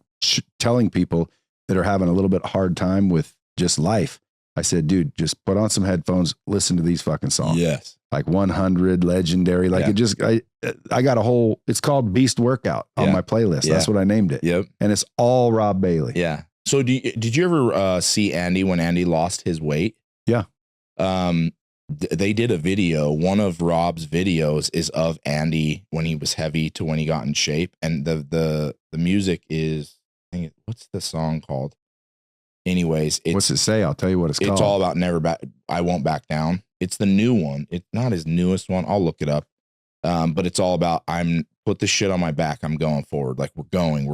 telling people that are having a little bit hard time with just life. I said, dude, just put on some headphones, listen to these fucking songs. Yes. Like 100, Legendary. Like I got a whole, it's called Beast Workout on my playlist. That's what I named it. Yep. And it's all Rob Bailey. Yeah. So did you ever see Andy when Andy lost his weight? Yeah. They did a video. One of Rob's videos is of Andy when he was heavy to when he got in shape. And the music is, what's the song called? Anyways, what's it say? I'll tell you what it's called. It's all about I won't back down. It's the new one. It's not his newest one. I'll look it up. But it's all about put the shit on my back. I'm going forward. Like we're going.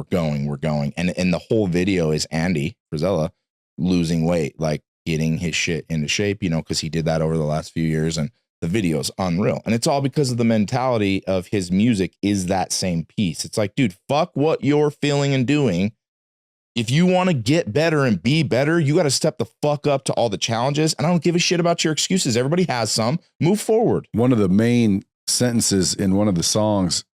And the whole video is Andy Frizella losing weight, like getting his shit into shape, because he did that over the last few years. And the video's unreal. And it's all because of the mentality of his music is that same piece. It's like, dude, fuck what you're feeling and doing. If you want to get better and be better, you got to step the fuck up to all the challenges. And I don't give a shit about your excuses. Everybody has some. Move forward. One of the main sentences in one of the songs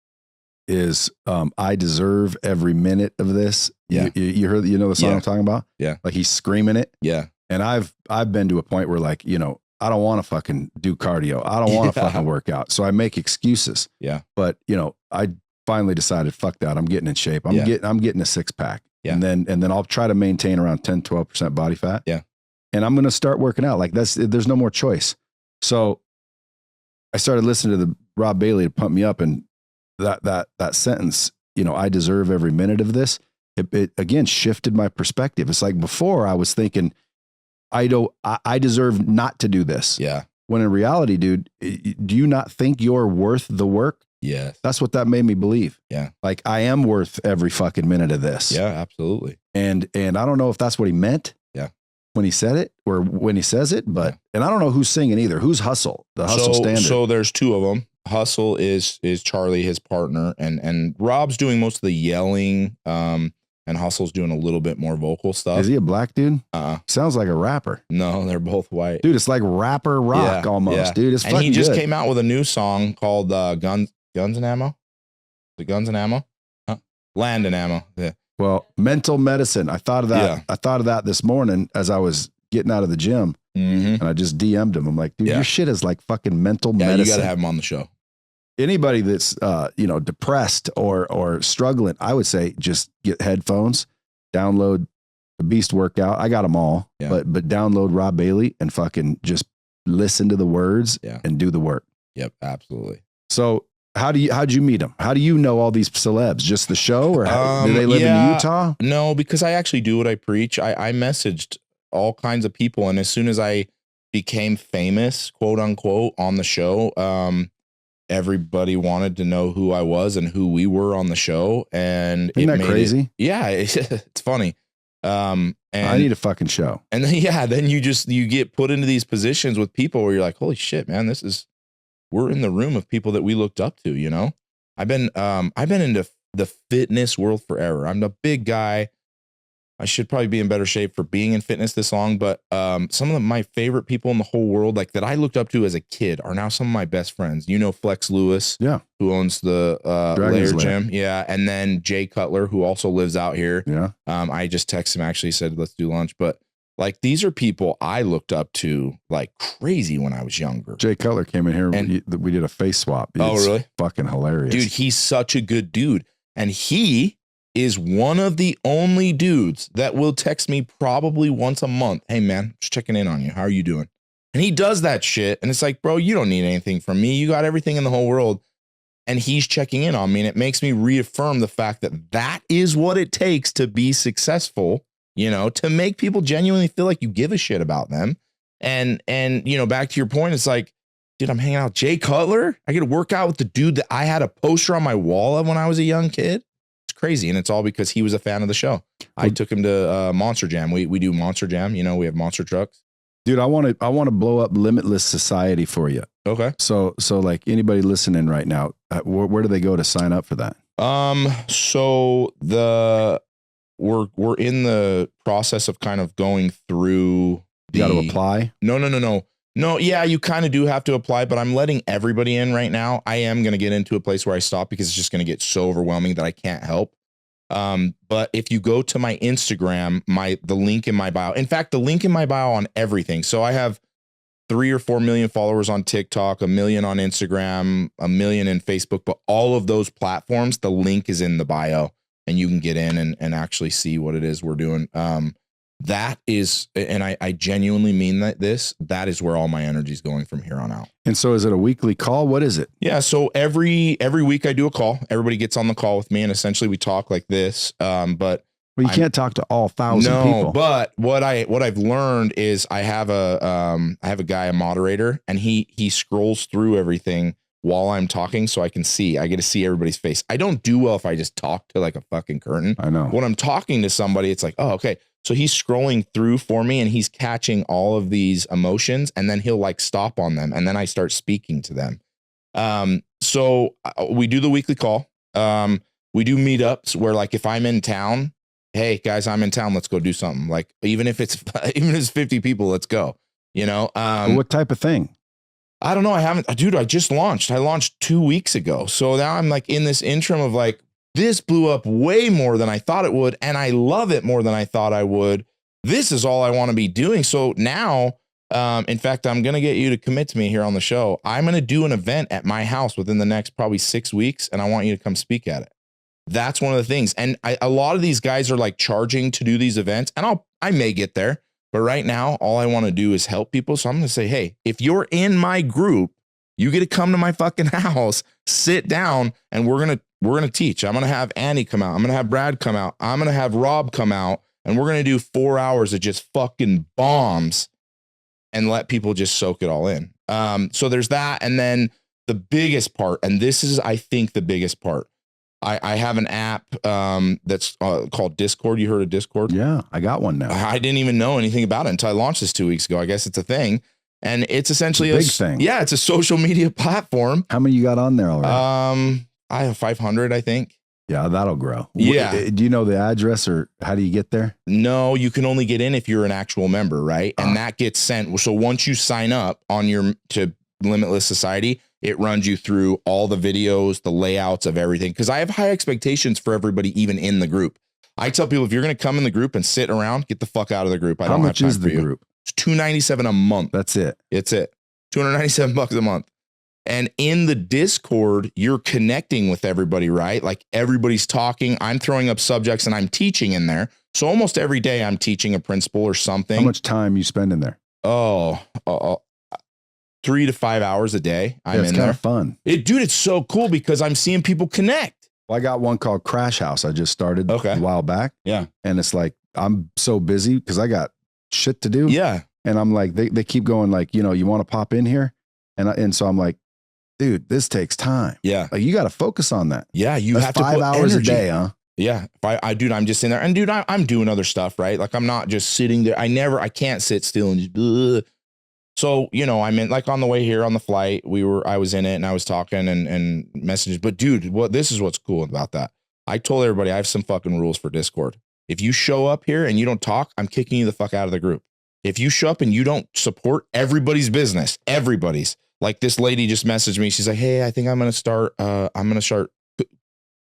is, I deserve every minute of this. Yeah. You heard, the song I'm talking about? Yeah. Like he's screaming it. Yeah. And I've been to a point where like, I don't want to fucking do cardio. I don't want to fucking work out. So I make excuses. Yeah. But, I finally decided, fuck that. I'm getting in shape. I'm getting a 6-pack. Yeah. And then I'll try to maintain around 10, 12% body fat. Yeah. And I'm going to start working out. Like there's no more choice. So I started listening to the Rob Bailey to pump me up. And that sentence, I deserve every minute of this. It again shifted my perspective. It's like before I was thinking, I deserve not to do this. Yeah. When in reality, dude, do you not think you're worth the work? Yes. That's what that made me believe. Yeah. Like I am worth every fucking minute of this. Yeah, absolutely. And I don't know if that's what he meant. Yeah. When he said it or when he says it, but, and I don't know who's singing either. Who's Hustle? The Hustle Standard. So there's two of them. Hustle is Charlie, his partner, and Rob's doing most of the yelling. And Hustle's doing a little bit more vocal stuff. Is he a black dude? Sounds like a rapper. No, they're both white. Dude, it's like rapper rock almost, dude. It's and fucking he just good. came out with a new song called Guns and Ammo. The Guns and Ammo? Huh? Land and Ammo. Yeah. Well, mental medicine. I thought of that. Yeah. I thought of that this morning as I was getting out of the gym, and I just DM'd him. I'm like, dude, your shit is like fucking mental medicine. You got to have him on the show. Anybody that's depressed or struggling, I would say just get headphones, download the Beast Workout. I got them all, but download Rob Bailey and fucking just listen to the words and do the work. Yep, absolutely. So how'd you meet him? How do you know all these celebs? Just the show, or do they live in Utah? No, because I actually do what I preach. I messaged all kinds of people, and as soon as I became famous, quote unquote, on the show, everybody wanted to know who I was and who we were on the show. And isn't that crazy? It's funny. And I need a fucking show. And then you get put into these positions with people where you're like, holy shit, man, we're in the room of people that we looked up to, I've been into the fitness world forever. I'm a big guy. I should probably be in better shape for being in fitness this long, but some of my favorite people in the whole world, like that I looked up to as a kid, are now some of my best friends. Flex Lewis, who owns the Lair Gym, and then Jay Cutler, who also lives out here. I just texted him, actually said, let's do lunch. But like, these are people I looked up to like crazy when I was younger. Jay Cutler came in here and we did a face swap. It's really? Fucking hilarious. Dude, he's such a good dude. And he is one of the only dudes that will text me probably once a month. Hey man, just checking in on you. How are you doing? And he does that shit. And it's like, bro, you don't need anything from me. You got everything in the whole world. and he's checking in on me, and it makes me reaffirm the fact that that is what it takes to be successful, you know, to make people genuinely feel like you give a shit about them. And, you know, back to your point, it's like, dude, I'm hanging out with Jay Cutler. I get to work out with the dude that I had a poster on my wall of when I was a young kid. It's crazy. And it's all because he was a fan of the show. I took him to Monster Jam. We do Monster Jam. You know, we have monster trucks. Dude, I want to blow up Limitless Society for you. Okay. So like anybody listening right now, where do they go to sign up for that? So we're in the process of kind of going through. You got to apply? No. Yeah, you kind of do have to apply, but I'm letting everybody in right now. I am going to get into a place where I stop because it's just going to get so overwhelming that I can't help. But if you go to my Instagram, the link in my bio, in fact, the link in my bio on everything. So I have 3 or 4 million followers on TikTok, 1 million on Instagram, 1 million in Facebook, but all of those platforms, the link is in the bio and you can get in and actually see what it is we're doing. That is, and I genuinely mean that is where all my energy is going from here on out. And so is it a weekly call? What is it? Yeah. So every week I do a call. Everybody gets on the call with me and essentially we talk like this. But you can't talk to all 1,000 people. But what I've learned is I have a guy, a moderator, and he scrolls through everything while I'm talking so I can see. I get to see everybody's face. I don't do well if I just talk to like a fucking curtain. I know. When I'm talking to somebody, it's like, oh, okay. So he's scrolling through for me and he's catching all of these emotions and then he'll like stop on them. And then I start speaking to them. So we do the weekly call. We do meetups where like, if I'm in town, hey guys, I'm in town. Let's go do something. Like, even if it's 50 people, let's go, you know? What type of thing? I don't know. I just launched. I launched 2 weeks ago. So now I'm like in this interim of like, this blew up way more than I thought it would. And I love it more than I thought I would. This is all I want to be doing. So now, in fact, I'm going to get you to commit to me here on the show. I'm going to do an event at my house within the next probably 6 weeks. And I want you to come speak at it. That's one of the things. And a lot of these guys are like charging to do these events and I may get there, but right now, all I want to do is help people. So I'm going to say, hey, if you're in my group, you get to come to my fucking house, sit down, and we're going to teach. I'm going to have Annie come out. I'm going to have Brad come out. I'm going to have Rob come out, and we're going to do 4 hours of just fucking bombs and let people just soak it all in. So there's that. And then the biggest part, and this is, I think, the biggest part. I have an app that's called Discord. You heard of Discord? Yeah, I got one now. I didn't even know anything about it until I launched this 2 weeks ago. I guess it's a thing. And it's essentially a big thing. Yeah, it's a social media platform. How many you got on there already? I have 500, I think. Yeah, that'll grow. Yeah. Do you know the address or how do you get there? No, you can only get in if you're an actual member, right? And that gets sent. So once you sign up to Limitless Society, it runs you through all the videos, the layouts of everything. Because I have high expectations for everybody, even in the group. I tell people, if you're going to come in the group and sit around, get the fuck out of the group. How much is the group? It's $297 a month. That's it. It's it. $297 a month. And in the Discord, you're connecting with everybody, right? Like everybody's talking. I'm throwing up subjects and I'm teaching in there. So almost every day I'm teaching a principle or something. How much time you spend in there? 3 to 5 hours a day. I'm it's in kind there. Of fun. Dude, it's so cool because I'm seeing people connect. Well, I got one called Crash House. I just started a while back. Yeah. And it's like, I'm so busy because I got shit to do. Yeah. And I'm like, they keep going like, you know, you want to pop in here? And so I'm like, dude, this takes time. Yeah. Like you got to focus on that. Yeah. You That's have to 5 put hours energy. a day, huh? Yeah. Dude, I'm just in there and dude, I'm doing other stuff, right? Like I'm not just sitting there. I can't sit still and just, ugh. So, you know, I'm in like on the way here on the flight, I was in it and I was talking and messages, but dude, this is what's cool about that. I told everybody I have some fucking rules for Discord. If you show up here and you don't talk, I'm kicking you the fuck out of the group. If you show up and you don't support everybody's business, everybody's. Like this lady just messaged me. She's like, hey, I think I'm going to start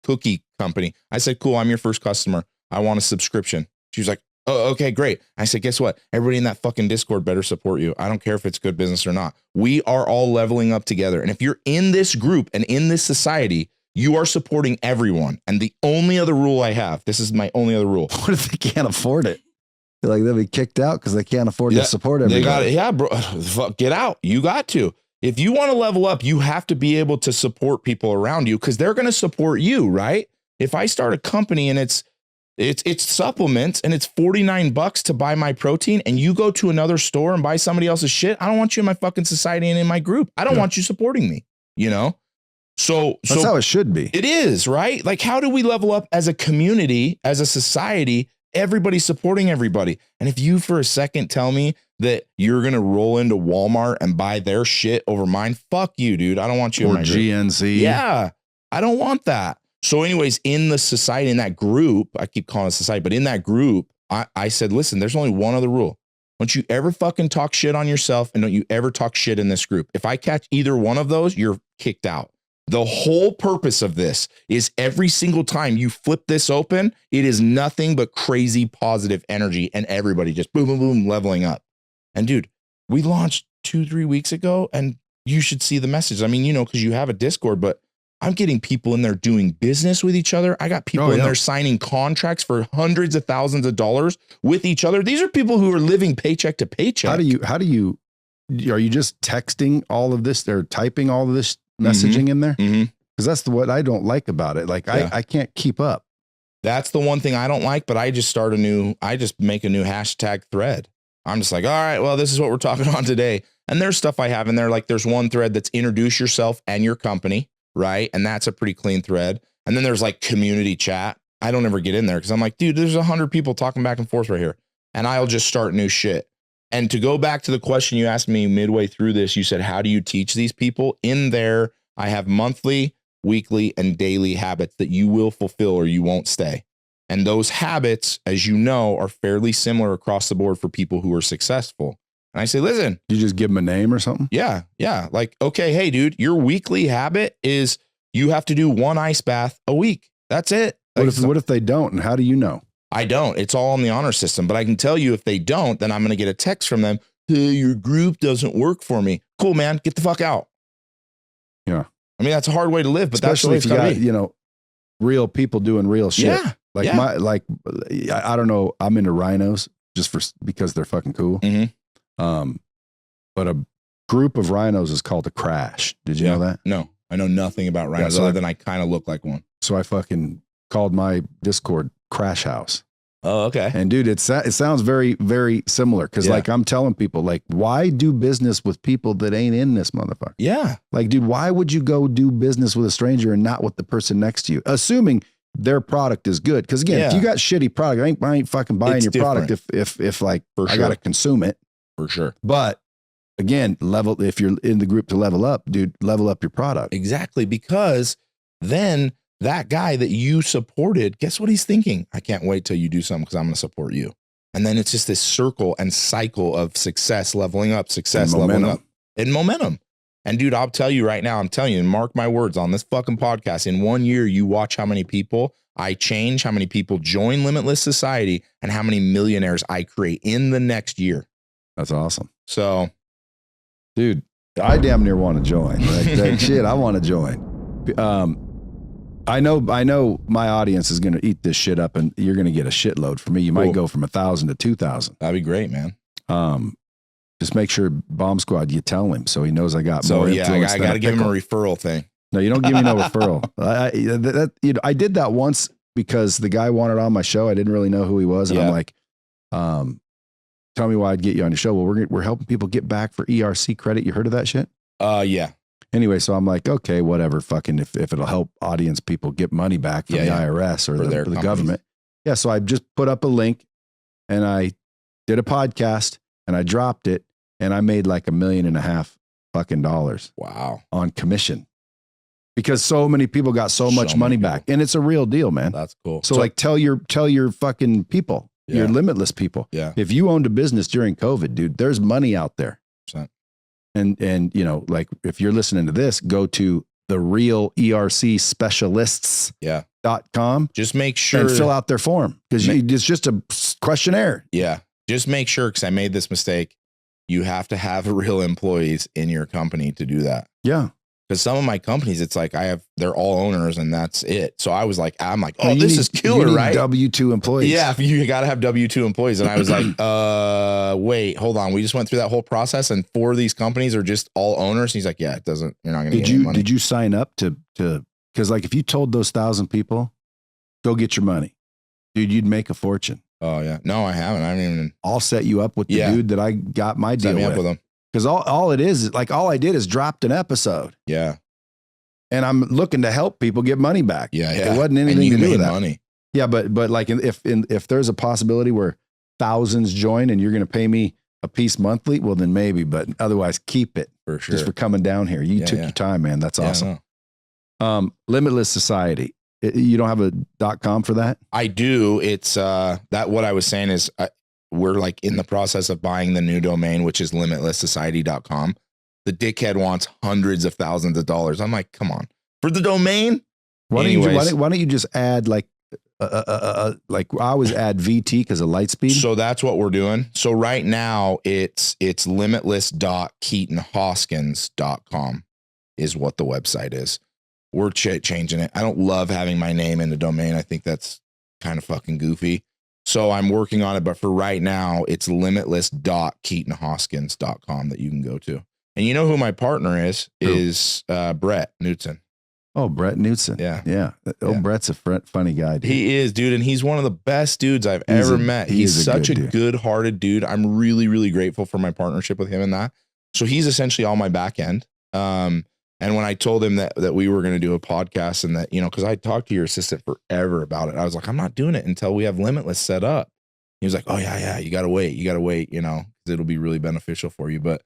cookie company. I said, cool. I'm your first customer. I want a subscription. She was like, oh, okay, great. I said, guess what? Everybody in that fucking Discord better support you. I don't care if it's good business or not. We are all leveling up together. And if you're in this group and in this society, you are supporting everyone. And the only other rule I have, this is my only other rule. What if they can't afford it? Like they'll be kicked out because they can't afford to support everybody. They got it. Yeah, bro. Fuck, get out. You got to. if you want to level up, you have to be able to support people around you because they're going to support you, right? If I start a company and it's supplements and it's $49 to buy my protein and you go to another store and buy somebody else's shit, I don't want you in my fucking society and in my group. I don't want you supporting me, you know? So that's how it should be. It is, right? Like, how do we level up as a community, as a society? Everybody's supporting everybody. And if you for a second tell me that you're going to roll into Walmart and buy their shit over mine, fuck you, dude. I don't want you or in my GNC. Group. Yeah, I don't want that. So anyways, in the society, in that group, I keep calling it society, but in that group, I said, listen, there's only one other rule. Don't you ever fucking talk shit on yourself, and don't you ever talk shit in this group. If I catch either one of those, you're kicked out. The whole purpose of this is every single time you flip this open, it is nothing but crazy positive energy and everybody just boom, boom, boom, leveling up. And dude, we launched 2-3 weeks ago and you should see the message. I mean, you know, because you have a Discord, but I'm getting people in there doing business with each other. I got people in there signing contracts for hundreds of thousands of dollars with each other. These are people who are living paycheck to paycheck. Are you just texting all of this? They're typing all of this messaging in there? Because that's what I don't like about it. Like I can't keep up. That's the one thing I don't like, but I just make a new hashtag thread. I'm just like, all right, well, this is what we're talking on today. And there's stuff I have in there. Like there's one thread that's introduce yourself and your company. Right. And that's a pretty clean thread. And then there's like community chat. I don't ever get in there because I'm like, dude, there's 100 people talking back and forth right here. And I'll just start new shit. And to go back to the question you asked me midway through this, you said, how do you teach these people? In there, I have monthly, weekly, and daily habits that you will fulfill or you won't stay. And those habits, as you know, are fairly similar across the board for people who are successful. And I say, listen, you just give them a name or something? Yeah. Yeah. Like, okay, hey, dude, your weekly habit is you have to do 1 ice bath a week. That's it. Like, what if they don't? And how do you know? I don't. It's all in the honor system. But I can tell you if they don't, then I'm going to get a text from them. Hey, your group doesn't work for me. Cool, man. Get the fuck out. Yeah. I mean, that's a hard way to live, but especially that's the if way you it's got, you know, real people doing real shit. Yeah. I don't know. I'm into rhinos because they're fucking cool. But a group of rhinos is called a crash. Did you know that? No, I know nothing about rhinos other than I kind of look like one. So I fucking called my Discord Crash House. Oh, okay. And dude, it sounds very, very similar. Cause like I'm telling people, like, why do business with people that ain't in this motherfucker? Yeah. Like, dude, why would you go do business with a stranger and not with the person next to you? Assuming their product is good. Cause again, if you got shitty product, I ain't fucking buying your product if like I gotta consume it. For sure. But again, if you're in the group to level up, dude, level up your product. Exactly. Because then that guy that you supported, guess what he's thinking? I can't wait till you do something because I'm going to support you. And then it's just this circle and cycle of success, leveling up, success, leveling up, and momentum. And dude, I'll tell you right now, I'm telling you, and mark my words on this fucking podcast, in 1 year, you watch how many people I change, how many people join Limitless Society, and how many millionaires I create in the next year. That's awesome. So, dude, I damn near want to join. Like, shit, I want to join. I know my audience is going to eat this shit up and you're going to get a shitload from me. You might go from 1,000 to 2,000. That'd be great, man. Just make sure Bomb Squad, you tell him so he knows I got more influence. I got to give him a referral thing. No, you don't give me no referral. I did that once because the guy wanted on my show. I didn't really know who he was. And I'm like, tell me why I'd get you on your show. Well, we're helping people get back for ERC credit. You heard of that shit? Yeah. Anyway, so I'm like, okay, whatever, fucking if it'll help audience people get money back from the IRS or the government. Yeah, so I just put up a link and I did a podcast and I dropped it and I made like $1.5 million fucking dollars. Wow. On commission. Because so many people got so much money back. And it's a real deal, man. That's cool. So like tell your fucking people, your limitless people. Yeah. If you owned a business during COVID, dude, there's money out there. 100%. And you know, like if you're listening to this, go to the real ERC specialists.com. Just make sure and fill out their form because it's just a questionnaire. Yeah. Just make sure, because I made this mistake. You have to have real employees in your company to do that. Yeah. Because some of my companies, it's like they're all owners and that's it. So I'm like, Well, this is killer, right? W-2 employees. Yeah, you got to have W-2 employees. And I was like, wait, hold on. We just went through that whole process and 4 of these companies are just all owners. And he's like, yeah, you're not going to get any money. Did you sign up to, because like if you told those 1,000 people, go get your money, dude, you'd make a fortune. Oh yeah. No, I haven't. I haven't even. I'll set you up with the dude that I got my deal up with him. Because all it is like all I did is dropped an episode. Yeah. And I'm looking to help people get money back. Yeah. It wasn't anything to do with that. Money. Yeah, but like if there's a possibility where thousands join and you're going to pay me a piece monthly, well then maybe, but otherwise keep it for sure. Just for coming down here. You took your time, man. That's awesome. Limitless Society. You don't have a .com for that? I do. It's that what I was saying is we're like in the process of buying the new domain, which is limitlesssociety.com. The dickhead wants hundreds of thousands of dollars. I'm like, come on, for the domain. Why don't you just add like I always add VT because of light speed. So that's what we're doing. So right now it's limitless.keatonhoskins.com is what the website is. We're changing it. I don't love having my name in the domain. I think that's kind of fucking goofy. So I'm working on it. But for right now, it's limitless.keatonhoskins.com that you can go to. And you know who my partner is Brett Knutson. Oh, Brett Knutson. Yeah. Brett's a funny guy, dude. He is, dude. And he's one of the best dudes I've ever met. He's such a good-hearted dude. I'm really, really grateful for my partnership with him in that. So he's essentially all my back end. And when I told him that we were going to do a podcast and that, because I talked to your assistant forever about it, I was like, I'm not doing it until we have Limitless set up. He was like, oh yeah, you got to wait, because it'll be really beneficial for you. But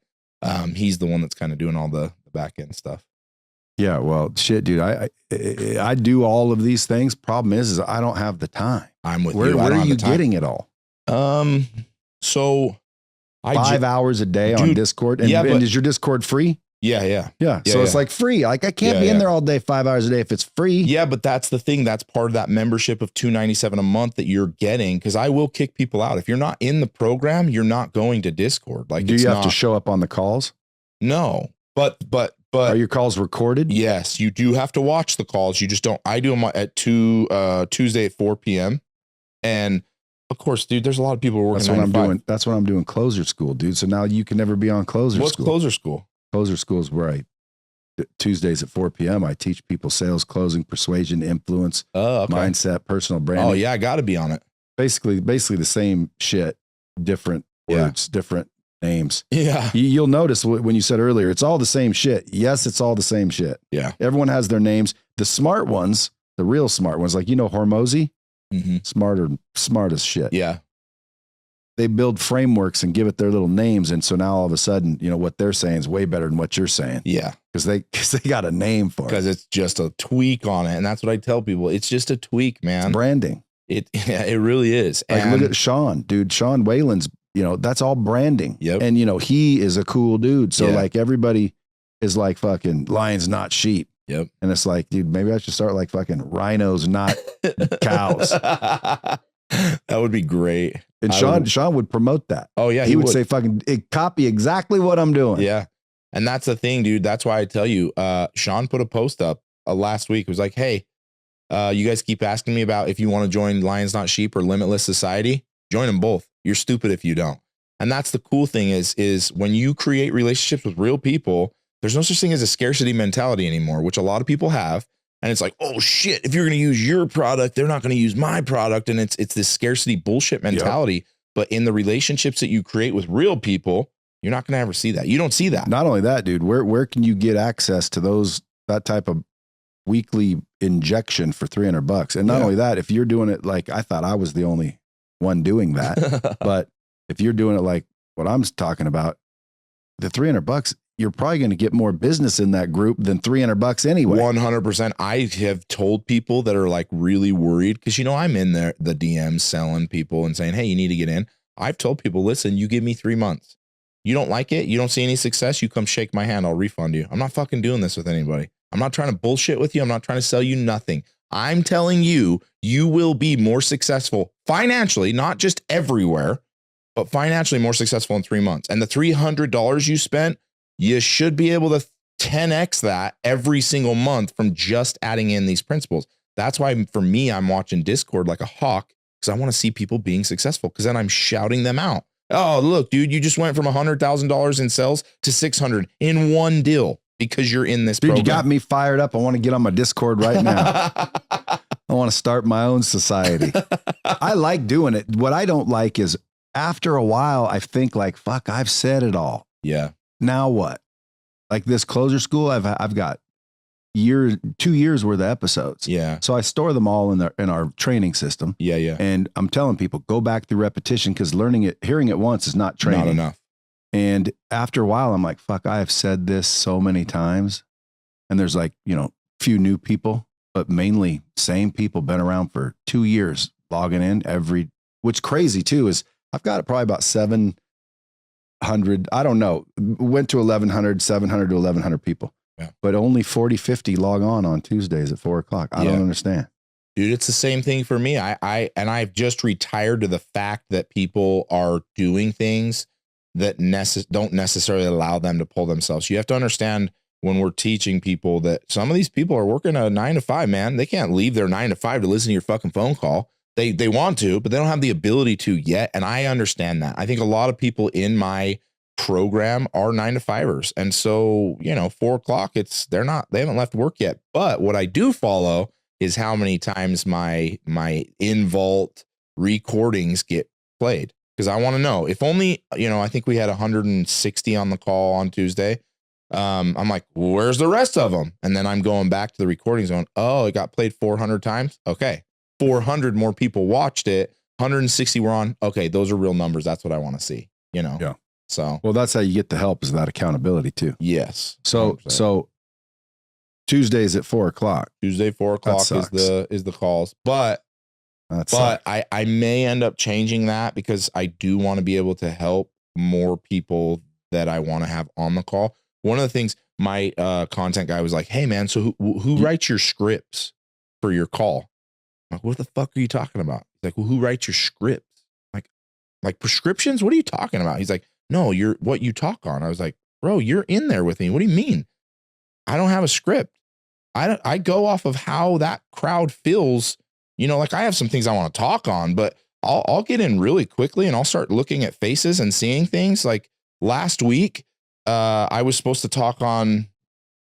he's the one that's kind of doing all the back end stuff. Yeah, well, shit, dude, I do all of these things. Problem is I don't have the time. I'm with you. Where are you getting it all? So 5 hours a day on Discord, and is your Discord free? Yeah. So it's like free. Like I can't be in there all day, 5 hours a day if it's free. Yeah, but that's the thing. That's part of that membership of $297 a month that you're getting. Because I will kick people out if you're not in the program. You're not going to Discord. Like, do you have to show up on the calls? No, but are your calls recorded? Yes, you do have to watch the calls. You just don't. I do them at Tuesday at 4 p.m. And of course, dude, there's a lot of people working. That's what I'm doing. That's what I'm doing. Closer School, dude. So now you can never be on Closer School. What's Closer School? Closer School is where Tuesdays at 4 p.m. I teach people sales, closing, persuasion, influence, mindset, personal branding. Oh yeah, I got to be on it. Basically the same shit, different words, different names. Yeah. You'll notice when you said earlier, it's all the same shit. Yes, it's all the same shit. Yeah. Everyone has their names. The smart ones, the real smart ones, like Hormozy, smart as shit. Yeah. They build frameworks and give it their little names. And so now all of a sudden, what they're saying is way better than what you're saying. Yeah. Because they got a name for it. Because it's just a tweak on it. And that's what I tell people. It's just a tweak, man. It's branding. It really is. Like, look at Sean, dude. Sean Whalen's, that's all branding. Yep. And, he is a cool dude. So like everybody is like fucking lions, not sheep. Yep. And it's like, dude, maybe I should start like fucking rhinos, not cows. That would be great. And Sean would promote that. Oh yeah. He would say fucking copy exactly what I'm doing. Yeah. And that's the thing, dude. That's why I tell you, Sean put a post up last week. It was like, hey, you guys keep asking me about if you want to join Lions Not Sheep or Limitless Society, join them both. You're stupid if you don't. And that's the cool thing is when you create relationships with real people, there's no such thing as a scarcity mentality anymore, which a lot of people have. And it's like, oh shit, if you're going to use your product, they're not going to use my product. And it's this scarcity bullshit mentality. Yep. But in the relationships that you create with real people, you're not going to ever see that. You don't see that. Not only that, dude, where can you get access to that type of weekly injection for $300? And not only that, if you're doing it, like I thought I was the only one doing that, but if you're doing it like what I'm talking about, the $300, you're probably going to get more business in that group than $300 anyway. 100%. I have told people that are like really worried because, I'm in there, the DMs selling people and saying, hey, you need to get in. I've told people, listen, you give me 3 months. You don't like it. You don't see any success. You come shake my hand. I'll refund you. I'm not fucking doing this with anybody. I'm not trying to bullshit with you. I'm not trying to sell you nothing. I'm telling you, you will be more successful financially, not just everywhere, but financially more successful in 3 months. And the $300 you spent, you should be able to 10x that every single month from just adding in these principles. That's why for me, I'm watching Discord like a hawk because I want to see people being successful because then I'm shouting them out. Oh, look, dude, you just went from $100,000 in sales to 600 in one deal because you're in this Dude, program. you got me fired up. I want to get on my Discord right now. I want to start my own society. I like doing it. What I don't like is after a while, I think like, fuck, I've said it all. Yeah. Now what? Like this closer school, I've got 2 years worth of episodes. Yeah. So I store them all in our training system. Yeah. Yeah. And I'm telling people, go back through repetition because hearing it once is not training. Not enough. And after a while, I'm like, fuck, I have said this so many times. And there's like, few new people, but mainly same people been around for 2 years logging in which crazy too is I've got probably about 700, I don't know, went to 1,100, 700 to 1,100 people, but only 40, 50 log on Tuesdays at 4:00. I don't understand. Dude, it's the same thing for me. I've just retired to the fact that people are doing things that don't necessarily allow them to pull themselves. You have to understand when we're teaching people that some of these people are working a 9 to 5, man. They can't leave their 9 to 5 to listen to your fucking phone call. They want to, but they don't have the ability to yet. And I understand that. I think a lot of people in my program are 9 to 5ers. And so, 4:00, they haven't left work yet. But what I do follow is how many times my in-vault recordings get played. Because I want to know if only, I think we had 160 on the call on Tuesday. I'm like, where's the rest of them? And then I'm going back to the recordings going, oh, it got played 400 times. Okay. 400 more people watched it. 160 were on. Okay. Those are real numbers. That's what I want to see, Yeah. So, well, that's how you get the help is that accountability too. Yes. So Tuesdays at 4:00. Tuesday, 4:00 is the calls, but I may end up changing that because I do want to be able to help more people that I want to have on the call. One of the things my content guy was like, hey man, so who writes your scripts for your call? I'm like, what the fuck are you talking about? He's like, well, who writes your scripts? Like prescriptions? What are you talking about? He's like, no, you're what you talk on. I was like, bro, you're in there with me. What do you mean? I don't have a script. I go off of how that crowd feels. Like I have some things I want to talk on, but I'll get in really quickly and I'll start looking at faces and seeing things. Like last week, I was supposed to talk on,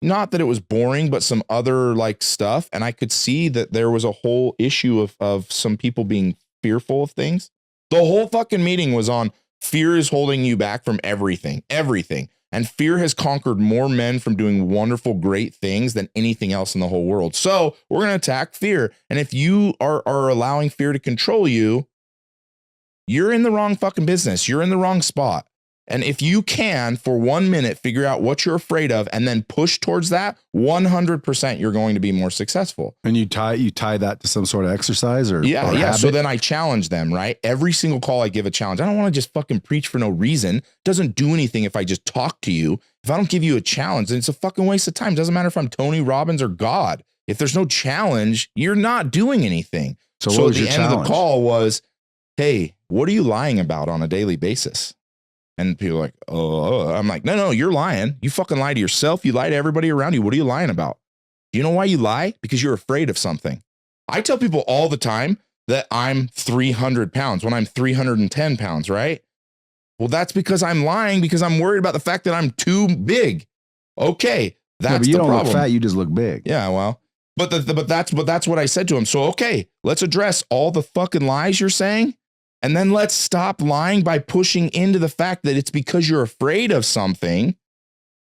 not that it was boring, but some other like stuff. And I could see that there was a whole issue of some people being fearful of things. The whole fucking meeting was on fear is holding you back from everything. And fear has conquered more men from doing wonderful, great things than anything else in the whole world. So we're going to attack fear. And if you are allowing fear to control you, you're in the wrong fucking business. You're in the wrong spot. And if you can, for 1 minute, figure out what you're afraid of and then push towards that, 100% you're going to be more successful. And you tie that to some sort of exercise or Yeah. So then I challenge them, right? Every single call I give a challenge. I don't want to just fucking preach for no reason. It doesn't do anything if I just talk to you. If I don't give you a challenge, then it's a fucking waste of time. It doesn't matter if I'm Tony Robbins or God. If there's no challenge, you're not doing anything. So what was the your end challenge? of the call was, hey, what are you lying about on a daily basis? And people are like, oh, I'm like, no, you're lying. You fucking lie to yourself. You lie to everybody around you. What are you lying about? Do you know why you lie? Because you're afraid of something. I tell people all the time that I'm 300 pounds when I'm 310 pounds, right? Well, that's because I'm lying because I'm worried about the fact that I'm too big. Okay, that's but you the don't problem. look fat, you just look big. Yeah, well, but that's what I said to him. So, okay, let's address all the fucking lies you're saying. And then let's stop lying by pushing into the fact that it's because you're afraid of something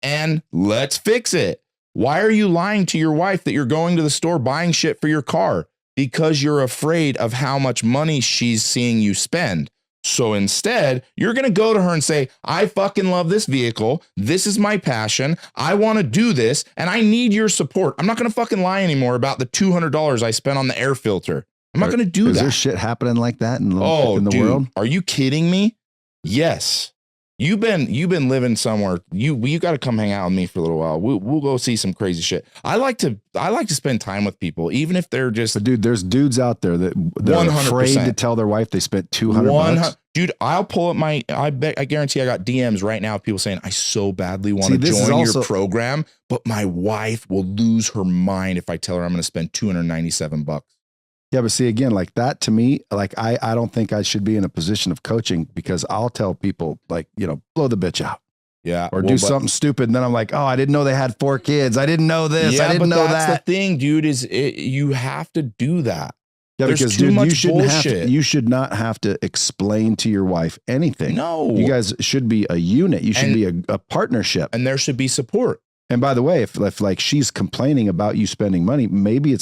and let's fix it. Why are you lying to your wife that you're going to the store buying shit for your car? Because you're afraid of how much money she's seeing you spend. So instead, you're going to go to her and say, I fucking love this vehicle. This is my passion. I want to do this and I need your support. I'm not going to fucking lie anymore about the $200 I spent on the air filter. I'm not going to do that. Is there shit happening like that in the dude, world? Are you kidding me? Yes. You've been living somewhere. You got to come hang out with me for a little while. We'll go see some crazy shit. I like to spend time with people, even if they're just. But dude, there's dudes out there that they're 100%. afraid to tell their wife they spent $200. Dude, I'll pull up I guarantee I got DMs right now of people saying, I so badly want to join your program, but my wife will lose her mind if I tell her I'm going to spend $297. Yeah, but see, again, like that to me, like I don't think I should be in a position of coaching, because I'll tell people, like, blow the bitch out. Yeah. Or do something stupid. And then I'm like, oh, I didn't know they had 4 kids. I didn't know this. Yeah, I didn't know that's that. The thing, dude, is you have to do that. Yeah, There's because too dude, much bullshit. you should not have to explain to your wife anything. No. You guys should be a unit. You should be a partnership. And there should be support. And by the way, if like she's complaining about you spending money, maybe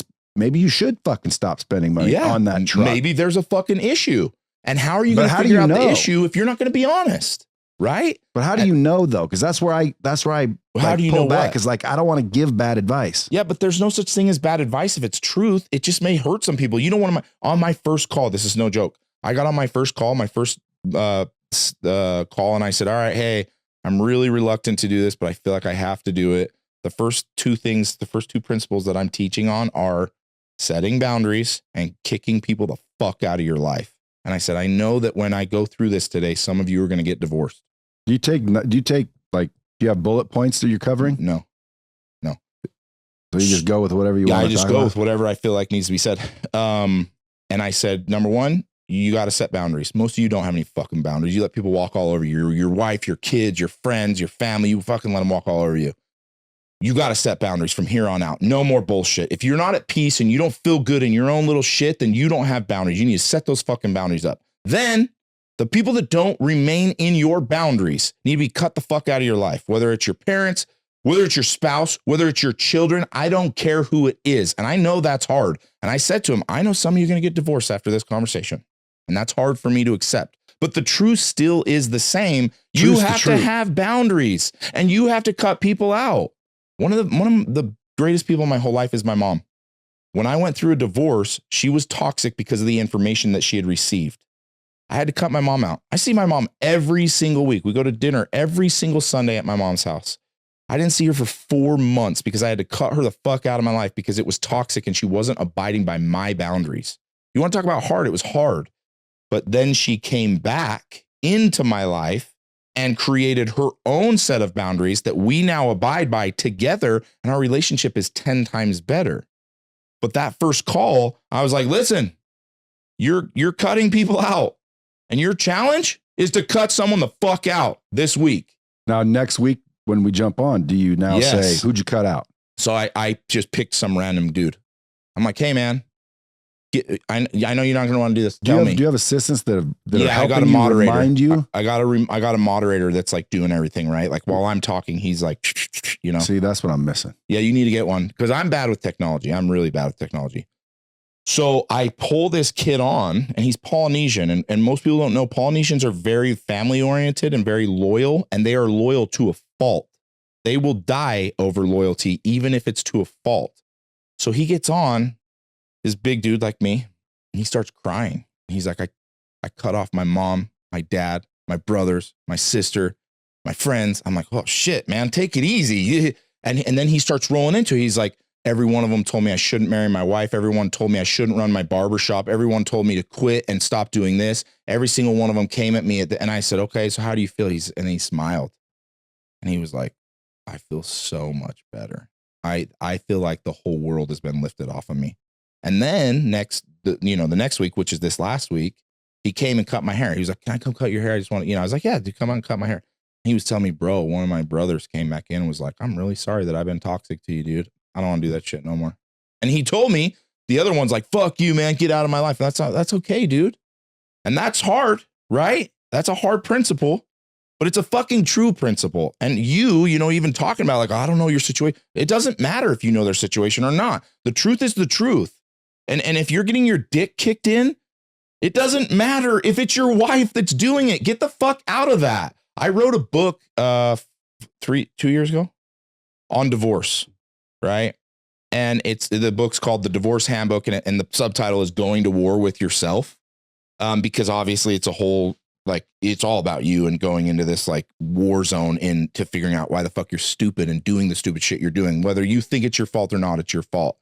you should fucking stop spending money on that truck. Maybe there's a fucking issue. And how are you going to figure out the issue if you're not going to be honest? Right? But how do you know though? Because that's where I how do you pull know back? what? Because like I don't want to give bad advice. Yeah, but there's no such thing as bad advice if it's truth. It just may hurt some people. You know, on my first call, this is no joke. I got on my first call, call, and I said, all right, hey, I'm really reluctant to do this, but I feel like I have to do it. The first two principles that I'm teaching on are setting boundaries and kicking people the fuck out of your life. And I said, I know that when I go through this today, some of you are going to get divorced. Do you take like, do you have bullet points that you're covering? No. So you just go with whatever you want. I just go with whatever I feel like needs to be said. And I said, number one, you got to set boundaries. Most of you don't have any fucking boundaries. You let people walk all over you. Your wife, your kids, your friends, your family, you fucking let them walk all over you. You got to set boundaries from here on out. No more bullshit. If you're not at peace and you don't feel good in your own little shit, then you don't have boundaries. You need to set those fucking boundaries up. Then the people that don't remain in your boundaries need to be cut the fuck out of your life, whether it's your parents, whether it's your spouse, whether it's your children. I don't care who it is. And I know that's hard. And I said to him, I know some of you are going to get divorced after this conversation. And that's hard for me to accept. But the truth still is the same. You have to have boundaries and you have to cut people out. One of the greatest people in my whole life is my mom. When I went through a divorce, she was toxic because of the information that she had received. I had to cut my mom out. I see my mom every single week. We go to dinner every single Sunday at my mom's house. I didn't see her for 4 months because I had to cut her the fuck out of my life because it was toxic and she wasn't abiding by my boundaries. You want to talk about hard? It was hard. But then she came back into my life and created her own set of boundaries that we now abide by together, and our relationship is 10 times better. But that first call, I was like, listen, you're cutting people out, and your challenge is to cut someone the fuck out this week. Now, next week when we jump on, do you now say, who'd you cut out? So I just picked some random dude. I'm like, hey, man, I know you're not going to want to do this. Tell me. Do you have assistants that are I helping got a moderator. Remind you? I got a moderator that's like doing everything, right? Like while I'm talking, he's like, See, that's what I'm missing. Yeah, you need to get one because I'm bad with technology. I'm really bad with technology. So I pull this kid on, and he's Polynesian, and most people don't know Polynesians are very family oriented and very loyal, and they are loyal to a fault. They will die over loyalty, even if it's to a fault. So he gets on, this big dude like me, and he starts crying. He's like, I cut off my mom, my dad, my brothers, my sister, my friends. I'm like, oh shit, man, take it easy. And then he starts rolling into it. He's like, every one of them told me I shouldn't marry my wife. Everyone told me I shouldn't run my barbershop. Everyone told me to quit and stop doing this. Every single one of them came at me and I said, okay, so how do you feel? And he smiled and he was like, I feel so much better. I feel like the whole world has been lifted off of me. And then the next week, which is this last week, he came and cut my hair. He was like, can I come cut your hair? I just want to, I was like, yeah, dude, come on and cut my hair. And he was telling me, bro, one of my brothers came back in and was like, I'm really sorry that I've been toxic to you, dude. I don't want to do that shit no more. And he told me the other one's like, fuck you, man, get out of my life. That's okay, dude. And that's hard, right? That's a hard principle, but it's a fucking true principle. And even talking about like, I don't know your situation. It doesn't matter if you know their situation or not. The truth is the truth. And if you're getting your dick kicked in, it doesn't matter if it's your wife that's doing it. Get the fuck out of that. I wrote a book 2 years ago on divorce, right? And the book's called The Divorce Handbook, and the subtitle is Going to War with Yourself, because obviously it's a whole like it's all about you and going into this like war zone into figuring out why the fuck you're stupid and doing the stupid shit you're doing, whether you think it's your fault or not, it's your fault.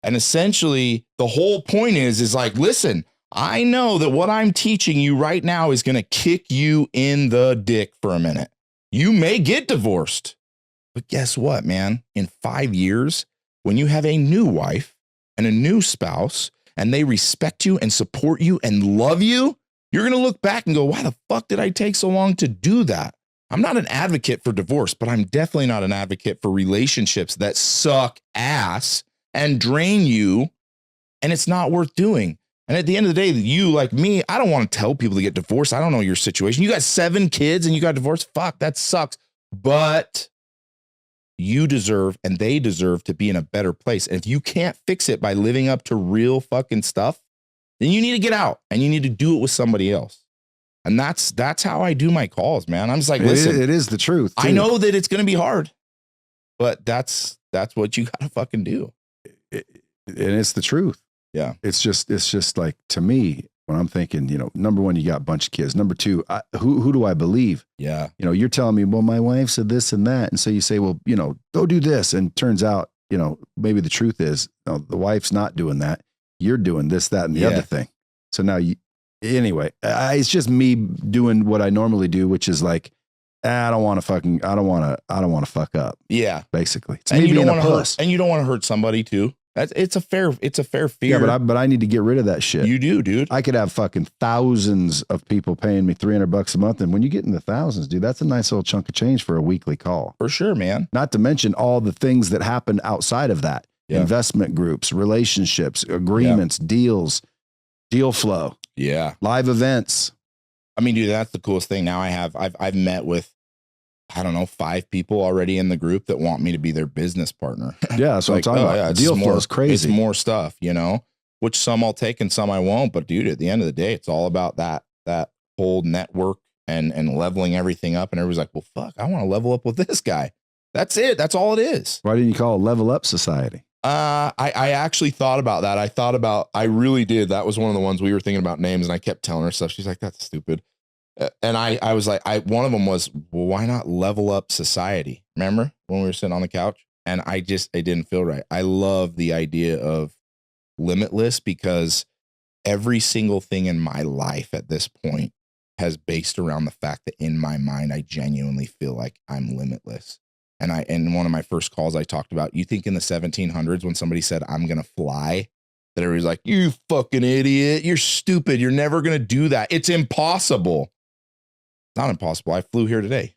And essentially the whole point is like, listen, I know that what I'm teaching you right now is going to kick you in the dick for a minute. You may get divorced, but guess what, man? In 5 years, when you have a new wife and a new spouse and they respect you and support you and love you, you're going to look back and go, why the fuck did I take so long to do that? I'm not an advocate for divorce, but I'm definitely not an advocate for relationships that suck ass and drain you. And it's not worth doing. And at the end of the day, you like me, I don't want to tell people to get divorced. I don't know your situation. You got 7 kids and you got divorced. Fuck, that sucks. But you deserve and they deserve to be in a better place. And if you can't fix it by living up to real fucking stuff, then you need to get out and you need to do it with somebody else. And that's how I do my calls, man. I'm just like, listen, it is the truth. I know that it's going to be hard, but that's what you got to fucking do. And it's the truth. Yeah. It's just like, to me, when I'm thinking, you know, number one, you got a bunch of kids. Number two, who do I believe? Yeah. You know, you're telling me, well, my wife said this and that. And so you say, well, you know, go do this. And turns out, you know, maybe the truth is, no, the wife's not doing that. You're doing this, that, and the other thing. So now anyway, it's just me doing what I normally do, which is like, I don't want to fuck up. Yeah. Basically. It's And me you don't being want a to puss. hurt, and you don't want to hurt somebody too. It's a fair fear. Yeah, but I need to get rid of that shit. You do, dude. I could have fucking thousands of people paying me $300 a month. And when you get in the thousands, dude, that's a nice little chunk of change for a weekly call. For sure, man. Not to mention all the things that happen outside of that. Yeah. Investment groups, relationships, agreements, deals, deal flow. Yeah. Live events. I mean, dude, that's the coolest thing. Now I've met with, I don't know, 5 people already in the group that want me to be their business partner. Yeah, that's what I'm talking about. Yeah, Deal flow is crazy. It's more stuff, you know, which some I'll take and some I won't. But dude, at the end of the day, it's all about that whole network and leveling everything up. And everybody's like, well, fuck, I want to level up with this guy. That's it. That's all it is. Why didn't you call it Level Up Society? I actually thought about that. I really did. That was one of the ones we were thinking about names, and I kept telling her stuff. She's like, that's stupid. And I was like, one of them was, well, why not Level Up Society? Remember when we were sitting on the couch? And it didn't feel right. I love the idea of limitless because every single thing in my life at this point has based around the fact that in my mind, I genuinely feel like I'm limitless. And in one of my first calls, I talked about, you think in the 1700s when somebody said, I'm going to fly, that everybody's like, you fucking idiot. You're stupid. You're never going to do that. It's impossible. Not impossible. I flew here today.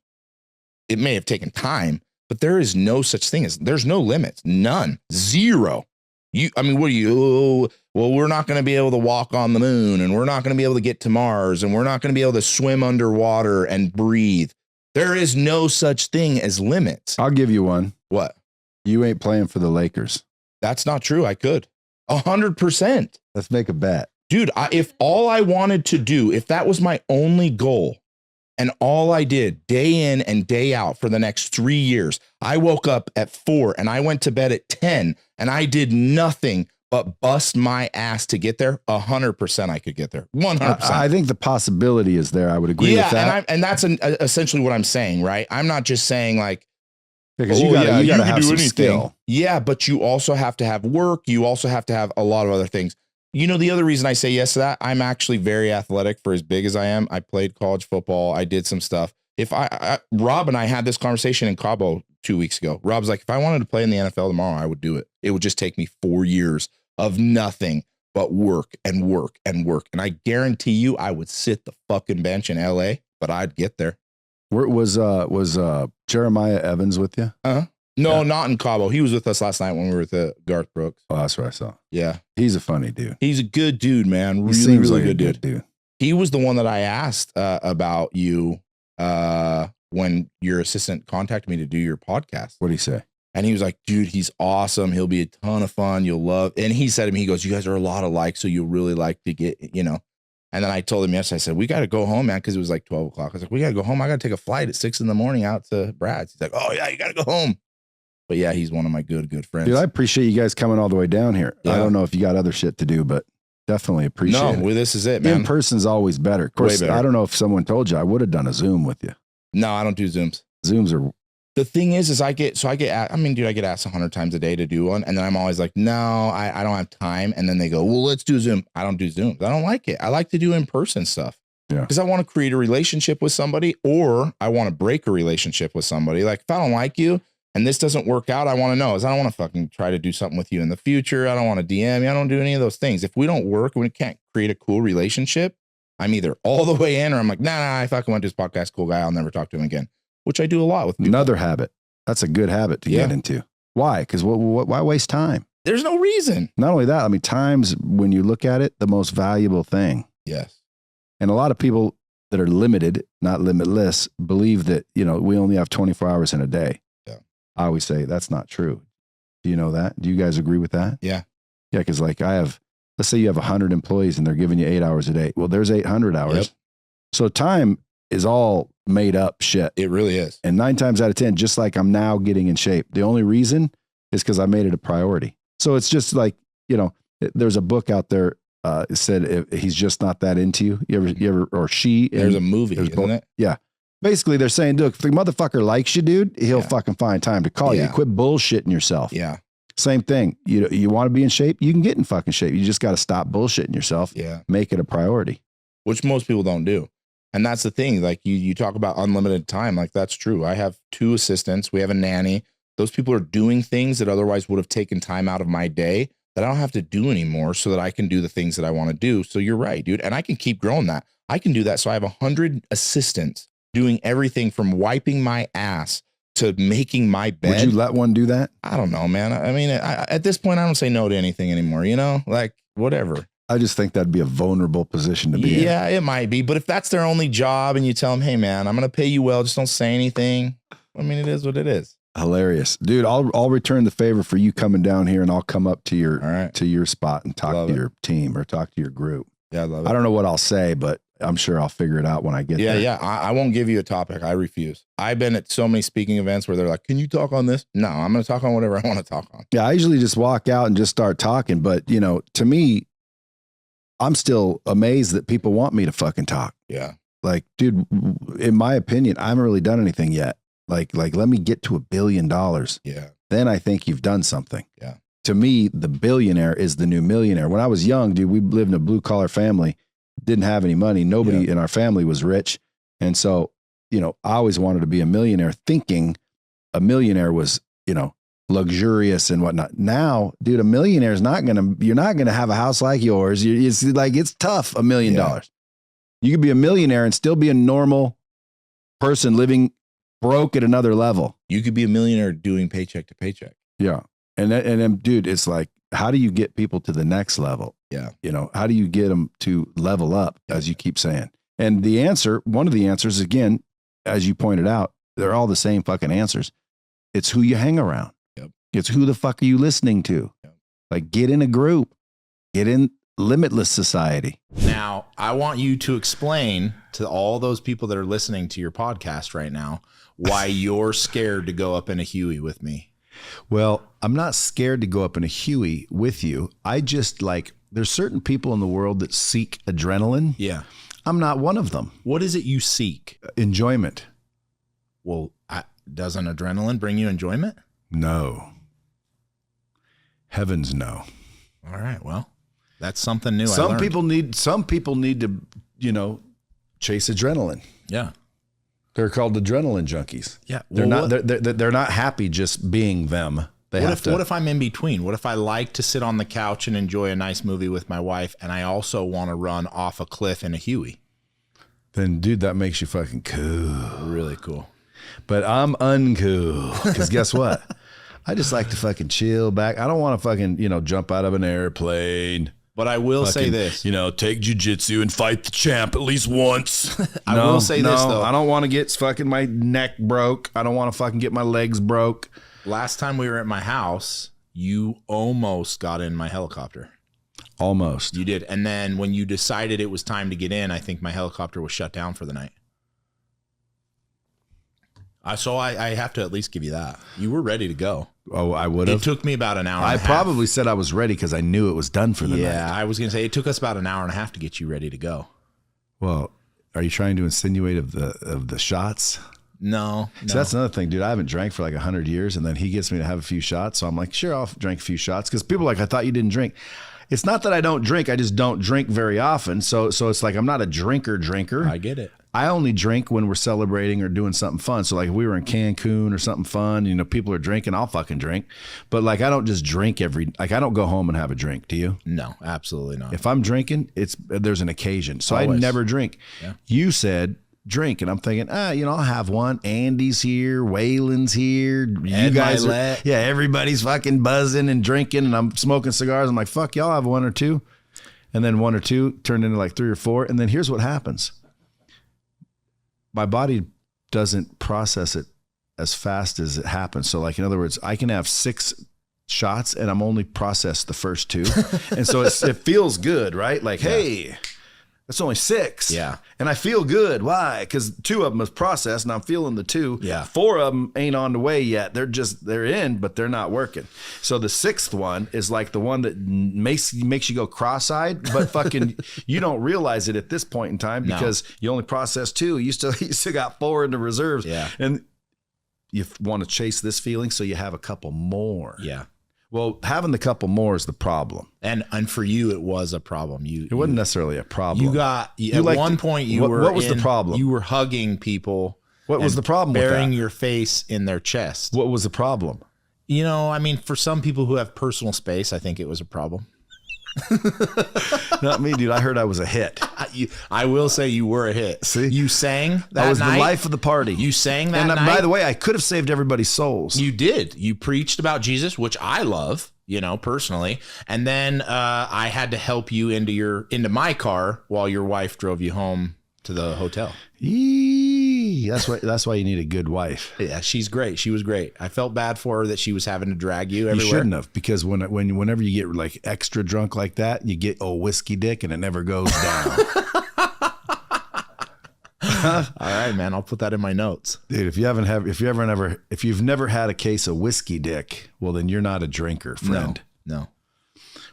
It may have taken time, but there is no such thing there's no limits. None. Zero. What are you? Well, we're not going to be able to walk on the moon, and we're not going to be able to get to Mars, and we're not going to be able to swim underwater and breathe. There is no such thing as limits. I'll give you one. What? You ain't playing for the Lakers. That's not true. I could. 100%. Let's make a bet. Dude, if all I wanted to do, if that was my only goal, and all I did day in and day out for the next 3 years, I woke up at 4 and I went to bed at 10 and I did nothing but bust my ass to get there. 100% I could get there. 100%. I think the possibility is there. I would agree with that. And that's essentially what I'm saying, right? I'm not just saying like, because you gotta have some skill. Yeah, but you also have to have work. You also have to have a lot of other things. You know, the other reason I say yes to that, I'm actually very athletic for as big as I am. I played college football. I did some stuff. If Rob and I had this conversation in Cabo 2 weeks ago. Rob's like, if I wanted to play in the NFL tomorrow, I would do it. It would just take me 4 years of nothing but work and work and work. And I guarantee you I would sit the fucking bench in LA, but I'd get there. Where was Jeremiah Evans with you? No, not in Cabo. He was with us last night when we were at the Garth Brooks. Oh, that's what I saw. Yeah. He's a funny dude. He's a good dude, man. He seems really like good a dude. He was the one that I asked about you when your assistant contacted me to do your podcast. What'd he say? And he was like, dude, he's awesome. He'll be a ton of fun. You'll love. And he said to me, he goes, you guys are a lot alike. So you'll really like to get, you know. And then I told him yesterday, I said, we got to go home, man. Cause it was like 12 o'clock. I was like, we got to go home. I got to take a flight at 6 a.m. out to Brad's. He's like, oh yeah, you got to go home. But yeah, he's one of my good friends. Dude, I appreciate you guys coming all the way down here. Yeah. I don't know if you got other shit to do, but Definitely appreciate No, it. well, this is it, man. In person's always better. Of course, Way better. I don't know if someone told you, I would have done a Zoom with you. No, I don't do Zooms. Zooms are, The thing is I get asked 100 times a day to do one. And then I'm always like, no, I don't have time. And then they go, well, let's do Zoom. I don't do Zooms. I don't like it. I like to do in-person stuff. Yeah. Because I want to create a relationship with somebody, or I want to break a relationship with somebody. Like, if I don't like you and this doesn't work out, I want to know. I don't want to fucking try to do something with you in the future. I don't want to DM you. I don't do any of those things. If we don't work and we can't create a cool relationship, I'm either all the way in or I'm like, nah, I fucking want this podcast, cool guy. I'll never talk to him again, which I do a lot with people. another habit. That's a good habit to get into. Why? Because why waste time? There's no reason. Not only that, I mean, time's, when you look at it, the most valuable thing. Yes. And a lot of people that are limited, not limitless, believe that, we only have 24 hours in a day. Yeah. I always say that's not true. Do you know that? Do you guys agree with that? Yeah. Yeah. Cause like let's say you have 100 employees and they're giving you 8 hours a day. Well, there's 800 hours. Yep. So time is all made up shit. It really is. And 9 times out of 10, just like I'm now getting in shape, the only reason is because I made it a priority. So it's just like, there's a book out there. It said if he's just not that into you. You ever, or she. There's a movie, there's isn't it? Yeah. Basically, they're saying, look, if the motherfucker likes you, dude, he'll fucking find time to call you. Quit bullshitting yourself. Yeah. Same thing. You want to be in shape? You can get in fucking shape. You just got to stop bullshitting yourself. Yeah. Make it a priority. Which most people don't do. And that's the thing. Like you talk about unlimited time. Like that's true. I have 2 assistants. We have a nanny. Those people are doing things that otherwise would have taken time out of my day that I don't have to do anymore so that I can do the things that I want to do. So you're right, dude. And I can keep growing that. I can do that. So I have 100 assistants doing everything from wiping my ass to making my bed. Would you let one do that? I don't know, man. I mean, at this point, I don't say no to anything anymore, like whatever. I just think that'd be a vulnerable position to be in. Yeah, it might be. But if that's their only job and you tell them, hey, man, I'm going to pay you well, just don't say anything. I mean, it is what it is. Hilarious, dude. I'll return the favor for you coming down here, and I'll come up to your spot and talk to your team or talk to your group. Yeah, I love it. I don't know what I'll say, but I'm sure I'll figure it out when I get there. Yeah. I won't give you a topic. I refuse. I've been at so many speaking events where they're like, can you talk on this? No, I'm going to talk on whatever I want to talk on. Yeah, I usually just walk out and just start talking. But, to me, I'm still amazed that people want me to fucking talk. Yeah. Like, dude, in my opinion, I haven't really done anything yet. Like, let me get to $1 billion. Yeah. Then I think you've done something. Yeah. To me, the billionaire is the new millionaire. When I was young, dude, we lived in a blue collar family, didn't have any money. Nobody in our family was rich. And so, I always wanted to be a millionaire, thinking a millionaire was, luxurious and whatnot. Now, dude, a millionaire is you're not going to have a house like yours. It's tough, $1 million. You could be a millionaire and still be a normal person living broke at another level. You could be a millionaire doing paycheck to paycheck. Yeah. And then, dude, it's like, how do you get people to the next level? Yeah. How do you get them to level up, as you keep saying? And one of the answers, again, as you pointed out, they're all the same fucking answers. It's who you hang around. Yep. It's who the fuck are you listening to? Yep. Like, get in a group, get in Limitless Society. Now, I want you to explain to all those people that are listening to your podcast right now why you're scared to go up in a Huey with me. Well, I'm not scared to go up in a Huey with you. I just there's certain people in the world that seek adrenaline. Yeah. I'm not one of them. What is it you seek? Enjoyment. Well, doesn't adrenaline bring you enjoyment? No. Heavens no. All right. Well, that's something new. Some people need to, chase adrenaline. Yeah. They're called adrenaline junkies. Yeah. They're not happy just being them. What if I'm in between? What if I like to sit on the couch and enjoy a nice movie with my wife, and I also want to run off a cliff in a Huey? Then, dude, that makes you fucking cool. Really cool. But I'm uncool. Because guess what? I just like to fucking chill back. I don't want to fucking, jump out of an airplane. But I will say this. Take jujitsu and fight the champ at least once. I will say this, though. I don't want to get fucking my neck broke. I don't want to fucking get my legs broke. Last time we were at my house, you almost got in my helicopter. Almost. You did. And then when you decided it was time to get in, I think my helicopter was shut down for the night. So I have to at least give you that. You were ready to go. Oh, I would have. It took me about an hour. I and a half. probably said I was ready because I knew it was done for the night. Yeah, I was going to say it took us about an hour and a half to get you ready to go. Well, are you trying to insinuate of the shots? No. So that's another thing, dude. I haven't drank for like 100 years, and then he gets me to have a few shots. So I'm like, sure, I'll drink a few shots. Because people are like, I thought you didn't drink. It's not that I don't drink. I just don't drink very often. So it's like I'm not a drinker. I get it. I only drink when we're celebrating or doing something fun. So like if we were in Cancun or something fun, you know, people are drinking, I'll fucking drink. But like I don't just drink I don't go home and have a drink. Do you? No, absolutely not. If I'm drinking, there's an occasion. So Always. I never drink. Yeah. You said drink, and I'm thinking, you know, I'll have one. Andy's here, Waylon's here. You guys are, everybody's fucking buzzing and drinking, and I'm smoking cigars. I'm like, fuck, y'all have one or two. And then one or two turned into like 3 or 4. And then here's what happens. My body doesn't process it as fast as it happens. So like, in other words, I can have 6 shots and I'm only processed the first 2. And so it feels good, right? Like, hey, that's only 6. Yeah. And I feel good. Why? Because 2 of them is processed and I'm feeling the 2. Yeah. 4 of them ain't on the way yet. They're in, but they're not working. So the 6th one is like the one that makes you go cross-eyed, but fucking you don't realize it at this point in time because you only process 2. You still got 4 in the reserves. Yeah. And you want to chase this feeling, so you have a couple more. Yeah. Well, having the couple more is the problem. And for you, it was a problem. It wasn't necessarily a problem. You got at one point what was the problem? You were hugging people. What was the problem with that? Burying your face in their chest. What was the problem? You know, I mean, for some people who have personal space, I think it was a problem. Not me, dude. I heard I was a hit. I will say you were a hit. See? You sang that I was night. The life of the party. You sang that night. And by the way, I could have saved everybody's souls. You did. You preached about Jesus, which I love, you know, personally. And then I had to help you into my car while your wife drove you home to the hotel. That's why you need a good wife. Yeah, she's great. She was great. I felt bad for her that she was having to drag you everywhere. You shouldn't have, because whenever you get like extra drunk like that, you get a whiskey dick and it never goes down. All right, man. I'll put that in my notes, dude. If you've never had a case of whiskey dick, well, then you're not a drinker, friend. No.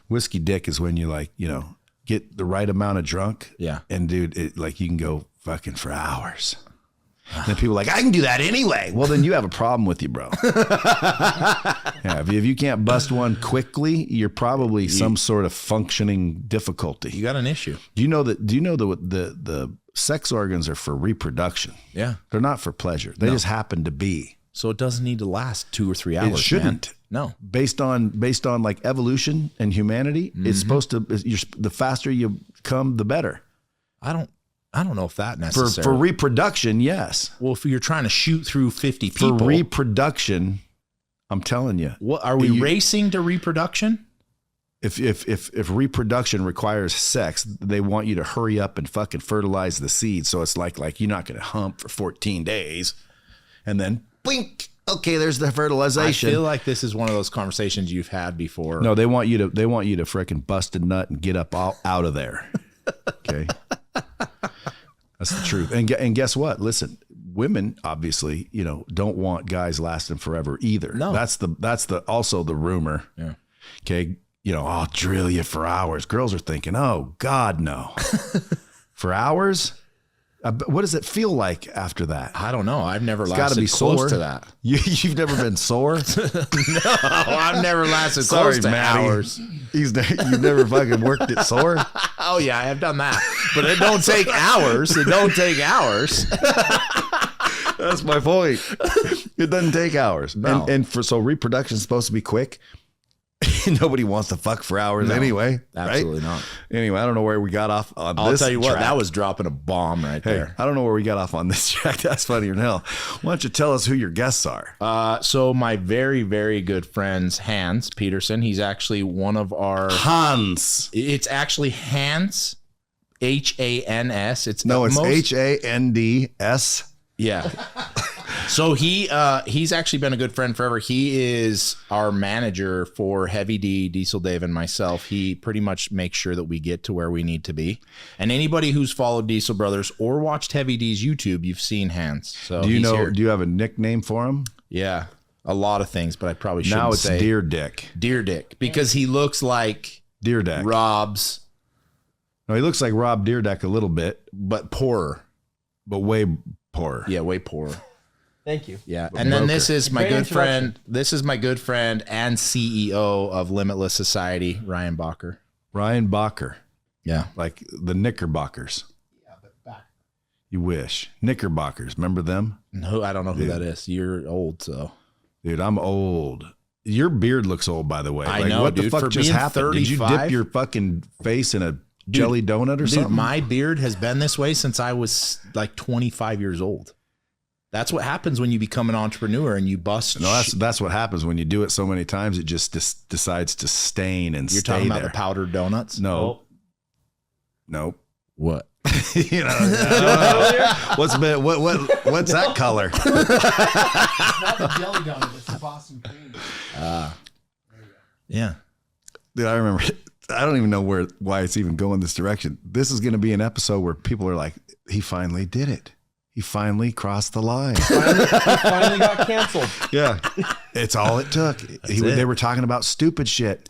Whiskey dick is when you like, you know, get the right amount of drunk. Yeah. And dude, it like you can go fucking for hours. And then people are like, I can do that anyway. Well, then you have a problem with you, bro. Yeah, if you can't bust one quickly, you're probably some sort of functioning difficulty. You got an issue. Do you know the sex organs are for reproduction? Yeah. They're not for pleasure. They just happen to be. So it doesn't need to last 2 or 3 hours. It shouldn't. Man. No. Based on like evolution and humanity, it's supposed to. The faster you come, the better. I don't know if that necessarily. For reproduction, yes. Well, if you're trying to shoot through 50 people. For reproduction, I'm telling you. What are we racing to reproduction? If reproduction requires sex, they want you to hurry up and fucking fertilize the seed. So it's like you're not going to hump for 14 days, and then blink. Okay, there's the fertilization. I feel like this is one of those conversations you've had before. No, they want you to freaking bust a nut and get up out of there. Okay. That's the truth. And guess what? Listen, women obviously, you know, don't want guys lasting forever either. No. That's also the rumor. Yeah. Okay. You know, I'll drill you for hours. Girls are thinking, oh God, no. For hours? What does it feel like after that? I don't know. I've never lasted gotta be close sore. to that. You've never been sore? No, I've never lasted Sorry, close to Maddie. hours. You've never fucking worked it sore? Oh yeah, I have done that. But it don't take hours. It don't take hours. That's my point. It doesn't take hours. No. So reproduction is supposed to be quick. Nobody wants to fuck for hours anyway. Absolutely right? not. Anyway, I don't know where we got off on I'll this. tell you what, track. that was dropping a bomb right there. I don't know where we got off on this track. That's funnier than hell. Why don't you tell us who your guests are? So my very, very good friends, Hans Peterson, he's actually one of our... Hans. It's actually Hans, H-A-N-S. It's Hands. Yeah. So he's actually been a good friend forever. He is our manager for Heavy D, Diesel Dave, and myself. He pretty much makes sure that we get to where we need to be. And anybody who's followed Diesel Brothers or watched Heavy D's YouTube, you've seen Hans. So Do you know? here. Do you have a nickname for him? Yeah, a lot of things, but I probably shouldn't Now it's say Deer Dick. Deer Dick, because he looks like Deer Dick. Rob's, No, he looks like Rob Deerdeck a little bit, but poorer. but way poorer. Yeah, way poorer. Thank you. Yeah, and then this is my Great good introduction. friend. This is my good friend and CEO of Limitless Society, Ryan Bacher. Ryan Bacher, Yeah, like the Knickerbockers. You wish. Knickerbockers, remember them? no, I don't know who that is. You're old, so Dude, I'm old. Your beard looks old, by the way. I Like, know, what the dude. fuck For just being happened? Did you dip 35? your fucking face in a jelly donut or dude, something? my beard has been this way since I was like 25 years old. That's what happens when you become an entrepreneur and you bust. No, that's what happens when you do it so many times. It just decides to stain and You're stay talking there. about the powdered donuts. No, no. What? You know, I don't know. What's that color? Not the jelly donut. It's the Boston cream. Yeah. Dude, I remember. I don't even know why it's even going this direction. This is going to be an episode where people are like, "He finally did it. He finally crossed the line." Finally got canceled. Yeah, it's all it took. They were talking about stupid shit.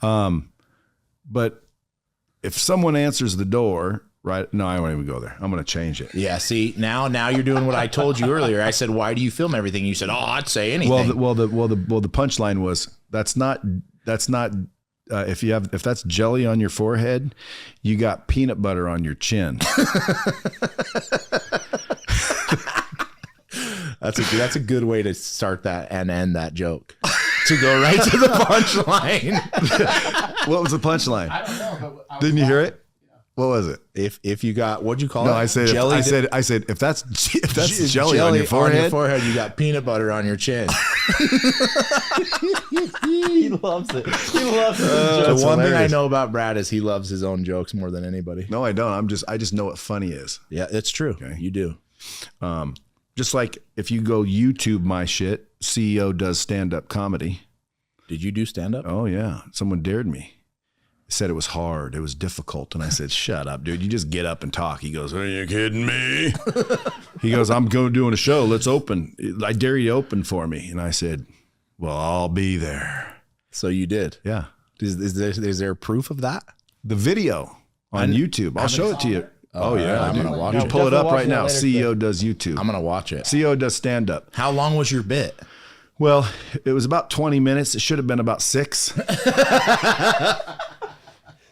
But if someone answers the door, right? No, I won't even go there. I'm going to change it. Yeah. See, now you're doing what I told you earlier. I said, "Why do you film everything?" You said, "Oh, I'd say anything." Well, the punchline was that's not. If that's jelly on your forehead, you got peanut butter on your chin. That's a good way to start that and end that joke. To go right to the punchline. What was the punchline? I don't know, but Didn't you hear it? What was it? If you got, what'd you call No, it? I said if that's jelly on your forehead, you got peanut butter on your chin. he loves it. He loves it. The That's one thing I hilarious. know about Brad is he loves his own jokes more than anybody. No, I don't. I just know what funny is. Yeah, it's true. Okay. You do. Just like if you go YouTube my shit, CEO does stand-up comedy. Did you do stand up? Oh yeah, someone dared me. Said it was hard, it was difficult, and I said, "Shut up, dude! You just get up and talk." He goes, "Are you kidding me?" He goes, "I'm going doing a show. Let's open. I dare you to open for me." And I said, "Well, I'll be there." So you did. Yeah, Is there proof of that? the video on YouTube. I'll show it to you. Oh yeah, I'm dude. gonna watch You it. pull it up Definitely right now. watching that later CEO does YouTube. I'm gonna watch it. CEO does stand up. How long was your bit? Well, it was about 20 minutes. It should have been about 6.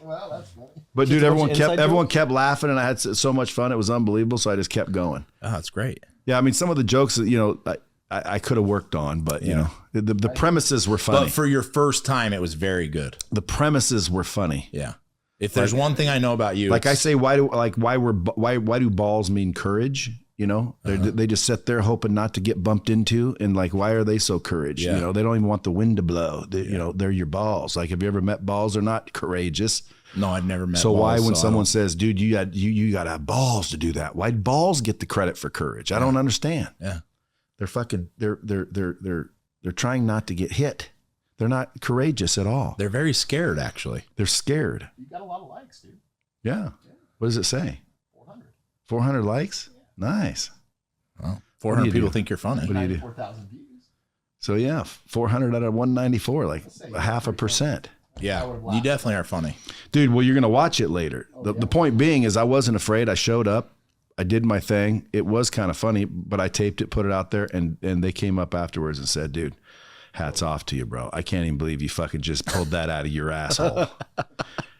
Well, that's funny. But dude, everyone inside kept laughing, and I had so much fun. It was unbelievable. So I just kept going. Oh, that's great. Yeah, I mean, some of the jokes that I could have worked on, but you know, the premises were funny. But for your first time, it was very good. The premises were funny. Yeah. If there's one thing I know about you, Like I say, why do balls mean courage? You know, they just sit there hoping not to get bumped into, and like, why are they so courage? Yeah. You know, they don't even want the wind to blow. You know, they're your balls. Like, have you ever met balls? They're not courageous. no, I'd never met. So balls, why, when so I someone don't- says, "Dude, you got to have balls to do that," why balls get the credit for courage? I don't understand. Yeah. They're trying not to get hit. They're not courageous at all. They're very scared, actually. They're scared. You got a lot of likes, dude. Yeah. What does it say? 400. 400 likes? Nice. Well, What 400 do you people do? think you're funny. What do you do? 94,000 views. So yeah, 400 out of 194, like a 0.5%. Yeah, would've you laughed. definitely are funny. Dude, well, you're going to watch it later. The point being is I wasn't afraid. I showed up. I did my thing. It was kind of funny, but I taped it, put it out there, and they came up afterwards and said, "Dude, hats off to you, bro. I can't even believe you fucking just pulled that out of your asshole."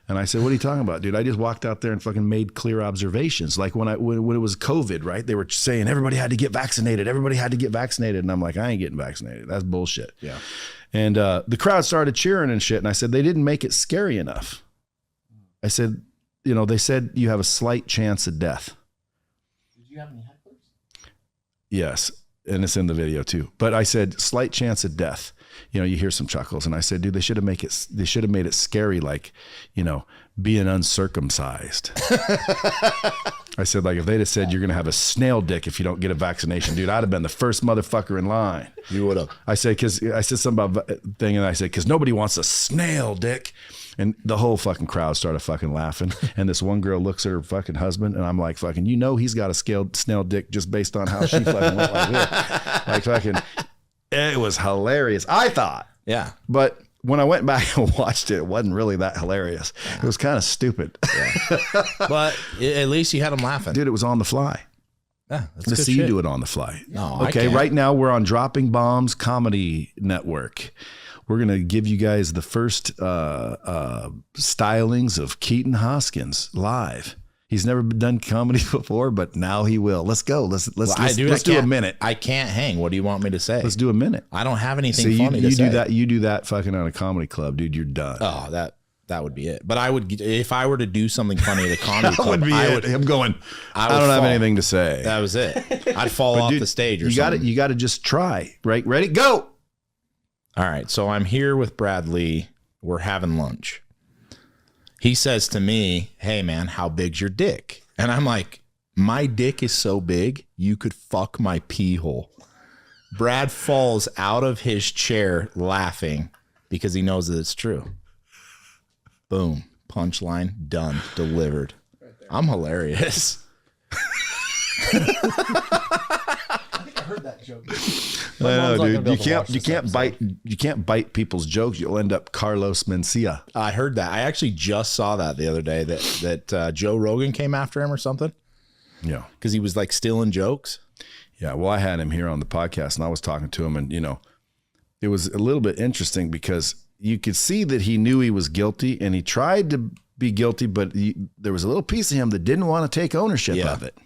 And I said, "What are you talking about, dude? I just walked out there and fucking made clear observations. Like when it was COVID, right? They were saying everybody had to get vaccinated. Everybody had to get vaccinated. And I'm like, I ain't getting vaccinated. That's bullshit." Yeah. And the crowd started cheering and shit. And I said, they didn't make it scary enough. I said, you know, they said you have a slight chance of death. Did you have any hecklers? Yes. And it's in the video too. But I said, slight chance of death. You know, you hear some chuckles. And I said, dude, they should have made it scary. Like, you know, being uncircumcised. I said, like, if they'd have said you're going to have a snail dick if you don't get a vaccination, dude, I'd have been the first motherfucker in line. You would have. I said, because I said something about thing, and I said, because nobody wants a snail dick. And the whole fucking crowd started fucking laughing. And this one girl looks at her fucking husband, and I'm like, fucking, he's got a snail dick just based on how she fucking went like this. Like, fucking, it was hilarious, I thought. Yeah. But when I went back and watched it wasn't really that hilarious. It was kind of stupid. Yeah. But at least you had them laughing. Dude, it was on the fly. Yeah, that's Let's good see you shit. do it on the fly. No, I okay, can't. right now we're on Dropping Bombs Comedy Network. We're going to give you guys the first stylings of Keaton Hoskins live. He's never done comedy before, but now he will. Let's go. Let's do a minute. I can't hang. What do you want me to say? Let's do a minute. I don't have anything See, funny you to say. do that. You do that fucking on a comedy club, dude. You're done. Oh, that would be it. But I would, if I were to do something funny at a comedy That club, would be it. I'm going. I don't have anything to say. That was it. I'd fall off Dude, the stage or you something. You got to just try. Right? Ready? Go. All right. So I'm here with Brad Lee. We're having lunch. He says to me, "Hey man, how big's your dick?" And I'm like, "My dick is so big, you could fuck my pee hole." Brad falls out of his chair laughing because he knows that it's true. Boom. Punchline. Done. Delivered. I'm hilarious. I heard that joke. I know, mom's not gonna dude. be able to watch this You can't bite people's jokes. You'll end up Carlos Mencia. I heard that. I actually just saw that the other day that Joe Rogan came after him or something Yeah. because he was like stealing jokes. Yeah. Well, I had him here on the podcast, and I was talking to him, and it was a little bit interesting because you could see that he knew he was guilty, and he tried to be guilty, but there was a little piece of him that didn't want to take ownership of it.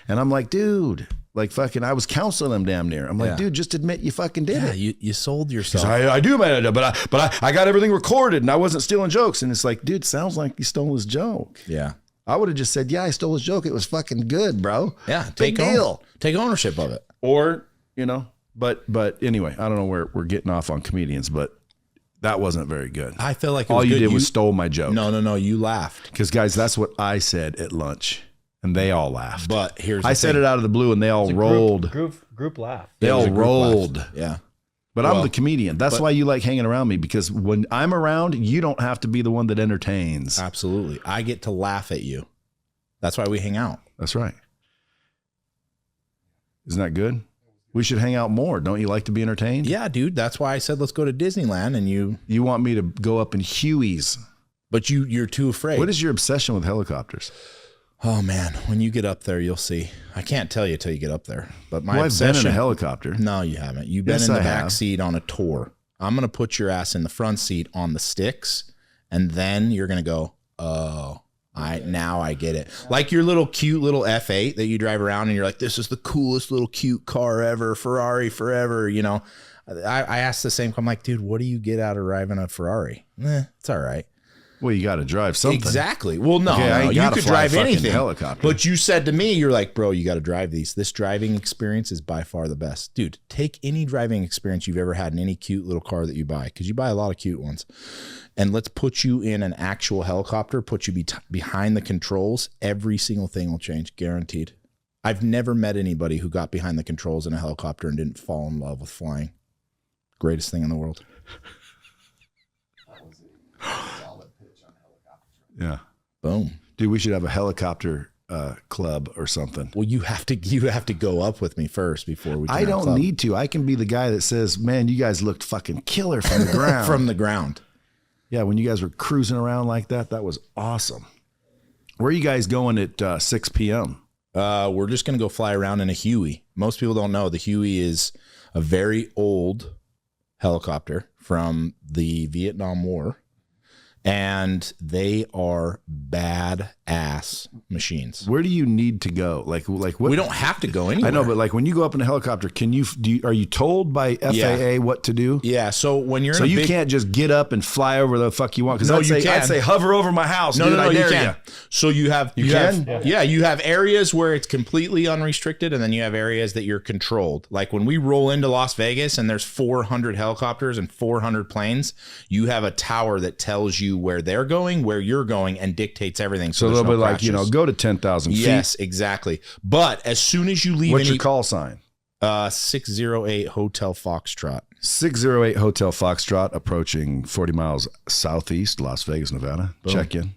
And I'm like, dude, like fucking, I was counseling him damn near. I'm like, dude, just admit you fucking did it. You sold yourself. I do, man, but I got everything recorded, and I wasn't stealing jokes. And it's like, dude, sounds like you stole his joke. Yeah. I would have just said, yeah, I stole his joke. It was fucking good, bro. Yeah. Big deal. Take ownership of it. Or, but anyway, I don't know where we're getting off on comedians, but that wasn't very good. I feel like it all was you good. did was stole my joke. No. You laughed. Because guys, that's what I said at lunch, and they all laughed. But here's I said it out of the blue, and they all rolled. Group laugh. They all rolled. Laugh. Yeah. But I'm the comedian. That's why you like hanging around me, because when I'm around, you don't have to be the one that entertains. Absolutely. I get to laugh at you. That's why we hang out. That's right. Isn't that good? We should hang out more. Don't you like to be entertained? Yeah, dude. That's why I said let's go to Disneyland, and You want me to go up in Huey's. but you're too afraid. What is your obsession with helicopters? Oh man, when you get up there, you'll see. I can't tell you till you get up there. But my I've been obsession. in a helicopter. No, you haven't. You've been Yes, in the I back have. seat on a tour. I'm gonna put your ass in the front seat on the sticks, and then you're gonna go, oh, now I get it. Like your little cute little F8 that you drive around, and you're like, this is the coolest little cute car ever, Ferrari forever. I asked the same. I'm like, dude, what do you get out of driving a Ferrari? It's all right. Well, you got to drive something. Exactly. Well, no, Okay, I ain't you gotta could fly a drive fucking anything. helicopter. But you said to me, you're like, bro, you got to drive these. This driving experience is by far the best. Dude, take any driving experience you've ever had in any cute little car that you buy, because you buy a lot of cute ones. And let's put you in an actual helicopter, put you behind the controls. Every single thing will change, guaranteed. I've never met anybody who got behind the controls in a helicopter and didn't fall in love with flying. Greatest thing in the world. Yeah. Boom. Dude, we should have a helicopter club or something. Well, you have to go up with me first before we. I don't need to. I can be the guy that says, man, you guys looked fucking killer from the ground. From the ground. Yeah, when you guys were cruising around like that was awesome. Where are you guys going at 6 p.m.? We're just going to go fly around in a Huey. Most people don't know the Huey is a very old helicopter from the Vietnam War. And they are badass machines. Where do you need to go? Like what? We don't have to go anywhere. I know, but like when you go up in a helicopter, are you told by FAA what to do? Yeah. So when you're So you can't just get up and fly over the fuck you want. Because I'd say hover over my house. No, dude, no, I dare you can. So you have you have areas where it's completely unrestricted, and then you have areas that you're controlled. Like when we roll into Las Vegas and there's 400 helicopters and 400 planes, you have a tower that tells you you where they're going, where you're going, and dictates everything. So they'll be like, you know, go to 10,000 feet. Yes, exactly. But as soon as you leave, What's your call sign? 608 Hotel Foxtrot. 608 Hotel Foxtrot, approaching 40 miles southeast, Las Vegas, Nevada. Boom. Check in.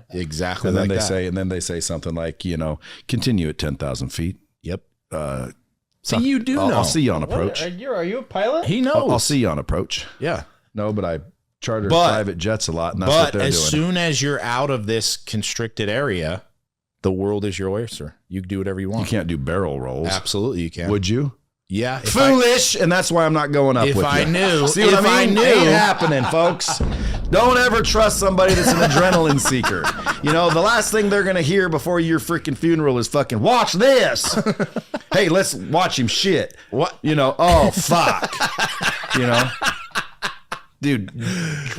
Exactly. And then like they that. say, and then they say something like, you know, continue at 10,000 feet. Yep. So you do know. I'll see you on approach. Are you a pilot? He knows. I'll see you on approach. Yeah. No, but I charter private jets a lot, and that's what But they're as doing. soon as you're out of this constricted area, the world is your oyster. You can do whatever you You want. can't do barrel rolls. Absolutely, you can. Would you? Yeah. Foolish, and that's why I'm not going up If with I you. knew- See what if I I mean? knew- Ain't happening, folks. Don't ever trust somebody that's an adrenaline seeker. You know, the last thing they're going to hear before your freaking funeral is fucking, watch this. Hey, let's watch him shit. What? You know, oh, fuck. You know? Dude,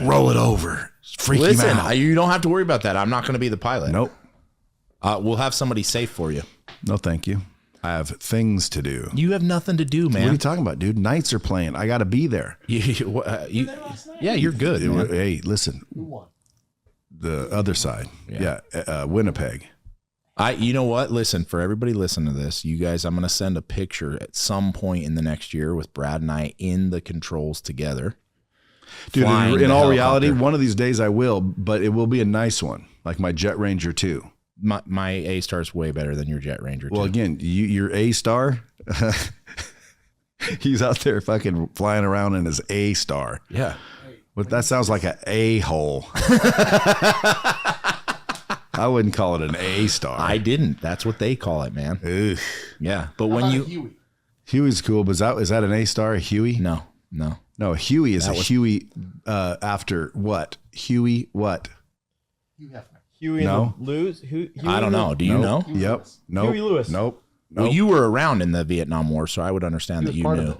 roll it over. Freak him Listen, out. you don't have to worry about that. I'm not going to be the pilot. Nope. We'll have somebody safe for you. No, thank you. I have things to do. You have nothing to do, What are you man. talking about, dude? Nights are playing. I got to be there. Yeah, you're good, man. Hey, listen. The other side. Yeah. Winnipeg. You know what? Listen, for everybody listening to this, you guys, I'm going to send a picture at some point in the next year with Brad and I in the controls together. Dude, Flying in the all reality, helicopter. one of these days I will, but it will be a nice one, like my Jet Ranger 2. My A-Star is way better than your Jet Ranger. Well, too. again, your A-Star, he's out there fucking flying around in his A-Star. Yeah. But that sounds like an A-hole. I wouldn't call it an A-Star. I didn't. That's what they call it, man. Ugh. Yeah. But when you... Huey. Huey's cool, but is that an A-Star, a Huey? No. No, a Huey is Huey after what? Huey what? Huey No. and the Lewis? Huey I don't know. Do you know? Yep. Nope. Huey Lewis. Nope. Well, you were around in the Vietnam War, so I would understand that was you part of knew. it.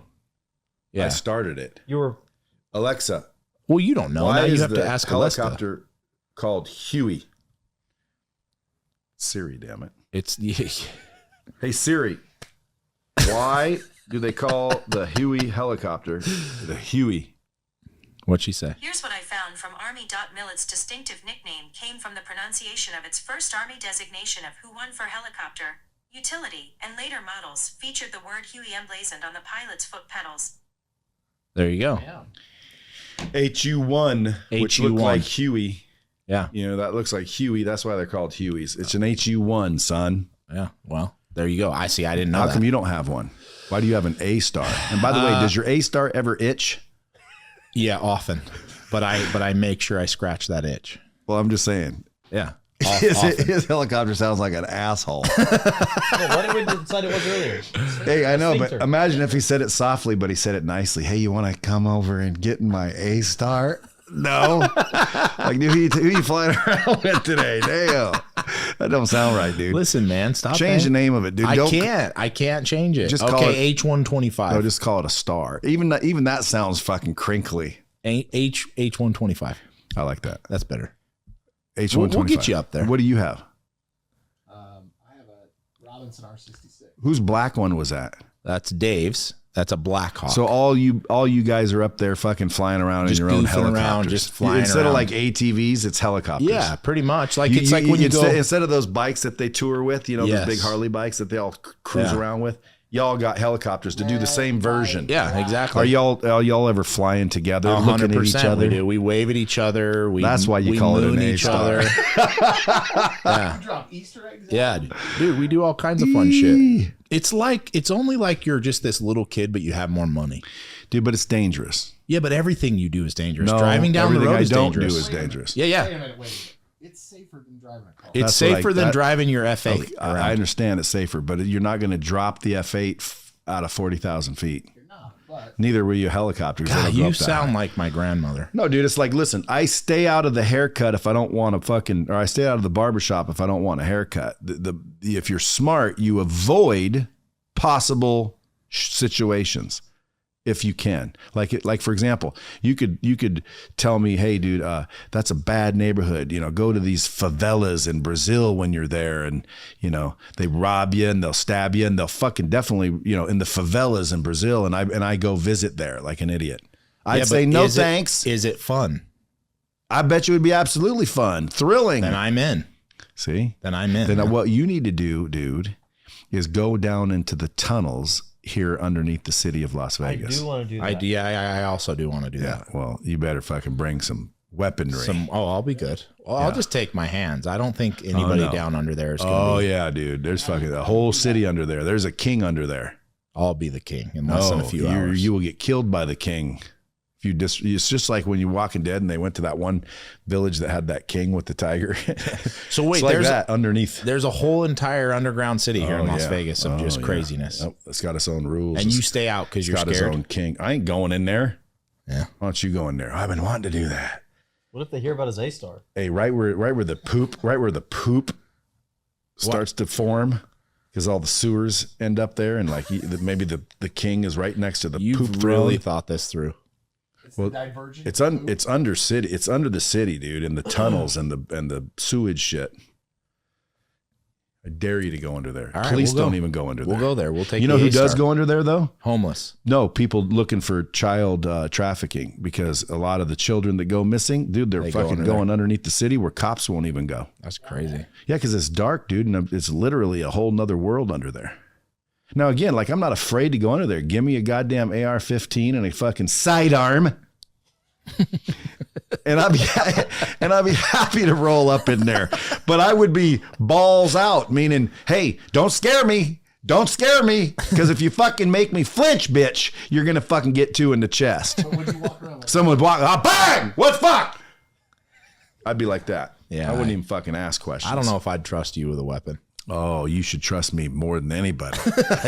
Yeah. I started it. You were Alexa, Well, you don't know. why Now you is have the to ask Alexa. helicopter called Huey? Siri, damn it. It's Hey Siri, why do they call the Huey helicopter the Huey? what'd she say? Here's what I found from Army.mil. Its distinctive nickname came from the pronunciation of its first Army designation of Hu-1 for helicopter. Utility, and later models, featured the word Huey emblazoned on the pilot's foot pedals. There you go. HU-1, which looked HU-1. like Huey. Yeah. You know, that looks like Huey. That's why they're called Hueys. It's an HU-1, son. Yeah. Well, there you go. I see. I didn't know How that. come you don't have one? Why do you have an A-star? And by the way, does your A-star ever itch? Yeah, often. But I make sure I scratch that itch. Well, I'm just saying. Yeah. His helicopter sounds like an asshole. why did we decide it was earlier? Hey, I know, but Sphincter. imagine if he said it softly, but he said it nicely. Hey, you want to come over and get in my A-star? No. Like, dude, who you flying around with today? Damn. That don't sound right, dude. Listen, man, stop. Change the name of it, dude. I can't change it. Just call okay, it- H125. No, just call it a star. Even that sounds fucking crinkly. H125. I like that. That's better. H125. We'll get you up there. What do you have? I have a Robinson R66. Whose black one was that? That's Dave's. That's a Black Hawk. So all you guys are up there fucking flying around Just in your own goofing helicopters. around, just flying Instead around. of like ATVs, it's helicopters. yeah, pretty much. Like it's like when you instead, go. instead of those bikes that they tour with, you know, Yes. those big Harley bikes that they all cruise Yeah. around with. Y'all got helicopters to do the same version. Yeah, exactly. Are y'all ever flying together, looking at each 100%. other? We do. We wave at each other. That's why you call it an moon A-star. Yeah, Drop Easter eggs. yeah, dude. We do all kinds of fun shit. It's only like you're just this little kid, but you have more money. Dude, but it's dangerous. Yeah, but everything you do is dangerous. No, Driving down the everything road I is don't dangerous. do is dangerous. Yeah, Wait yeah. a minute. It's safer than driving a car. It's That's what safer than that- driving your F8. Okay, I understand it's safer, but you're not going to drop the F8 out of 40,000 feet. You're not, but Neither will you helicopters. God, that'll go you up that sound high. like my grandmother. No, dude, it's like, listen, I stay out of the haircut if I don't want to or I stay out of the barbershop if I don't want a haircut. If you're smart, you avoid possible situations if you can. Like for example, you could tell me, hey, dude, that's a bad neighborhood. You know, go to these favelas in Brazil when you're there, and you know they rob you and they'll stab you and they'll fucking definitely, you know, in the favelas in Brazil, and I go visit there like an idiot. I'd Yeah, say but no is it- thanks. Is it fun? I bet you it would be absolutely fun, thrilling. Then I'm in. See? Then I'm in. Then what you need to do, dude, is go down into the tunnels here underneath the city of Las Vegas. I do want to do that. I also do want to do that. Well, you better fucking bring some weaponry. I'll be good. Well, I'll just take my hands. I don't think anybody down under there is going to be. Yeah, dude. There's fucking a whole city under there. There's a king under there. I'll be the king in less than a few hours. You will get killed by the king. It's just like when you Walking Dead and they went to that one village that had that king with the tiger. So wait, it's like there's that underneath. There's a whole entire underground city here in Las Vegas of just craziness. Oh, it's got its own rules. And you stay out because you're got scared. its own king. I ain't going in there. Yeah. Why don't you go in there? I've been wanting to do that. What if they hear about his A-star? Hey, right where the poop starts to form. Because all the sewers end up there, and like maybe the king is right next to the You've poop really throne. thought this through. Well, it's under city. It's under the city, dude, in the tunnels and the sewage shit. I dare you to go under there. All right, Please we'll don't go. even go under there. We'll go there. We'll take. You know the who A-star. does go under there though? Homeless. No, people looking for child trafficking, because a lot of the children that go missing, dude, they're They go fucking under going underneath the city where cops won't even go. That's crazy. Yeah, because it's dark, dude, and it's literally a whole nother world under there. Now, again, like I'm not afraid to go under there. Give me a goddamn AR-15 and a fucking sidearm, and I'd be happy to roll up in there. But I would be balls out, meaning, hey, don't scare me. Don't scare me, because if you fucking make me flinch, bitch, you're gonna fucking get two in the chest. Would you walk around like Someone would walk, bang! What fuck? I'd be like that. Yeah, I wouldn't even fucking ask questions. I don't know if I'd trust you with a weapon. Oh, you should trust me more than anybody.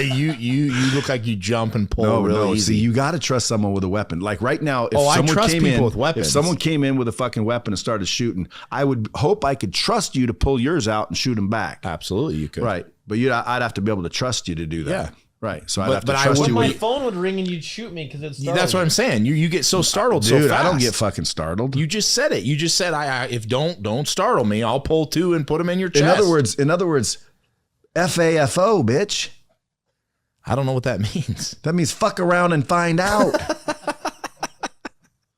you look like you jump and pull No, really easy. See, you got to trust someone with a weapon. Like right now, if I someone trust came people in with weapons. if someone came in with a fucking weapon and started shooting, I would hope I could trust you to pull yours out and shoot them back. Absolutely, you could. Right, but I'd have to be able to trust you to do that. Yeah. Right. So I'd But- have to but I trust would- you. My with- phone would ring and you'd shoot me because it's That's what I'm saying. You get so startled so Dude, fast. I don't get fucking startled. You just said it. You just said if don't startle me, I'll pull two and put them in your chest. In other words, FAFO, bitch. I don't know what that means. That means fuck around and find out.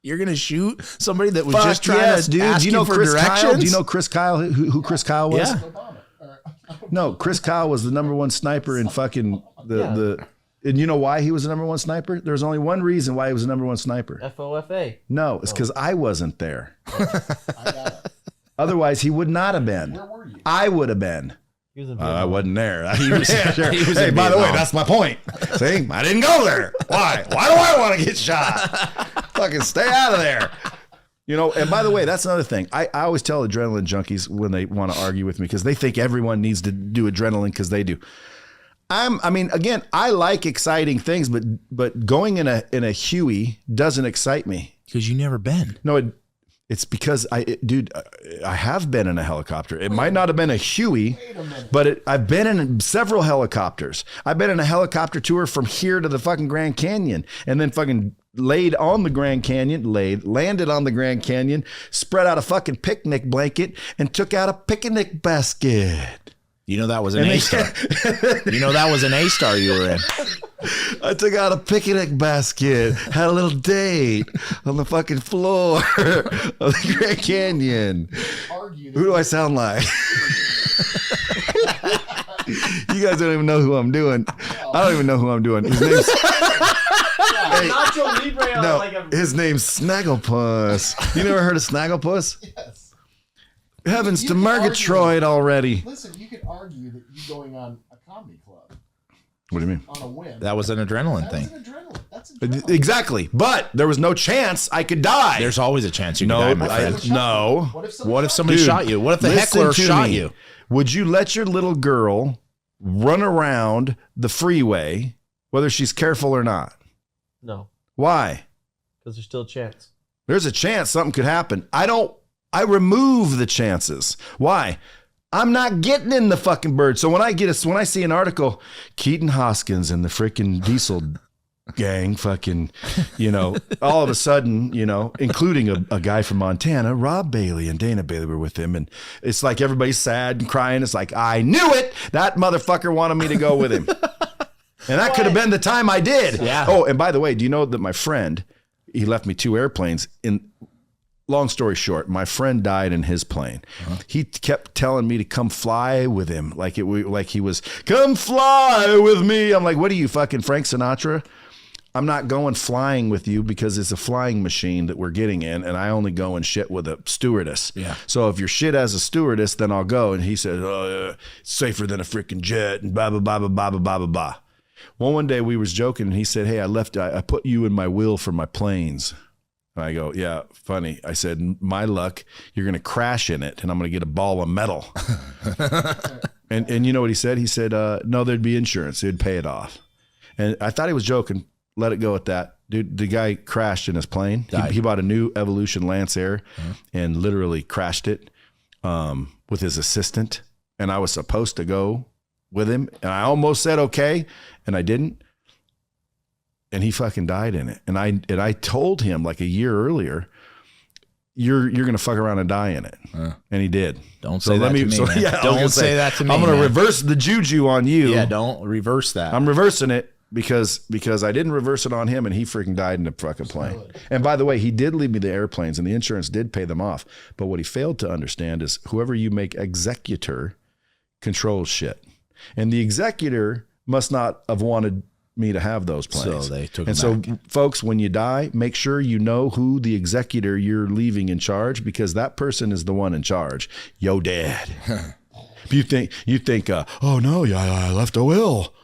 You're gonna shoot somebody that was Fuck just trying yes, to dude. ask Do you know for Chris directions? Kyle? Do you know Chris Kyle? Who Chris Kyle was? Yeah. No, Chris Kyle was the number one sniper in fucking the. And you know why he was the number one sniper? There's only one reason why he was the number one sniper. FOFA. No, it's because I wasn't there. I got it. Otherwise, he would not have been. Where were you? I would have been. He was in I Vietnam. wasn't there. He was Hey, in by the way, Vietnam. that's my point. See, I didn't go there. Why? Why do I want to get shot? Fucking stay out of there. You know, and by the way, that's another thing. I always tell adrenaline junkies when they want to argue with me, because they think everyone needs to do adrenaline because they do. Again, I like exciting things, but going in a Huey doesn't excite me. Because you never been. No, it's because I have been in a helicopter. It might not have been a Huey, but I've been in several helicopters. I've been in a helicopter tour from here to the fucking Grand Canyon, and then fucking landed on the Grand Canyon, spread out a fucking picnic blanket, and took out a picnic basket. You know that was an A-star. You know that was an A-star you were in. I took out a picnic basket, had a little date on the fucking floor of the Grand Canyon. Argue Who do I sound like? You guys don't even know who I'm doing. I don't even know who I'm doing. His name's Nacho Libre on like a... his name's Snagglepuss. You never heard of Snagglepuss? Yes. Heavens You to can Murgatroyd already. Listen, you could argue that you going on a comedy club What do you mean? on a whim. That was an adrenaline That's thing. an adrenaline. That's adrenaline. Exactly. But there was no chance I could die. There's always a chance you could die, my friend. No. What if What if somebody Dude, shot you? What if the listen heckler to shot me. you? Would you let your little girl run around the freeway, whether she's careful or not? No, Why? because there's still a chance. There's a chance something could happen. I remove the chances. Why? I'm not getting in the fucking bird. So when I see an article, Keaton Hoskins and the freaking diesel gang fucking, all of a sudden, including a guy from Montana, Rob Bailey and Dana Bailey were with him. And it's like everybody's sad and crying. It's like, I knew it. That motherfucker wanted me to go with him. And that could have been the time I did. Yeah. Oh, and by the way, do you know that my friend, he left me 2 airplanes long story short, my friend died in his plane. He kept telling me to come fly with him. Like he was, come fly with me. I'm like, what are you, fucking Frank Sinatra? I'm not going flying with you because it's a flying machine that we're getting in, and I only go and shit with a stewardess. Yeah. So if you're shit as a stewardess, then I'll go. And he said, oh, it's safer than a freaking jet, and blah, blah, blah, blah, blah, blah, blah, blah. Well, one day we was joking, and he said, hey, I put you in my will for my planes. And I go, yeah, funny. I said, my luck, you're going to crash in it, and I'm going to get a ball of metal. and you know what he said? He said, no, there'd be insurance. It'd pay it off. And I thought he was joking. Let it go at that. Dude, the guy crashed in his plane. He bought a new Evolution Lance Air and literally crashed it with his assistant. And I was supposed to go with him. And I almost said okay, and I didn't. And he fucking died in it. And I told him like a year earlier, you're gonna fuck around and die in it. And he did. Don't say that to me. Man. Yeah, don't say that to me. I'm gonna reverse the juju on you. Yeah, don't reverse that. I'm reversing it. Because I didn't reverse it on him, and he freaking died in a fucking plane. And by the way, he did leave me the airplanes, and the insurance did pay them off. But what he failed to understand is whoever you make executor controls shit. And the executor must not have wanted me to have those planes. So they took and them so, back. folks, when you die, make sure you know who the executor you're leaving in charge, because that person is the one in charge. Yo, dad. you think, oh no, yeah, I left a will.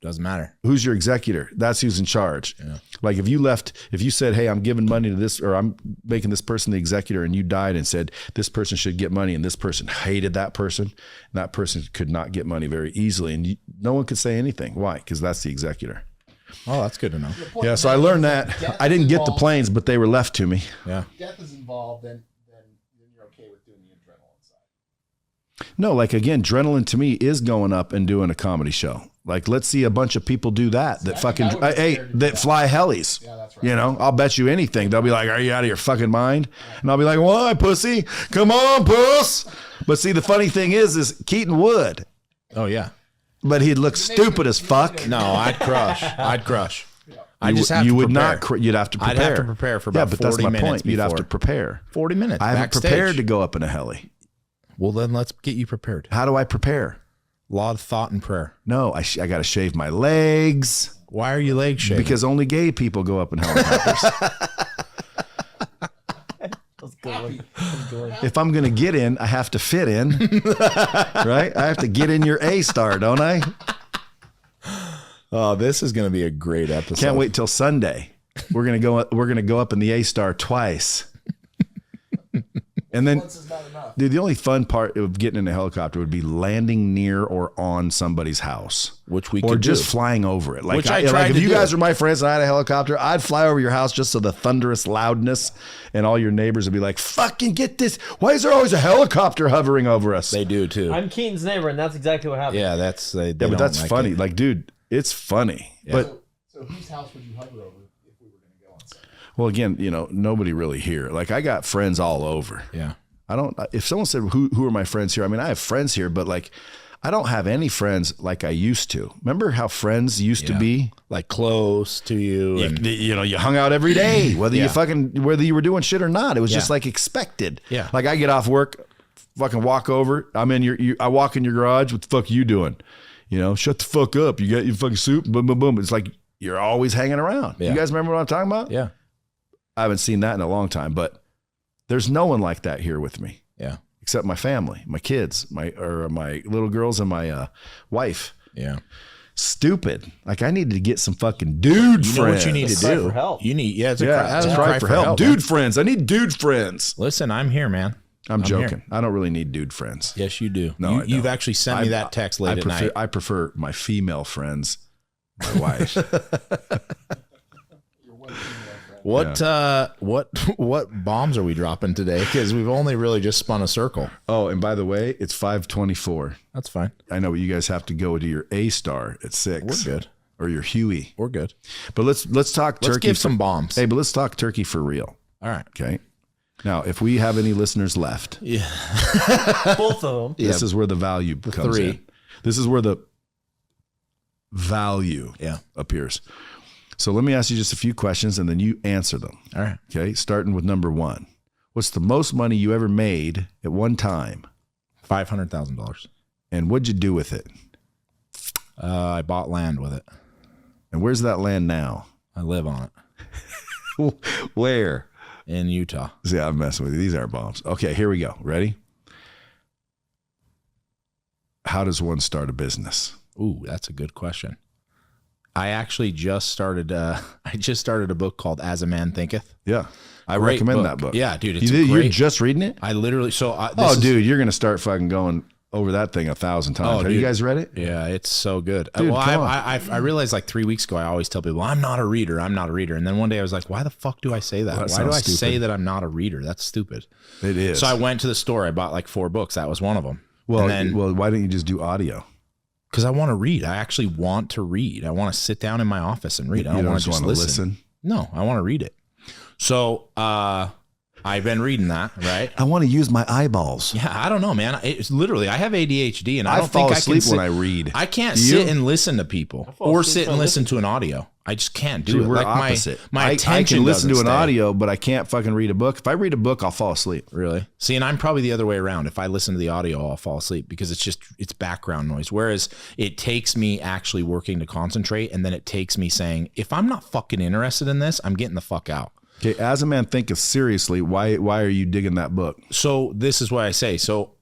Doesn't matter. Who's your executor? That's who's in charge. Yeah. Like if you said, hey, I'm giving money to this, or I'm making this person the executor, and you died and said this person should get money, and this person hated that person, and that person could not get money very easily, and no one could say anything. Why? Because that's the executor. Oh, that's good to know. Yeah, so I learned that. I didn't get the planes, but they were left to me. Yeah. Death is involved, then you're okay with doing the adrenaline side. No, like again, adrenaline to me is going up and doing a comedy show. Like, let's see a bunch of people do that that fly helis. Yeah, that's right. You know, I'll bet you anything. They'll be like, are you out of your fucking mind? And I'll be like, why, pussy? Come on, puss. But see, the funny thing is Keaton would. Oh, yeah. But he'd look stupid as fuck. No, I'd crush. I just have you to would prepare. not. You'd have to prepare. I'd have to prepare for about 40 minutes. Yeah, but that's my point. Before. You'd have to prepare. 40 minutes. I haven't backstage. prepared to go up in a heli. Well, then let's get you prepared. How do I prepare? A lot of thought and prayer. No, I got to shave my legs. Why are you leg shaving? Because only gay people go up in helicopters. That's good. One. If I'm going to get in, I have to fit in, right? I have to get in your A-star, don't I? Oh, this is going to be a great episode. Can't wait till Sunday. We're going to go up in the A-star twice. And then, dude, the only fun part of getting in a helicopter would be landing near or on somebody's house, which we or could just do. flying over it. Like, Which I tried if to you do. guys are my friends and I had a helicopter, I'd fly over your house just so the thunderous loudness, and all your neighbors would be like, "Fucking get this! Why is there always a helicopter hovering over us?" They do too. I'm Keaton's neighbor, and that's exactly what happened. Yeah, that's they Yeah, but don't that's like funny. it. Like, dude, it's funny. Yeah. But So whose house would you hover over if we were going to go on Sunday? well, again, you know, nobody really here. Like, I got friends all over. Yeah. I don't. If someone said, "Who are my friends here?" I mean, I have friends here, but like, I don't have any friends like I used to. Remember how friends used to be? Like close to you. And, You know, you hung out every day, whether Yeah. whether you were doing shit or not. It was Yeah. just like expected. Yeah. Like, I get off work, fucking walk over. I'm in I walk in your garage. What the fuck you doing? You know, shut the fuck up. You got your fucking soup. Boom, boom, boom. It's like you're always hanging around. Yeah. You guys remember what I'm talking about? yeah. I haven't seen that in a long time, but there's no one like that here with me. Yeah. Except my family, my kids, my little girls, and my wife. Yeah. Stupid. Like, I needed to get some fucking dude You friends. know what you need to It's a cry do? for help. You need, it's a Yeah, cry, cry for help. man. Dude friends. I need dude friends. Listen, I'm here, man. I'm joking. here. I don't really need dude friends. Yes, you do. No, I You've don't. actually sent me that text late at night. I prefer my female friends, my wife. What bombs are we dropping today? Because we've only really just spun a circle. Oh, and by the way, it's 5:24. That's fine. I know you guys have to go to your A-star at 6. We're good. Or your Huey. We're good. But let's talk turkey. Let's give for- some bombs. Hey, but let's talk turkey for real. All right. Okay. Now, if we have any listeners left, Both of them. this is where the value comes three. in. This is where the value appears. So let me ask you just a few questions and then you answer them. All right. Okay. Starting with number 1. What's the most money you ever made at one time? $500,000. And what'd you do with it? I bought land with it. And where's that land now? I live on it. Where? In Utah. See, I'm messing with you. These aren't bombs. Okay, here we go. Ready? How does one start a business? Ooh, that's a good question. I actually just started. I just started a book called "As a Man Thinketh." Yeah, I Great recommend book. that book. Yeah, dude, it's you're great. just reading it. I literally. Dude, you're gonna start fucking going over that thing 1,000 times. Have you guys read it? Yeah, it's so good. Dude, well, I realized like 3 weeks ago, I always tell people, I'm not a reader. I'm not a reader. And then one day I was like, why the fuck do I say that? Well, why do I stupid. say that I'm not a reader? That's stupid. It is. So I went to the store. I bought like 4 books. That was one of them. Well, why don't you just do audio? Because I want to read. I actually want to read. I want to sit down in my office and read. I don't want to just listen. No, I want to read it. So I've been reading that, right? I want to use my eyeballs. Yeah, I don't know, man. It's literally, I have ADHD, and I don't fall think asleep I can when I read. I can't Do sit you? and listen to people or sit and listen to an audio. I just can't do Dude, it. we're Like opposite. my I attention can listen to doesn't an stay. audio, but I can't fucking read a book. If I read a book, I'll fall asleep. Really? See, and I'm probably the other way around. If I listen to the audio, I'll fall asleep because it's background noise. Whereas it takes me actually working to concentrate, and then it takes me saying, if I'm not fucking interested in this, I'm getting the fuck out. Okay, As a Man Thinketh, seriously, why are you digging that book? So this is what I say. So,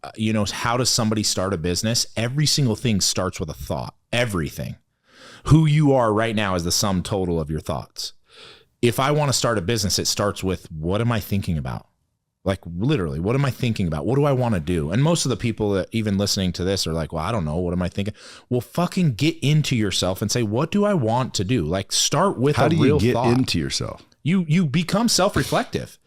how does somebody start a business? Every single thing starts with a thought. Everything. Who you are right now is the sum total of your thoughts. If I want to start a business, it starts with, what am I thinking about? Like literally, what am I thinking about? What do I want to do? And most of the people that even listening to this are like, well, I don't know. What am I thinking? Well, fucking get into yourself and say, what do I want to do? Like start with How a do real you get thought. into yourself? You become self-reflective.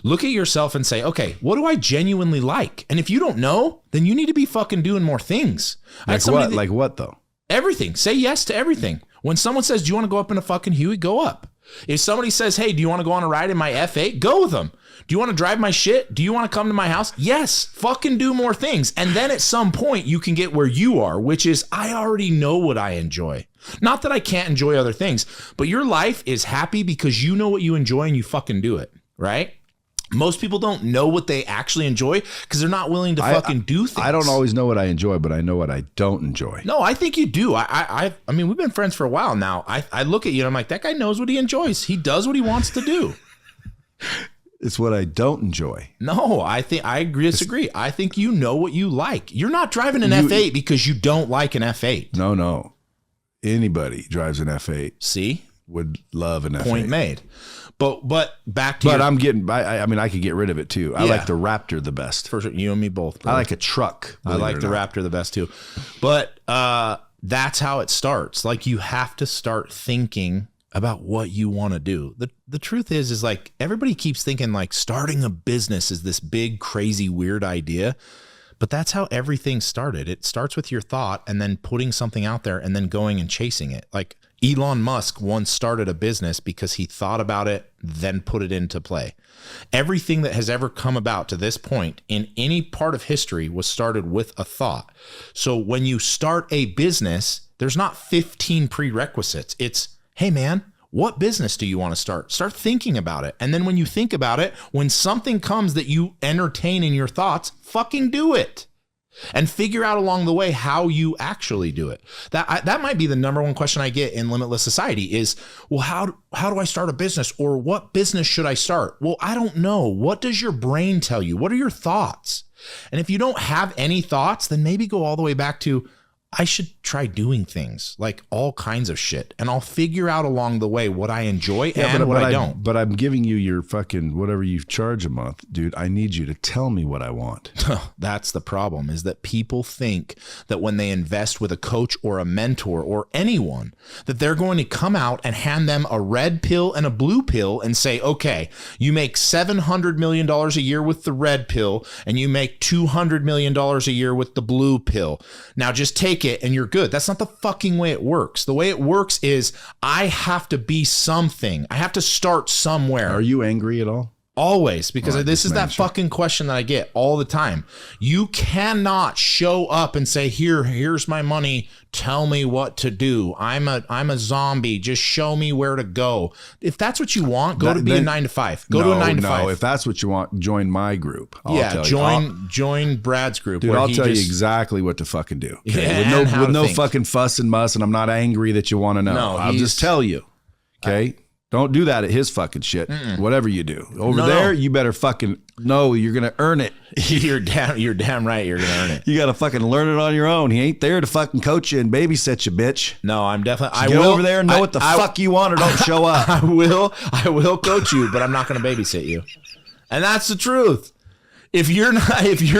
Look at yourself and say, okay, what do I genuinely like? And if you don't know, then you need to be fucking doing more things. Like what? Like what though? Everything. Say yes to everything. When someone says, do you want to go up in a fucking Huey? Go up. If somebody says, hey, do you want to go on a ride in my F8? Go with them. Do you want to drive my shit? Do you want to come to my house? Yes. Fucking do more things. And then at some point you can get where you are, which is I already know what I enjoy. Not that I can't enjoy other things, but your life is happy because you know what you enjoy and you fucking do it, right? Most people don't know what they actually enjoy because they're not willing to fucking do things. I don't always know what I enjoy, but I know what I don't enjoy. No, I think you do. I mean, we've been friends for a while now. I look at you and I'm like, that guy knows what he enjoys. He does what he wants to do. It's what I don't enjoy. No, I disagree. I think you know what you like. You're not driving an F8 because you don't like an F8. No. Anybody drives an F8 See? would love an F8. Point made. But back to I mean, I could get rid of it too. I like the Raptor the best. For sure, you and me both. Bro. I like a truck. I like the Raptor the best too. But that's how it starts. Like you have to start thinking about what you want to do. The truth is like everybody keeps thinking like starting a business is this big, crazy, weird idea. But that's how everything started. It starts with your thought and then putting something out there and then going and chasing it. Like Elon Musk once started a business because he thought about it, then put it into play. Everything that has ever come about to this point in any part of history was started with a thought. So when you start a business, there's not 15 prerequisites. It's, hey man, what business do you want to start? Start thinking about it. And then when you think about it, when something comes that you entertain in your thoughts, fucking do it. And figure out along the way how you actually do it. That might be the number one question I get in Limitless Society is, well, how do I start a business, or what business should I start? Well, I don't know. What does your brain tell you? What are your thoughts? And if you don't have any thoughts, then maybe go all the way back to, I should try doing things, like all kinds of shit, and I'll figure out along the way what I enjoy and what I don't. But I'm giving you your fucking whatever you charge a month, dude. I need you to tell me what I want. That's the problem, is that people think that when they invest with a coach or a mentor or anyone, that they're going to come out and hand them a red pill and a blue pill and say, okay, you make $700 million a year with the red pill and you make $200 million a year with the blue pill. Now just take it and you're good. That's not the fucking way it works. The way it works is I have to be something. I have to start somewhere. Are you angry at all? Always, because Right, this is that just make sure. fucking question that I get all the time. You cannot show up and say, here's my money. Tell me what to do. I'm a zombie. Just show me where to go. If that's what you want, go to be a 9 to 5. Go to a 9 to 5. No, if that's what you want, join my group. I'll tell you. Join Brad's group. Dude, where I'll he tell you just- exactly what to fucking do. Okay? Yeah, and how with to no think. fucking fuss and muss, and I'm not angry that you want to know. No, I'll he's- just tell you. Okay? Don't do that at his fucking shit. Whatever you do. Over there, you better fucking know you're going to earn it. You're damn right. You're gonna earn it. You got to fucking learn it on your own. He ain't there to fucking coach you and babysit you, bitch. No, I'm definitely. I Get will over there and know what the fuck you want or don't show up. I will coach you, but I'm not going to babysit you. And that's the truth. If you're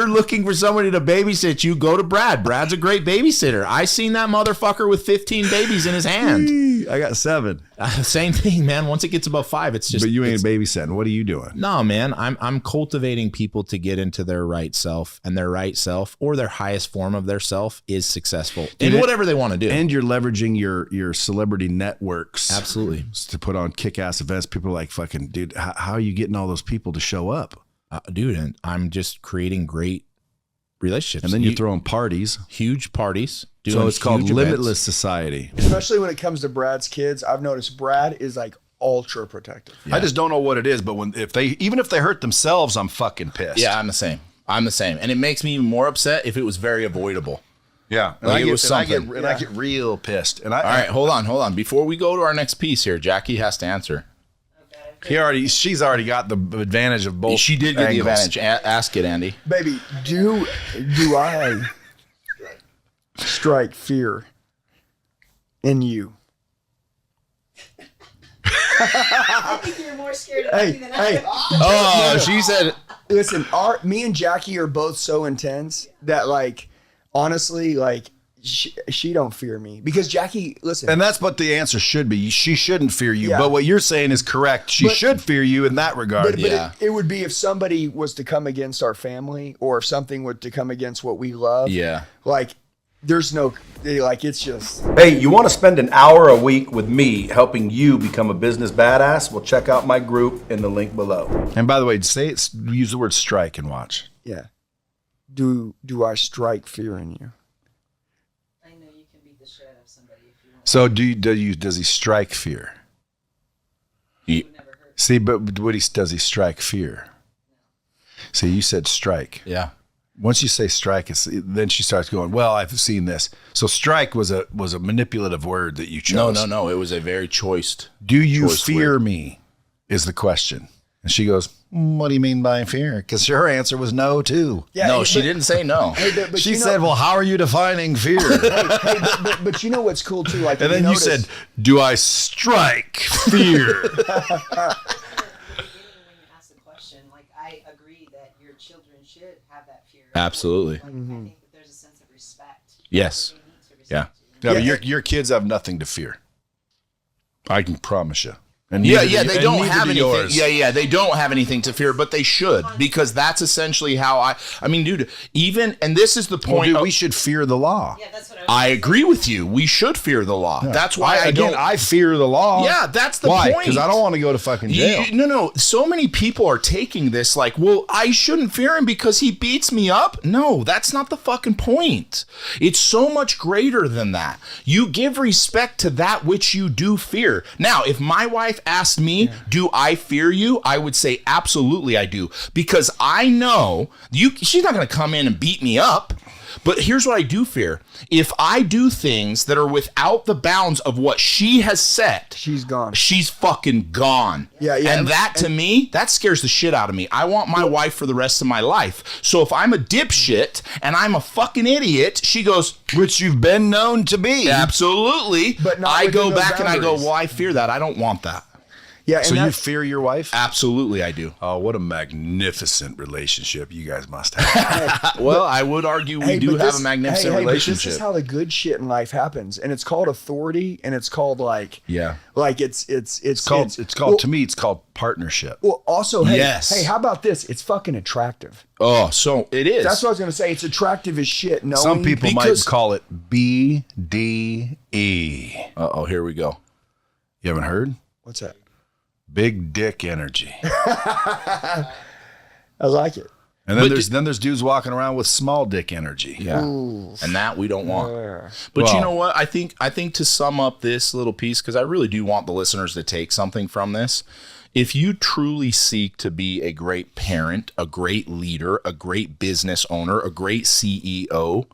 looking for somebody to babysit you, go to Brad. Brad's a great babysitter. I seen that motherfucker with 15 babies in his hand. I got 7. Same thing, man. Once it gets above 5, it's just. But you ain't babysitting. What are you doing? No, man. I'm cultivating people to get into their right self, and their right self or their highest form of their self is successful in whatever they want to do. And you're leveraging your celebrity networks. Absolutely. To put on kick-ass events. People are like, fucking, dude, how are you getting all those people to show up? Dude, and I'm just creating great relationships. And then you're throwing parties. Huge parties. So it's called huge Limitless events. Society. Especially when it comes to Brad's kids, I've noticed Brad is like ultra protective. I just don't know what it is, but even if they hurt themselves, I'm fucking pissed. Yeah, I'm the same. And it makes me even more upset if it was very avoidable. Yeah. And Like I it was something. I get real pissed. And All right, hold on. Before we go to our next piece here, Jackie has to answer. she's already got the advantage of both. She did get angles. the advantage. Ask it, Andy. Baby, do I strike fear in you? I think you're more scared of me than I am. Oh, she said. Listen, me and Jackie are both so intense that, like, honestly, like, she don't fear me because Jackie, listen. And that's what the answer should be. She shouldn't fear you. Yeah. But what you're saying is correct. She But- should fear you in that regard. But it would be if somebody was to come against our family or if something were to come against what we love. Yeah. Like, there's no, like, it's just. Hey, you want to spend an hour a week with me helping you become a business badass? Well, check out my group in the link below. And by the way, use the word strike and watch. Yeah. Do I strike fear in you? I know you can beat the shit out of somebody if you want. So does he strike fear? See, but does he strike fear? See, you said strike. Yeah. Once you say strike, then she starts going, well, I've seen this. So strike was a manipulative word that you chose. No. It was a very choiced. Do you choice fear word. me is the question. And she goes, what do you mean by fear? Because her answer was no, too. Yeah, No, she didn't say no. But She you know- said, well, how are you defining fear? but you know what's cool too? Like, And if then you notice- said, do I strike fear? When you ask the question, like, I agree that your children should have that fear. Absolutely. Like, I think that there's a sense of respect. Yes. They need to respect Yeah. you. No, but your kids have nothing to fear. I can promise you. And Yeah, neither do- they and don't neither have do anything. yours. Yeah, they don't have anything to fear, but they should, because that's essentially how I mean, dude, and this is the Well, point. dude, of- we should fear the law. Yeah, that's what I agree with you. We should fear the law. That's why I don't. I fear the law. Yeah, that's the Why? point. Because I don't want to go to fucking jail. No. So many people are taking this like, well, I shouldn't fear him because he beats me up. No, that's not the fucking point. It's so much greater than that. You give respect to that which you do fear. Now, if my wife asked me, do I fear you? I would say absolutely I do, because I know she's not going to come in and beat me up. But here's what I do fear. If I do things that are without the bounds of what she has set, she's gone. She's fucking gone. Yeah. And that, to me, that scares the shit out of me. I want my wife for the rest of my life. So if I'm a dipshit and I'm a fucking idiot, she goes, which you've been known to be. absolutely. But not I within go those back and I go, boundaries. well, I fear that. I don't want that. Yeah. And So you that's- fear your wife? Absolutely, I do. Oh, what a magnificent relationship you guys must have. Well, I would argue we do but have this- a magnificent but this relationship. is how the good shit in life happens, and it's called authority, and it's called like Yeah. like it's It's called to me, it's called partnership. Well, also, hey, Yes. hey, how about this? It's fucking attractive. Oh, so it is. That's what I was gonna say. It's attractive as shit. Knowing Some people might because- call it BDE. Uh-oh, here we go. You haven't heard? What's that? Big dick energy. I like it. And then there's dudes walking around with small dick energy. Yeah. Ooh. And that we don't want. Yeah. But Well- you know what? I think to sum up this little piece, because I really do want the listeners to take something from this. If you truly seek to be a great parent, a great leader, a great business owner, a great CEO,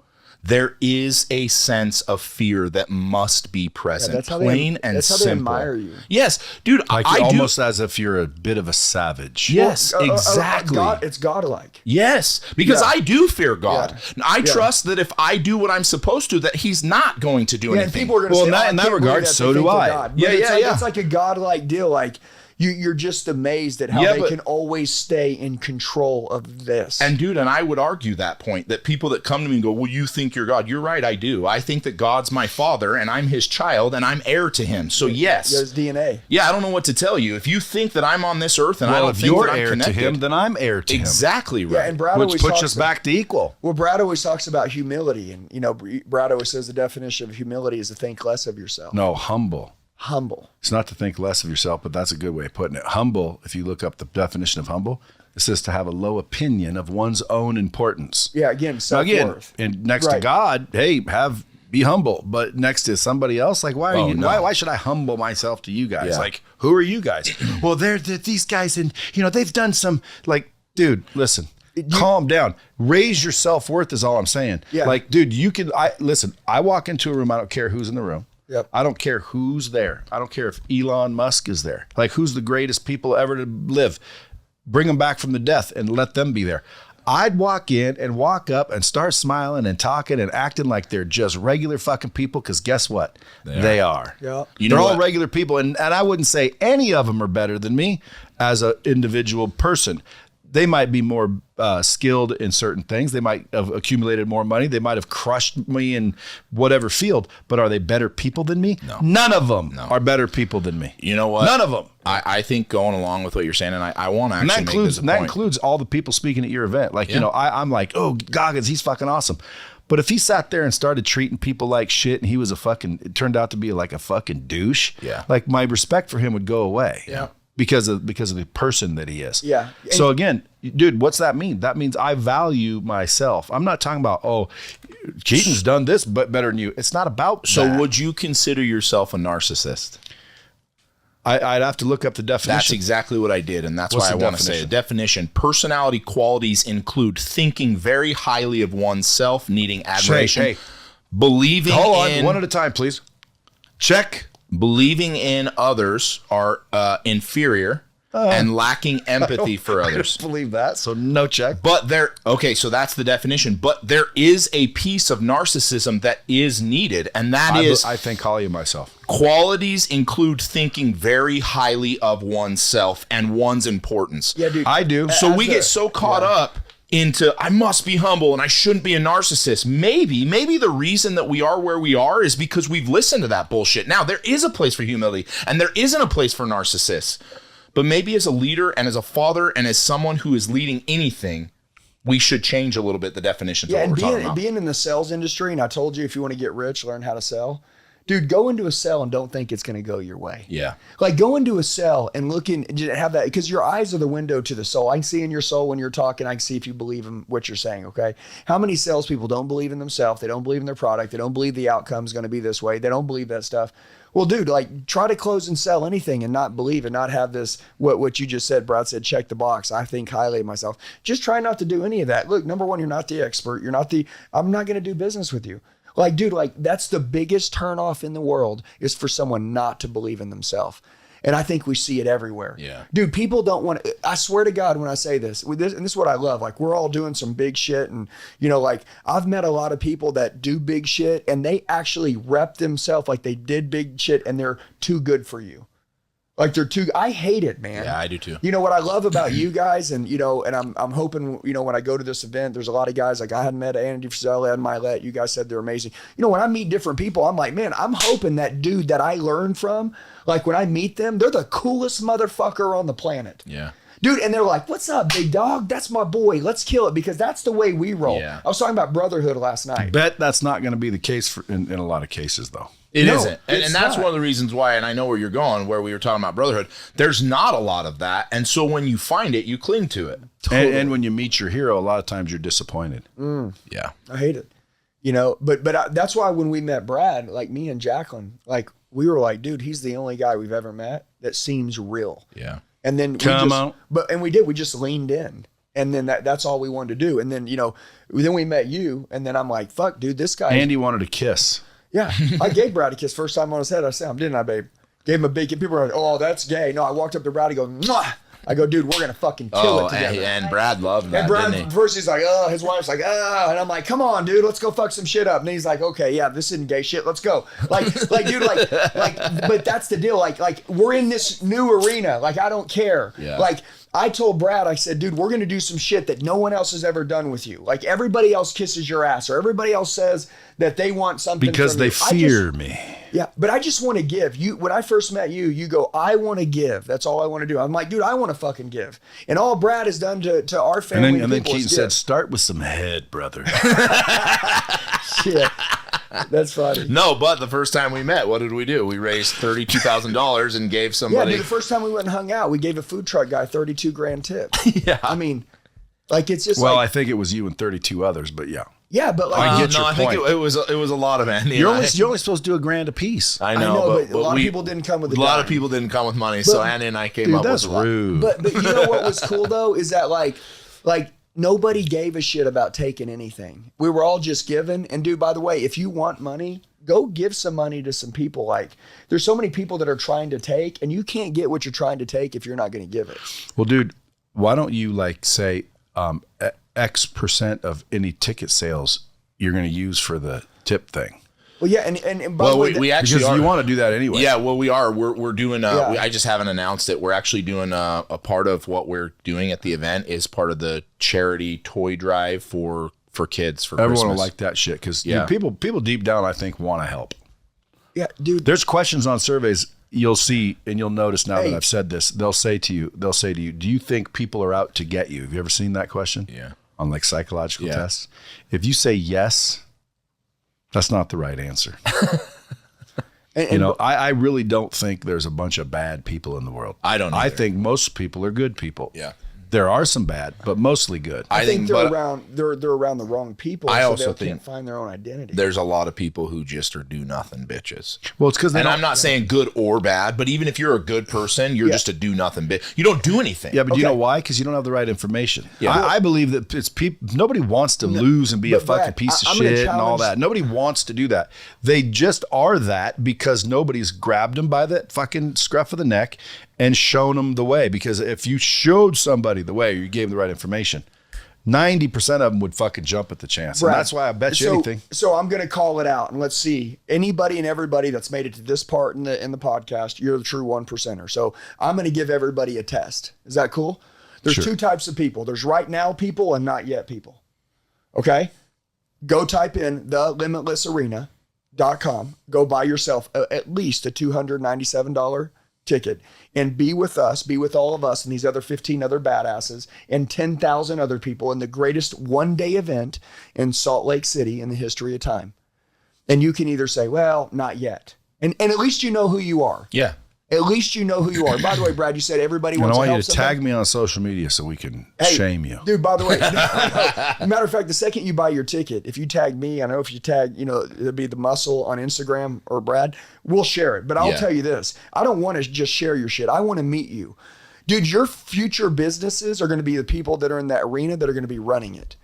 there is a sense of fear that must be present. that's how plain and that's how simple. they admire you. Yes, dude. Like I almost do. as if you're a bit of a savage. Yes, exactly. It's godlike. Yes, because Yeah. I do fear God. Yeah. I trust that if I do what I'm supposed to, that He's not going to do Yeah, and anything. people are going to Well, say, in that- "Oh, I in that can't believe regard, that so they do think they're I. God." But Yeah, it's yeah, like, yeah. It's like a godlike deal. Like you're just amazed at how Yeah, they but- can always stay in control of this. And dude, and I would argue that point, that people that come to me and go, well, you think you're God. You're right, I do. I think that God's my father and I'm His child and I'm heir to Him. So yes. There's DNA. Yeah, I don't know what to tell you. If you think that I'm on this earth and I Well, don't if think you're that I'm heir connected, to him, then I'm heir to exactly Yeah, right. and Brad him. always Which puts talks us back to equal. Well, Brad always talks about humility, and Brad always says the definition of humility is to think less of yourself. No, humble. Humble. It's not to think less of yourself, but that's a good way of putting it. Humble, if you look up the definition of humble, it says to have a low opinion of one's own importance. Yeah, again, Now self-worth. again, and next to Right. God, hey, be humble. But next to somebody else, like why are Oh, you? no. Why should I humble myself to you guys? Yeah. Like, who are you guys? Well, they're these guys, and they've done some. Like, dude, listen, calm down. Raise your self-worth is all I'm saying. Yeah. Like, dude, I walk into a room, I don't care who's in the room. Yep. I don't care who's there. I don't care if Elon Musk is there. Like, who's the greatest people ever to live? Bring them back from the death and let them be there. I'd walk in and walk up and start smiling and talking and acting like they're just regular fucking people, because guess what? They are. Yeah. You They're know all what? regular people, and I wouldn't say any of them are better than me as an individual person. They might be more skilled in certain things. They might have accumulated more money. They might have crushed me in whatever field. But are they better people than me? No. None of them are better people than me. You know what? None of them. I think going along with what you're saying, and I want to And actually that make this a point. includes all the people speaking at your event. Like, Yeah. I'm like, oh, Goggins, he's fucking awesome. But if he sat there and started treating people like shit and he was it turned out to be like a fucking douche, Yeah. like my respect for him would go away. Yeah. Because of the person that he is. Yeah. So again, dude, what's that mean? That means I value myself. I'm not talking about, oh, Keaton's done this but better than you. It's not about So that. would you consider yourself a narcissist? I'd have to look up the definition. That's exactly what I did, and that's What's why I the want to say the definition. Personality qualities include thinking very highly of oneself, needing admiration, Hey, believing hold on, in one at a time, please. Check. believing in others are inferior and lacking empathy for I others. don't believe that, so no check. But so that's the definition. But there is a piece of narcissism that is needed, and I think highly of myself. qualities include thinking very highly of oneself and one's importance. Yeah, dude. I do. So we get so caught up into I must be humble and I shouldn't be a narcissist. Maybe the reason that we are where we are is because we've listened to that bullshit. Now, there is a place for humility and there isn't a place for narcissists. But maybe as a leader and as a father and as someone who is leading anything, we should change a little bit the definitions Yeah, of and what we're talking about. being in the sales industry, and I told you if you want to get rich, learn how to sell. Dude, go into a sell and don't think it's going to go your way. Yeah. Like go into a cell and have that, because your eyes are the window to the soul. I can see in your soul when you're talking. I can see if you believe in what you're saying. Okay. How many salespeople don't believe in themselves? They don't believe in their product. They don't believe the outcome is going to be this way. They don't believe that stuff. Well, dude, like try to close and sell anything and not believe and not have this, what you just said, Brad said, check the box. I think highly of myself. Just try not to do any of that. Look, number one, you're not the expert. I'm not going to do business with you. Like, dude, like that's the biggest turnoff in the world is for someone not to believe in themselves. And I think we see it everywhere. Yeah. Dude, people don't want to, I swear to God, when I say this, and this is what I love, like we're all doing some big shit. And, like I've met a lot of people that do big shit and they actually rep themselves like they did big shit and they're too good for you. Like I hate it, man. Yeah, I do too. What I love about you guys and, and I'm hoping, when I go to this event, there's a lot of guys like I hadn't met Andy Frisella and Milet. You guys said they're amazing. When I meet different people, I'm like, man, I'm hoping that dude that I learned from, like when I meet them, they're the coolest motherfucker on the planet. Yeah. Dude, and they're like, what's up, big dog? That's my boy. Let's kill it, because that's the way we roll. Yeah. I was talking about brotherhood last night. Bet that's not going to be the case in a lot of cases, though. It No, isn't. And it's that's not. one of the reasons why, and I know where you're going, where we were talking about brotherhood. There's not a lot of that. And so when you find it, you cling to it. And when you meet your hero, a lot of times you're disappointed. Yeah. I hate it. You know, but that's why when we met Brad, like me and Jacqueline, like we were like, dude, he's the only guy we've ever met that seems real. Yeah. And then we just leaned in. And then that's all we wanted to do. And then, you know, then we met you, and then I'm like, fuck, dude, this guy. Andy wanted to kiss. Yeah. I gave Brad a kiss first time on his head. I said, didn't I, babe? Gave him a big kiss. People were like, oh, that's gay. No, I walked up to Brad, he goes, mwah. I go, dude, we're going to fucking kill it together. And Brad loved that, And Brad, didn't he? first he's like, oh, his wife's like, oh, and I'm like, come on, dude, let's go fuck some shit up. And he's like, okay, yeah, this isn't gay shit, let's go. Dude, but that's the deal. Like we're in this new arena. Like, I don't care. Yeah. Like, I told Brad, I said, dude, we're going to do some shit that no one else has ever done with you. Like, everybody else kisses your ass, or everybody else says that they want something Because from they you. fear me. Yeah, but I just want to give. You, when I first met you, you go, I want to give. That's all I want to do. I'm like, dude, I want to fucking give. And all Brad has done to our family And then people is Keaton give. said, start with some head, brother. Shit. That's funny. No, but the first time we met, what did we do? We raised $32,000 and gave Yeah, somebody. dude, the first time we went and hung out, we gave a food truck guy 32 grand tip. Yeah. I mean, like, it's just Well, like, I think it was you and 32 others, but yeah. yeah, but like, I get your I think point. it was a lot of Andy. You're and only supposed to do $1,000 a piece. I I know, know, but a but lot we- of people didn't come with a A lot dime. of people didn't come with money, so But- Andy and I came Dude, up that's with rude. But you know what was cool though is that like nobody gave a shit about taking anything. We were all just giving. And dude, by the way, if you want money, go give some money to some people. Like, there's so many people that are trying to take, and you can't get what you're trying to take if you're not going to give it. Well, dude, why don't you like say X percent of any ticket sales you're going to use for the tip thing? Well, yeah, and by the Well, way, we actually Because are. you want to do that anyway. Yeah, well, we are. We're doing. Yeah. I just haven't announced it. We're actually doing a part of what we're doing at the event is part of the charity toy drive for kids for Everyone Christmas. will like that shit because Yeah. people deep down, I think, want to help. yeah, dude, There's questions on surveys you'll see, and you'll notice now Hey. that I've said this. They'll say to you, do you think people are out to get you? Have you ever seen that question? Yeah. On like psychological Yeah. tests. If you say yes, that's not the right answer. and, You know, I really don't think there's a bunch of bad people in the world. I don't I either. think most people are good people. Yeah. There are some bad, but mostly good. I think they're but around they're around the wrong people. I so also they can't think find their own identity. there's a lot of people who just are do nothing bitches. Well, it's because And I'm not saying good or bad, but even if you're a good person, you're Yeah. just a do nothing bitch. You don't do anything. Yeah, but do you Okay. know why? Because you don't have the right information. Yeah. I believe that it's people. Nobody wants to lose and be a but fucking Brad, piece of I'm gonna shit and all challenge- that. Nobody wants to do that. They just are that because nobody's grabbed them by the fucking scruff of the neck and shown them the way. Because if you showed somebody the way, or you gave them the right information, 90% of them would fucking jump at the chance. Brad, And that's why I bet you so, anything. So I'm going to call it out, and let's see. Anybody and everybody that's made it to this part in the podcast, you're the true 1%er. So I'm going to give everybody a test. Is that cool? There's Sure. two types of people. There's right now people and not yet people. Okay? Go type in thelimitlessarena.com. Go buy yourself at least a $297 ticket and be with us, be with all of us and these other 15 other badasses and 10,000 other people in the greatest one-day event in Salt Lake City in the history of time. And you can either say, well, not yet. And at least you know who you are. Yeah. At least you know who you are. By the way, Brad, you said everybody And I wants to want you help to somebody. tag me on social media so we can Hey, shame you. Dude, by the way, matter of fact, the second you buy your ticket, if you tag me, I know if you tag, it'd be the muscle on Instagram or Brad, we'll share it. But I'll Yeah. tell you this, I don't want to just share your shit. I want to meet you. Dude, your future businesses are going to be the people that are in that arena that are going to be running it.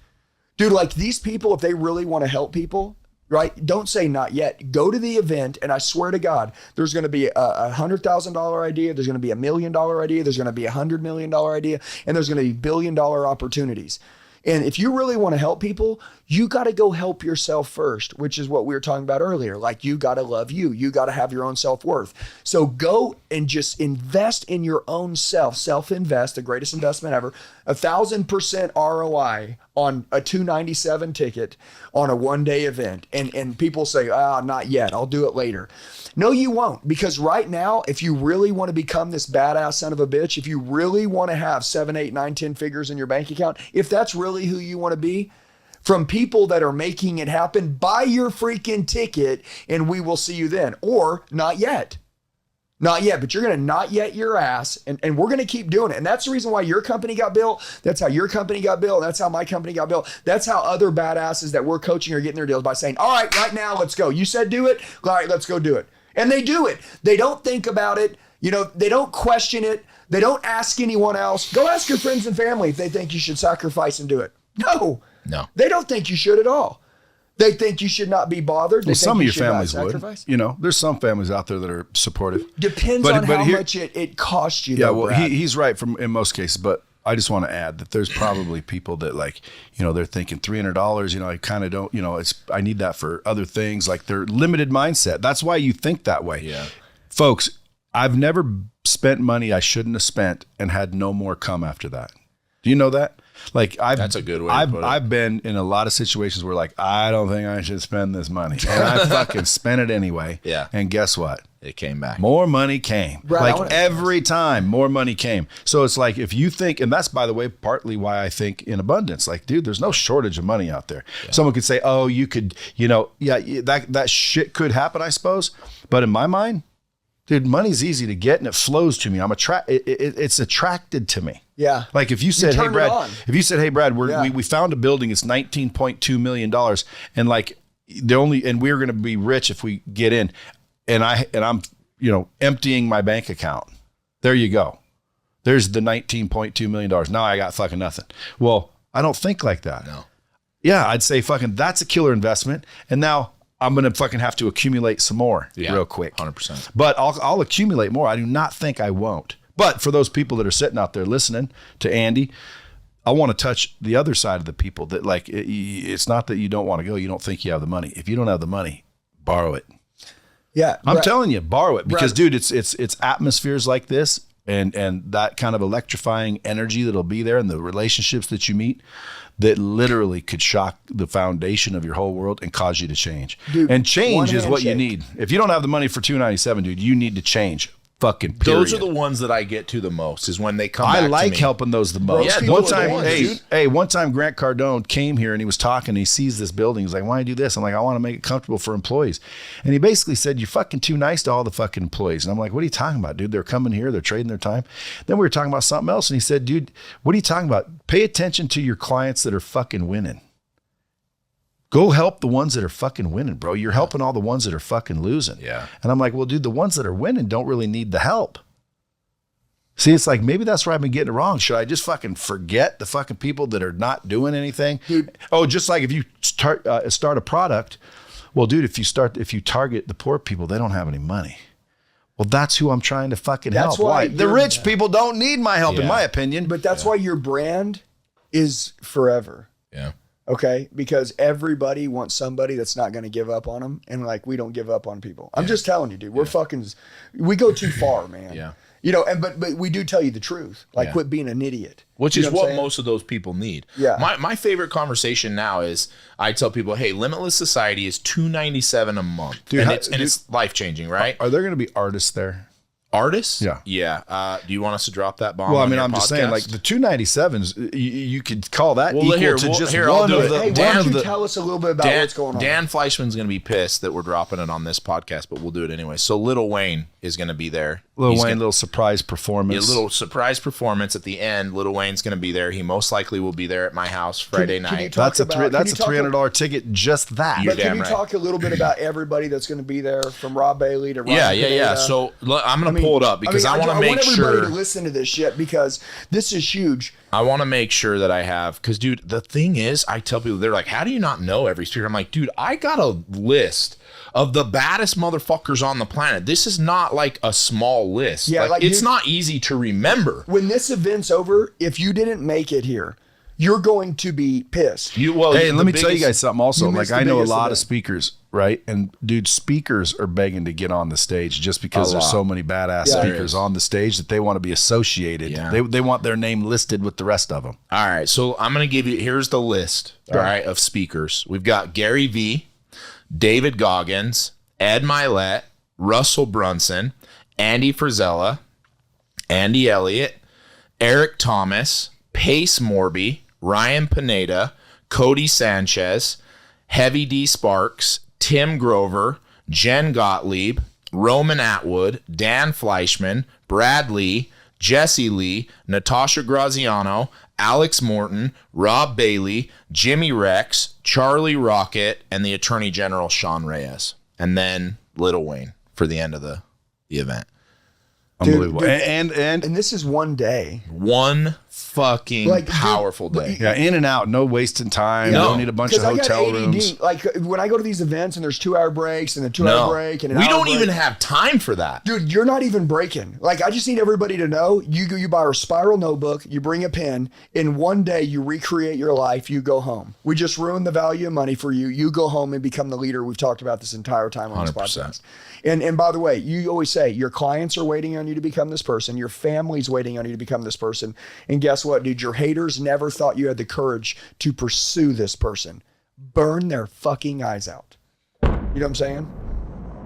Dude, like these people, if they really want to help people, right? Don't say not yet. Go to the event, and I swear to God, there's going to be a $100,000 idea. There's going to be $1 million idea. There's going to be $100 million idea, and there's going to be $1 billion opportunities. And if you really want to help people, you got to go help yourself first, which is what we were talking about earlier. Like, you got to love you. You got to have your own self-worth. So go and just invest in your own self. Self-invest, the greatest investment ever. 1,000% ROI on a $297 ticket on a one-day event. And people say, not yet. I'll do it later. No, you won't. Because right now, if you really want to become this badass son of a bitch, if you really want to have 7, 8, 9, 10 figures in your bank account, if that's really who you want to be, from people that are making it happen, buy your freaking ticket and we will see you then. Or not yet. Not yet, but you're going to not yet your ass, and we're going to keep doing it. And that's the reason why your company got built. That's how your company got built. That's how my company got built. That's how other badasses that we're coaching are getting their deals, by saying, all right now, let's go. You said do it. All right, let's go do it. And they do it. They don't think about it. You know, they don't question it. They don't ask anyone else. Go ask your friends and family if they think you should sacrifice and do it. No. They don't think you should at all. They think you should not be bothered. Well, some of your families would. You know, there's some families out there that are supportive. Depends on how much it costs you. Yeah, well, he's right in most cases, but I just want to add that there's probably people that, like, you know, they're thinking $300, you know, I kind of don't, you know, I need that for other things. Like, their limited mindset. That's why you think that way. Yeah. Folks, I've never spent money I shouldn't have spent and had no more come after that. Do you know that? Like, that's a good way to put it. I've been in a lot of situations where, like, I don't think I should spend this money, and I fucking spent it anyway. Yeah. And guess what? It came back. More money came. Right, like, every time more money came. So it's like, if you think, and that's, by the way, partly why I think in abundance, like, dude, there's no shortage of money out there. Yeah. Someone could say, oh, you could, you know, yeah, that shit could happen, I suppose. But in my mind, dude, money's easy to get and it flows to me. It's attracted to me. Yeah. Like, if you said, hey, Brad, we found a building, it's $19.2 million. And like, we're going to be rich if we get in. And I'm, you know, emptying my bank account. There you go. There's the $19.2 million. Now I got fucking nothing. Well, I don't think like that. No. Yeah. I'd say fucking, that's a killer investment. And now I'm going to fucking have to accumulate some more real quick. 100%. But I'll accumulate more. I do not think I won't. But for those people that are sitting out there listening to Andy, I want to touch the other side of the people that, like, it's not that you don't want to go. You don't think you have the money. If you don't have the money, borrow it. Yeah. I'm telling you, borrow it, because dude, it's atmospheres like this and that kind of electrifying energy that'll be there, and the relationships that you meet that literally could shock the foundation of your whole world and cause you to change. Dude, and change is what you need. If you don't have the money for $297, dude, you need to change. Fucking period. Those are the ones that I get to the most, is when they come back I like to me. helping those the most. Yeah, one time, one time Grant Cardone came here and he was talking and he sees this building. He's like, why do you do this? I'm like, I want to make it comfortable for employees. And he basically said, you're fucking too nice to all the fucking employees. And I'm like, what are you talking about, dude? They're coming here, they're trading their time. Then we were talking about something else and he said, dude, what are you talking about? Pay attention to your clients that are fucking winning. Go help the ones that are fucking winning, bro. You're helping all the ones that are fucking losing. Yeah. And I'm like, well, dude, the ones that are winning don't really need the help. See, it's like, maybe that's where I've been getting it wrong. Should I just fucking forget the fucking people that are not doing anything? Dude. Oh, just like if you start a product. Well, dude, if you target the poor people, they don't have any money. Well, that's who I'm trying to fucking help. Why? The rich people don't need my help, in my opinion. But that's why your brand is forever. Yeah. Okay, because everybody wants somebody that's not going to give up on them, and like, we don't give up on people. I'm just telling you, dude. We're we go too far, man. Yeah. You know, but we do tell you the truth. Like, quit being an idiot. Which is what most of those people need. Yeah. My favorite conversation now is, I tell people, hey, Limitless Society is $297 a month. Dude, it's life-changing, right? Are there going to be artists there? Artists? Yeah. Yeah. Do you want us to drop that bomb? Well, I on mean, your I'm just podcast? saying, like, the 297s, you could call that equal to just here, one I'll do of it. the. Hey, why don't you tell us a little bit about what's going on? Dan Fleischman's going to be pissed that we're dropping it on this podcast, but we'll do it anyway. So Lil Wayne is going to be there. Little surprise performance. A little surprise performance at the end. Lil Wayne's going to be there. He most likely will be there at my house Friday night. That's a $300 ticket, just that. But can you talk a little bit about everybody that's going to be there, from Rob Bailey to Ryan Yeah. So I'm going to pull it up because I want to make sure. I want everybody to listen to this shit, because this is huge. I want to make sure that I have, because, dude, the thing is, I tell people, they're like, how do you not know every speaker? I'm like, dude, I got a list of the baddest motherfuckers on the planet. This is not like a small list. Yeah, like it's not easy to remember. When this event's over, if you didn't make it here, you're going to be pissed. Hey, let me tell you guys something also. Like, I know a lot of speakers, right? And dude, speakers are begging to get on the stage just because there's so many badass speakers on the stage that they want to be associated. Yeah. They want their name listed with the rest of them. All right. So I'm going to give you, here's the list, all right, of speakers. We've got Gary Vee, David Goggins, Ed Milet, Russell Brunson, Andy Frisella, Andy Elliott, Eric Thomas, Pace Morby, Ryan Pineda, Cody Sanchez, Heavy D Sparks, Tim Grover, Jen Gottlieb, Roman Atwood, Dan Fleischman, Brad Lee, Jesse Lee, Natasha Graziano, Alex Morton, Rob Bailey, Jimmy Rex, Charlie Rocket, and the Attorney General Sean Reyes. And then Lil Wayne for the end of the event. Unbelievable. Dude, and this is one day. One fucking powerful day. Yeah, in and out, no wasting time. No. Don't need a bunch of hotel rooms. Like when I go to these events and there's 2-hour breaks and a 2-hour break and an we hour don't break, even have time for that. Dude, you're not even breaking. Like, I just need everybody to know, you buy a spiral notebook, you bring a pen, in one day you recreate your life, you go home. We just ruined the value of money for you. You go home and become the leader we've talked about this entire time on 100%. this podcast. And by the way, you always say your clients are waiting on you to become this person. Your family's waiting on you to become this person. And guess what, dude? Your haters never thought you had the courage to pursue this person. Burn their fucking eyes out. You know what I'm saying?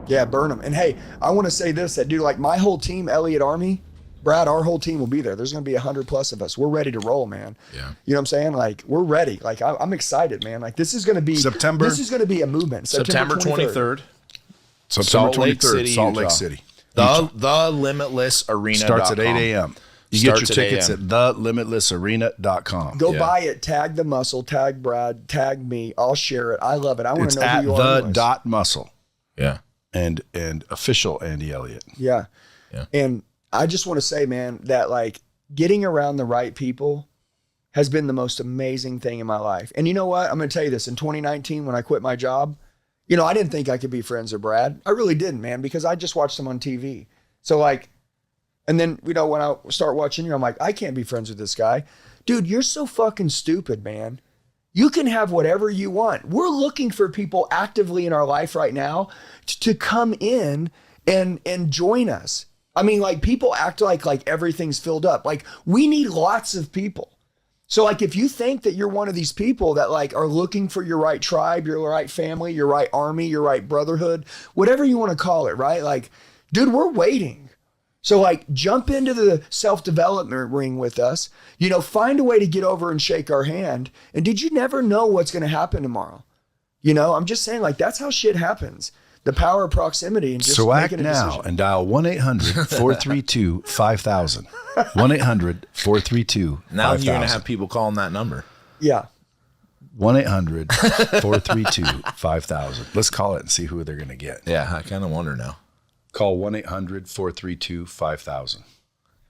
Yeah, burn them. And hey, I want to say this, that dude, like my whole team, Elliott Army, Brad, our whole team will be there. There's going to be 100+ of us. We're ready to roll, man. Yeah. You know what I'm saying? Like, we're ready. Like, I'm excited, man. Like, this is going to be September. This is going to be a movement. September 23rd. September 23rd, Salt Lake City. The Limitless Arena starts at 8 a.m. You get your tickets at thelimitlessarena.com. Go buy it. Tag the muscle. Tag Brad. Tag me. I'll share it. I love it. I want to know who you are. It's at the.muscle. Yeah. And official Andy Elliott. Yeah. And I just want to say, man, that like getting around the right people has been the most amazing thing in my life. And you know what? I'm going to tell you this. In 2019, when I quit my job, you know, I didn't think I could be friends with Brad. I really didn't, man, because I just watched him on TV. So like, and then, you know, when I start watching you, I'm like, I can't be friends with this guy. Dude, you're so fucking stupid, man. You can have whatever you want. We're looking for people actively in our life right now to come in and join us. I mean, like people act like everything's filled up. Like we need lots of people. So like if you think that you're one of these people that like are looking for your right tribe, your right family, your right army, your right brotherhood, whatever you want to call it, right? Like, dude, we're waiting. So like jump into the self-development ring with us, you know, find a way to get over and shake our hand. And did you never know what's going to happen tomorrow? You know, I'm just saying like that's how shit happens. The power of proximity and just so act making a now decision. and dial 1-800-432-5000. 1-800-432-5000. Now you're going to have people calling that number. Yeah. 1-800-432-5000. Let's call it and see who they're going to get. Yeah, I kind of wonder now. Call 1-800-432-5000.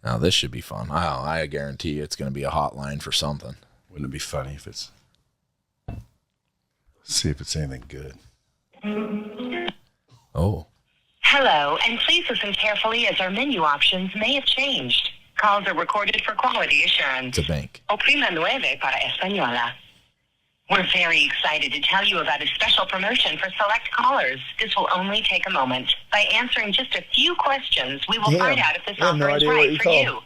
Now this should be fun. I guarantee you it's going to be a hotline for something. Wouldn't it be funny if it's... Let's see if it's anything good. Oh. Hello, and please listen carefully as our menu options may have changed. Calls are recorded for quality assurance. It's a bank. Oprima 9 para Española. We're very excited to tell you about a special promotion for select callers. This will only take a moment. By answering just a few questions, we will find out if this offer is right for you.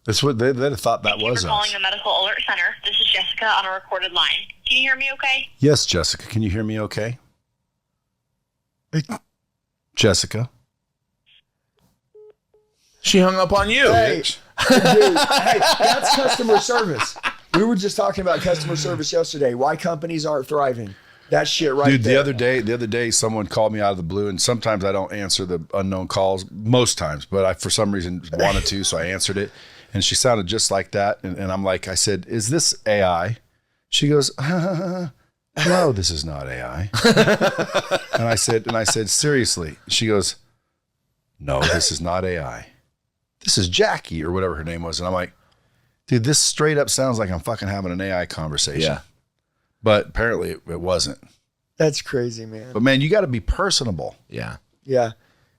That's what they'd have thought that was us. Thank you for calling the Medical Alert Center. This is Jessica on a recorded line. Can you hear me okay? Yes, Jessica. Can you hear me okay? Jessica. She hung up on you. Hey, dude, hey, that's customer service. We were just talking about customer service yesterday. Why companies aren't thriving. That shit right Dude, there. the other day, someone called me out of the blue, and sometimes I don't answer the unknown calls, most times, but I, for some reason, wanted to, so I answered it. And she sounded just like that. And I'm like, I said, is this AI? She goes, no, this is not AI. and I said, seriously? She goes, no, this is not AI. This is Jackie or whatever her name was. And I'm like, dude, this straight up sounds like I'm fucking having an AI conversation. Yeah. But apparently it wasn't. That's crazy, man. But man, you got to be personable. Yeah. Yeah.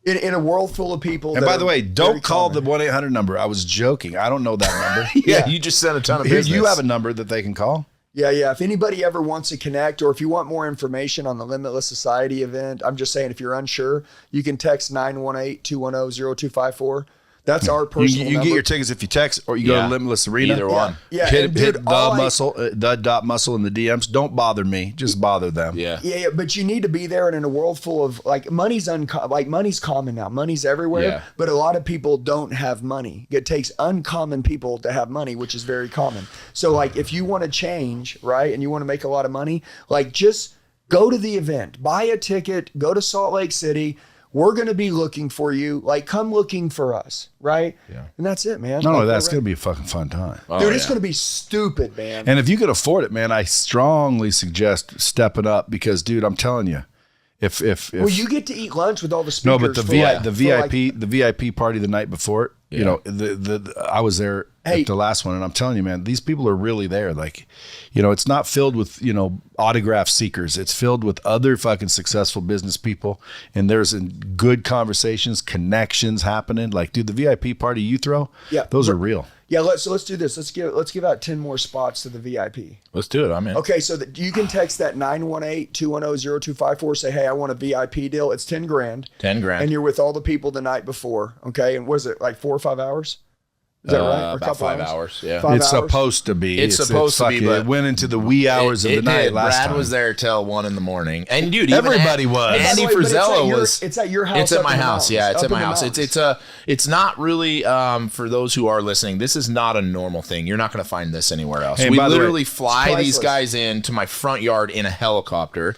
In a world full of people. And that by the are way, don't very call common. the 1-800 number. I was joking. I don't know that number. Yeah, you just sent a ton of Here, business. you have a number that they can call? Yeah. If anybody ever wants to connect, or if you want more information on the Limitless Society event, I'm just saying, if you're unsure, you can text 918-210-0254. That's our personal You number. get your tickets if you text, or you go to Limitless Arena. Either one. Yeah, Hit and dude, the all muscle, the dot muscle in the DMs. Don't bother me. Just bother them. Yeah. Yeah, but you need to be there, and in a world full of money's money's common now. Money's everywhere, Yeah. but a lot of people don't have money. It takes uncommon people to have money, which is very common. So if you want to change, right, and you want to make a lot of money, just go to the event, buy a ticket, go to Salt Lake City. We're going to be looking for you. Come looking for us, right? Yeah. And that's it, man. No, that's going to be a fucking fun time. Dude, it's going to be stupid, man. And if you can afford it, man, I strongly suggest stepping up because, dude, I'm telling you, if well, you get to eat lunch with all the no, speakers. but the VIP party the night before, you know, I was there at the last one, and I'm telling you, man, these people are really there. It's not filled with autograph seekers. It's filled with other fucking successful business people, and there's good conversations, connections happening. Dude, the VIP party you throw, those are real. Yeah, let's do this. Let's give out 10 more spots to the VIP. Let's do it. I'm in. Okay, so you can text that 918-210-0254. Say, hey, I want a VIP deal. It's $10,000. $10,000. And you're with all the people the night before. Okay, and was it 4 or 5 hours? Is that right? Or About 5 hours. Yeah. 5 It's hours? supposed to be. It's supposed to be, fucking- but it went into the wee hours of the night did. last Brad time. was there till 1 a.m. And dude, Everybody even was. Andy By the way, but Frizella was. It's at your house. It's at up my in the house. mountains, Yeah, it's up at my in the house. mountains. It's not really for those who are listening. This is not a normal thing. You're not going to find this anywhere else. Hey, We by the way, literally fly it's these priceless. guys into my front yard in a helicopter.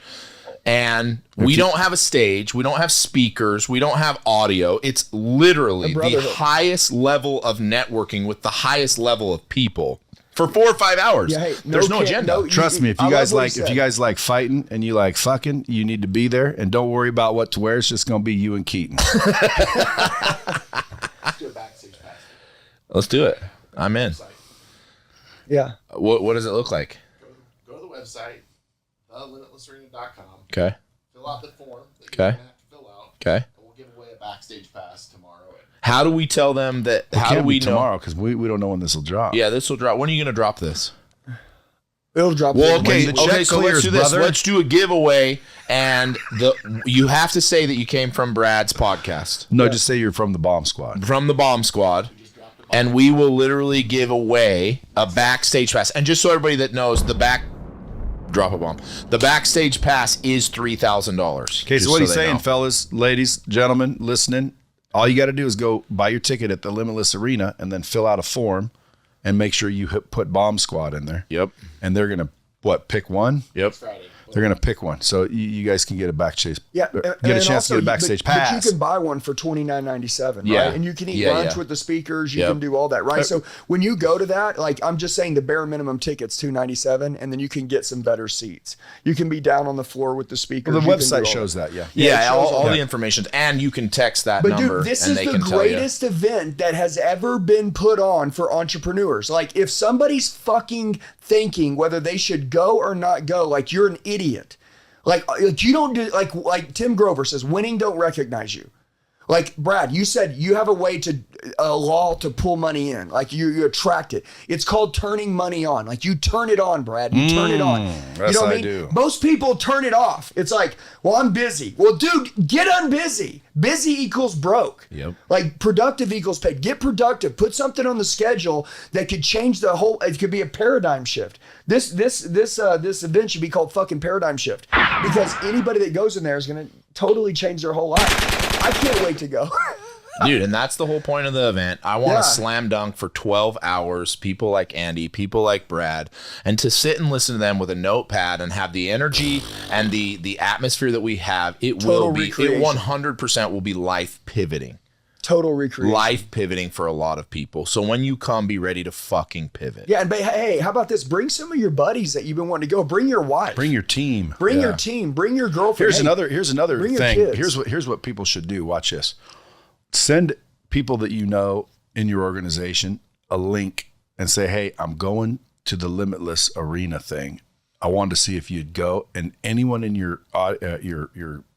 And we don't have a stage. We don't have speakers. We don't have audio. It's literally the brotherhood. highest level of networking with the highest level of people for 4 or 5 hours. Yeah, hey, There's no agenda. Trust me, if I you love guys what he like said. if you guys like fighting and you like fucking, you need to be there, and don't worry about what to wear. It's just gonna be you and Keaton. Let's do a backstage pass. Let's do it. I'm in. Yeah. What does it look like? Go to the website, thelimitlessarena.com. Okay. Fill out the form that Okay. you're going to have to fill out. Okay. And we'll give away a backstage pass tomorrow. How do we tell them that? How do we know? tomorrow? Because we don't know when this will drop. Yeah, this will drop. When are you going to drop this? It'll drop. Well, in- okay, the check so clears, let's do this. brother. Let's do a giveaway, and you have to say that you came from Brad's podcast, No, just say you're from the Bomb Squad. from the Bomb Squad, and we will literally give away a backstage pass. And just so everybody that knows, drop a bomb. The backstage pass is $3,000. Okay, so what he's saying, fellas, ladies, gentlemen, listening, all you got to do is go buy your ticket at the Limitless Arena and then fill out a form and make sure you put Bomb Squad in there. Yep. And they're going to, pick one? Yep. They're going to pick one. So you guys can get a backstage. Yeah, Get a and chance also, to get a backstage but pass. you can buy one for $29.97, Yeah. right? And you can eat Yeah, lunch yeah. with the speakers. You Yep. can do all that, right? So when you go to that, I'm just saying the bare minimum ticket's $297, and then you can get some better seats. You can be down on the floor with the speakers. Well, the You can do website all shows that, yeah. Yeah, it shows all that. the information, and you can text that But number, dude, this and is they the can tell you. greatest event that has ever been put on for entrepreneurs. If somebody's fucking thinking whether they should go or not go, you're an idiot. You don't do like Tim Grover says, winning don't recognize you. Brad, you said you have a way a law to pull money in. You attract it. It's called turning money on. You turn it on, Brad. You turn it on. Yes, You know what I I mean? do. Most people turn it off. It's well, I'm busy. Well, dude, get unbusy. Busy equals broke. Yep. Productive equals paid. Get productive. Put something on the schedule that could change the whole. It could be a paradigm shift. This event should be called fucking paradigm shift, because anybody that goes in there is going to totally change their whole life. I can't wait to go. Dude, and that's the whole point of the event. I want to slam dunk for 12 hours, people like Andy, people like Brad, and to sit and listen to them with a notepad and have the energy and the atmosphere that we have. It Total will be, recreation. it 100% will be life pivoting. Total recreation. Life pivoting for a lot of people. So when you come, be ready to fucking pivot. Yeah, and hey, how about this? Bring some of your buddies that you've been wanting to go. Bring your wife. Bring your team. Bring Yeah. your team. Bring your girlfriend. Here's Hey, another bring your thing. kids. Here's what people should do. Watch this. Send people that you know in your organization a link and say, "Hey, I'm going to the Limitless Arena thing. I wanted to see if you'd go." And anyone in your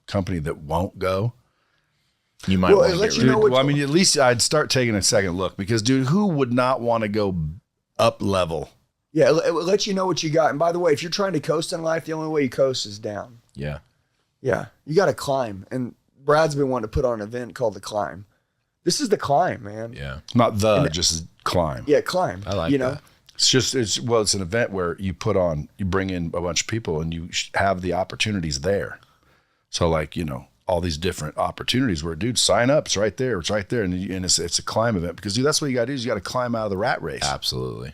company that won't go, you might want to let get you rid know of. what- Well, I mean, at least I'd start taking a second look because, dude, who would not want to go up level? Yeah, it will let you know what you got. And by the way, if you're trying to coast in life, the only way you coast is down. Yeah. Yeah, you got to climb. And Brad's been wanting to put on an event called The Climb. This is The Climb, man. Yeah. Not just climb. Yeah, climb. I like you know? that. It's an event where you bring in a bunch of people and you have the opportunities there. So like, all these different opportunities where, dude, sign up. It's right there. It's right there. And it's a climb event because, dude, that's what you got to do is you got to climb out of the rat race. Absolutely.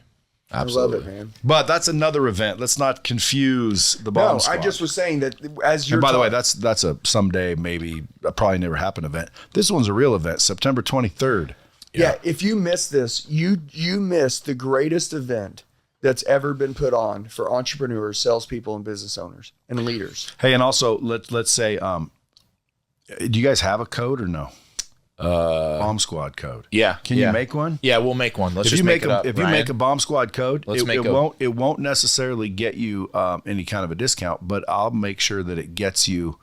I love it, man. But that's another event. Let's not confuse the bomb No, squad. I just was saying that as you're And by the way, that's a someday, maybe probably never happen event. This one's a real event, September 23rd. Yeah, if you miss this, you miss the greatest event that's ever been put on for entrepreneurs, salespeople, and business owners and leaders. Hey, and also let's say, do you guys have a code or no? Bomb Squad code. Yeah. Can you make one? Yeah, we'll make one. Let's If just you make it up, if you Ryan. make a Bomb Squad code, Let's make it won't necessarily get you any kind of a discount, but I'll make sure that it gets you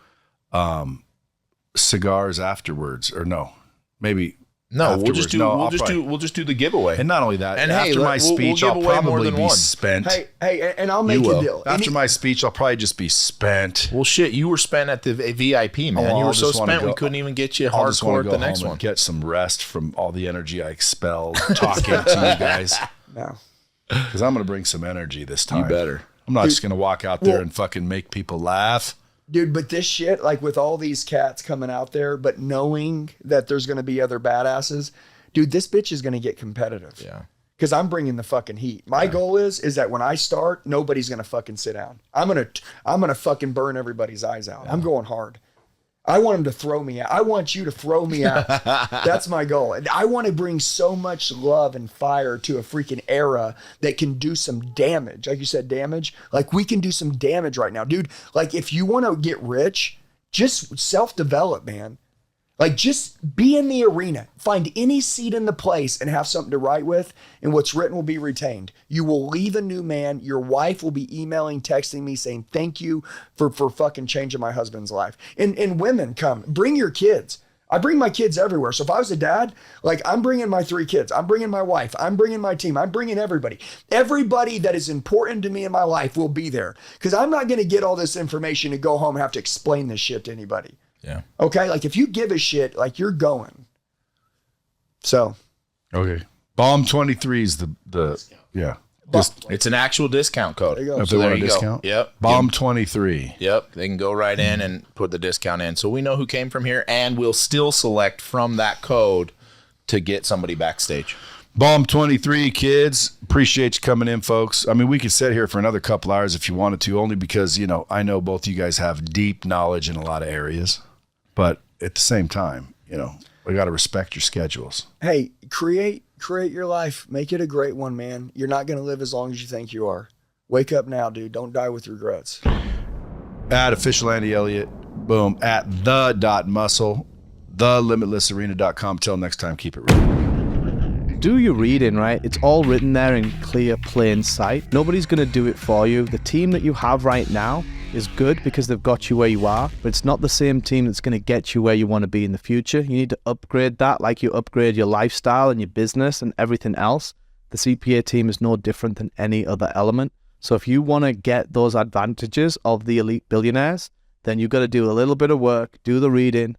cigars afterwards, or no, maybe. No, we'll afterwards. just do No, we'll I'll just probably- do we'll just do the giveaway. And not only that, And after hey, my we'll speech, give I'll away more probably than be one. spent. Hey, and I'll make a deal. After my speech, I'll probably just be spent. Well, shit, you were spent at the VIP, man. Oh, you I'll were so just wanna spent we go- couldn't even get you I'll just want hardcore to at go the home next and one. get some rest from all the energy I expelled talking to you guys. No. Because I'm going to bring some energy this time. You better. I'm not just going to walk out there Well- and fucking make people laugh. Dude, but this shit, like with all these cats coming out there, but knowing that there's going to be other badasses, dude, this bitch is going to get competitive. Yeah. Because I'm bringing the fucking heat. My goal is that when I start, nobody's going to fucking sit down. I'm going to fucking burn everybody's eyes out. I'm going hard. I want them to throw me out. I want you to throw me out. That's my goal. And I want to bring so much love and fire to a freaking era that can do some damage. Like you said, damage. Like we can do some damage right now. Dude, like if you want to get rich, just self-develop, man. Like just be in the arena, find any seat in the place and have something to write with, and what's written will be retained. You will leave a new man. Your wife will be emailing, texting me saying, thank you for fucking changing my husband's life. And women, come, bring your kids. I bring my kids everywhere. So if I was a dad, like I'm bringing my 3 kids, I'm bringing my wife, I'm bringing my team, I'm bringing everybody. Everybody that is important to me in my life will be there because I'm not going to get all this information and go home and have to explain this shit to anybody. Yeah. Okay, like if you give a shit, like you're going. So, Okay. Bomb 23 is the yeah. Just It's an actual discount code. There you go. if they want a you go. discount. Yep. Bomb 23. Yep. They can go right in and put the discount in. So we know who came from here, and we'll still select from that code to get somebody backstage. Bomb 23, kids. Appreciate you coming in, folks. I mean, we could sit here for another couple hours if you wanted to, only because, I know both you guys have deep knowledge in a lot of areas. But at the same time, we got to respect your schedules. hey, create your life. Make it a great one, man. You're not going to live as long as you think you are. Wake up now, dude. Don't die with regrets. At official Andy Elliott, boom, at the.muscle, thelimitlessarena.com. Till next time, keep it real. Do your reading, right? It's all written there in clear, plain sight. Nobody's going to do it for you. The team that you have right now is good because they've got you where you are, but it's not the same team that's going to get you where you want to be in the future. You need to upgrade that like you upgrade your lifestyle and your business and everything else. The CPA team is no different than any other element. So if you want to get those advantages of the elite billionaires, then you've got to do a little bit of work, do the reading,